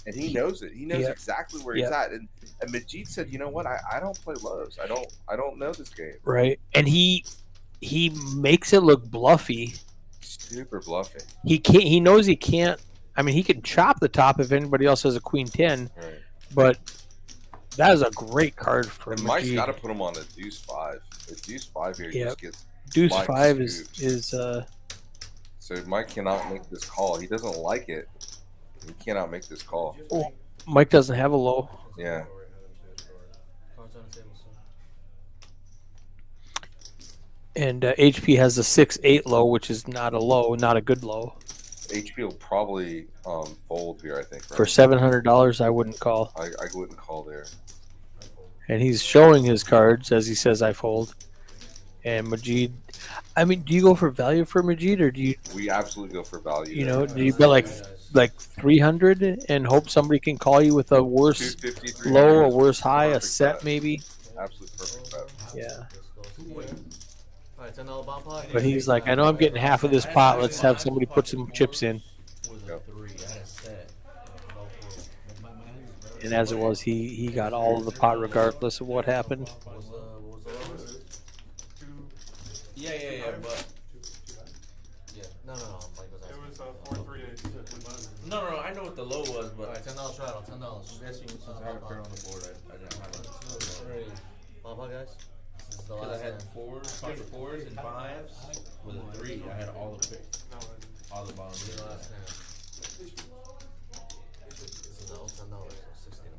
And he knows it. He knows exactly where he's at. And Majid said, "You know what? I don't play lows. I don't know this game." Right. And he makes it look bluffy. Super bluffy. He knows he can't. I mean, he can chop the top if anybody else has a queen 10, right. But that is a great card for him. Mike's got to put him on a deuce 5. The deuce 5 here just gets deuce Mike 5 scooped. is So Mike cannot make this call. He doesn't like it. He cannot make this call. Oh, Mike doesn't have a low. Yeah. And HP has a 6-8 low, which is not a low, not a good low. HP will probably fold here, I think. Right? For $700, I wouldn't call. I wouldn't call there. And he's showing his cards as he says, "I fold." And Majid, I mean, do you go for value for Majid, or do you? We absolutely go for value. You know, do you bet like 300 and hope somebody can call you with a worse low or worse high, a set bet. maybe? Absolute perfect bet. Yeah. Alright, $10 bomb pot. But he's like, I know I'm getting half of this pot. Let's have somebody put some chips in. And as it was, he got all of the pot regardless of what happened. Yeah, but yeah, no. Mike was asking. It was 4-3-8. No, I know what the low was, but Alright, $10 straddle, $10. since I had a pair on the board, I didn't have it. Bomb pot, guys. This is the Because last I had hand. pocket 4s and 5s with a 3. I had all the picks, all the bottom. This is the last hand. This is $10, so 16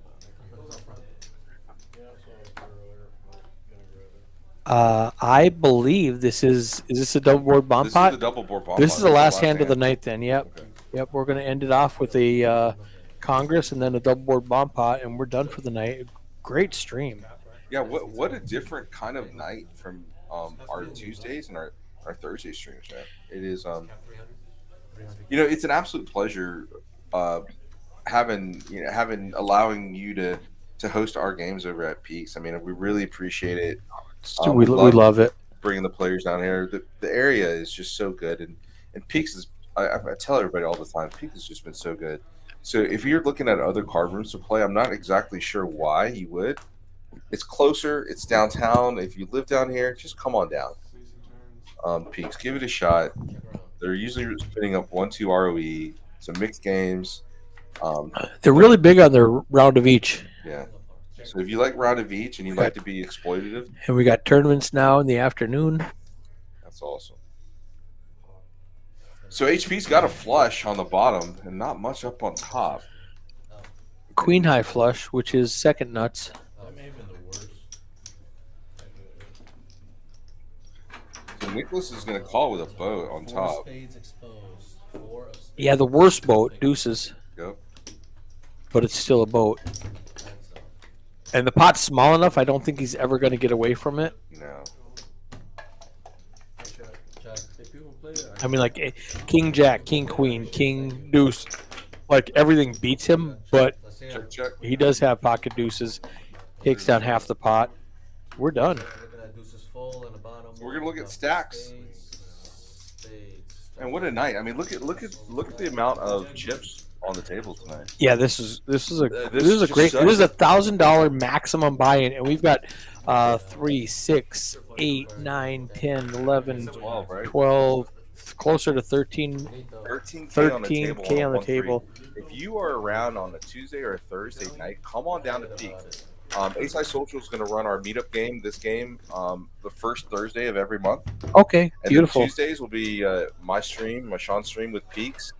I believe this is this a double board bomb This pot? is the double board bomb This pot. is the last hand of the night then, yep. Okay. Yep, we're going to end it off with a Congress and then a double board bomb pot, and we're done for the night. Great stream. Yeah, what a different kind of night from our Tuesdays and our Thursday streams, man. It is Cap 300. it's an absolute pleasure having allowing you to host our games over at Peaks. I mean, we really appreciate it. We love it. Bringing the players down here. The area is just so good, and Peaks is. I tell everybody all the time, Peaks has just been so good. So if you're looking at other card rooms to play, I'm not exactly sure why you would. It's closer. It's downtown. If you live down here, just come on down. Peaks, give it a shot. They're usually spinning up 1-2 ROE. Some mixed games. They're really big on their round of each. Yeah. So if you like round of each and you like to be exploitative, and we got tournaments now in the afternoon. That's awesome. So HP's got a flush on the bottom and not much up on top. Queen high flush, which is second nuts. That may have been the worst. So Nicholas is going to call with a boat on Four top. spades exposed. Four of spades. Yeah, the worst boat, deuces. Yep. But it's still a boat. And the pot's small enough, I don't think he's ever going to get away from it. No. I mean, like King Jack, King Queen, King Deuce, like everything beats him, but he does have pocket deuces. Takes down half the pot. We're done. We're gonna look at stacks. And what a night! I mean, look at the amount of chips on the table tonight. Yeah, this is a This great. just This is $1,000 maximum buy-in, and we've got 3, 6, 8, 9, 10, 11, 12, right? 12, closer to 13. 13K on the table. 13K on the table. If you are around on a Tuesday or a Thursday night, come on down to Peaks. Ace High Social is going to run our meetup game. This game, the first Thursday of every month. Okay, and beautiful. Tuesdays will be my Shaun stream with Peaks.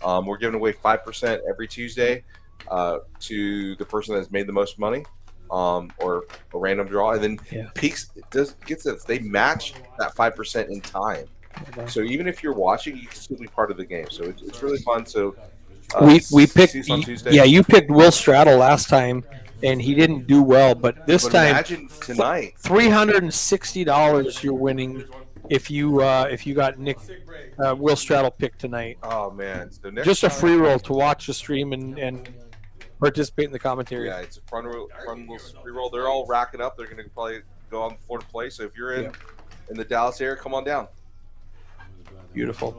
We're giving away 5% every Tuesday to the person that's made the most money, or a random draw, and then Peaks gets this. They match that 5% in time. So even if you're watching, you can still be part of the game. So it's really fun. So we picked. see us on Tuesday. Yeah, you picked Will Straddle last time, and he didn't do well. But this time, imagine tonight, $360 you're winning if you got Nick Will Straddle picked tonight. Oh man! So Just a free roll to watch the stream and participate in the commentary. Yeah, it's a front roll free roll. They're all racking up. They're going to probably go on the floor to play. So if you're in the Dallas area, come on down. Beautiful.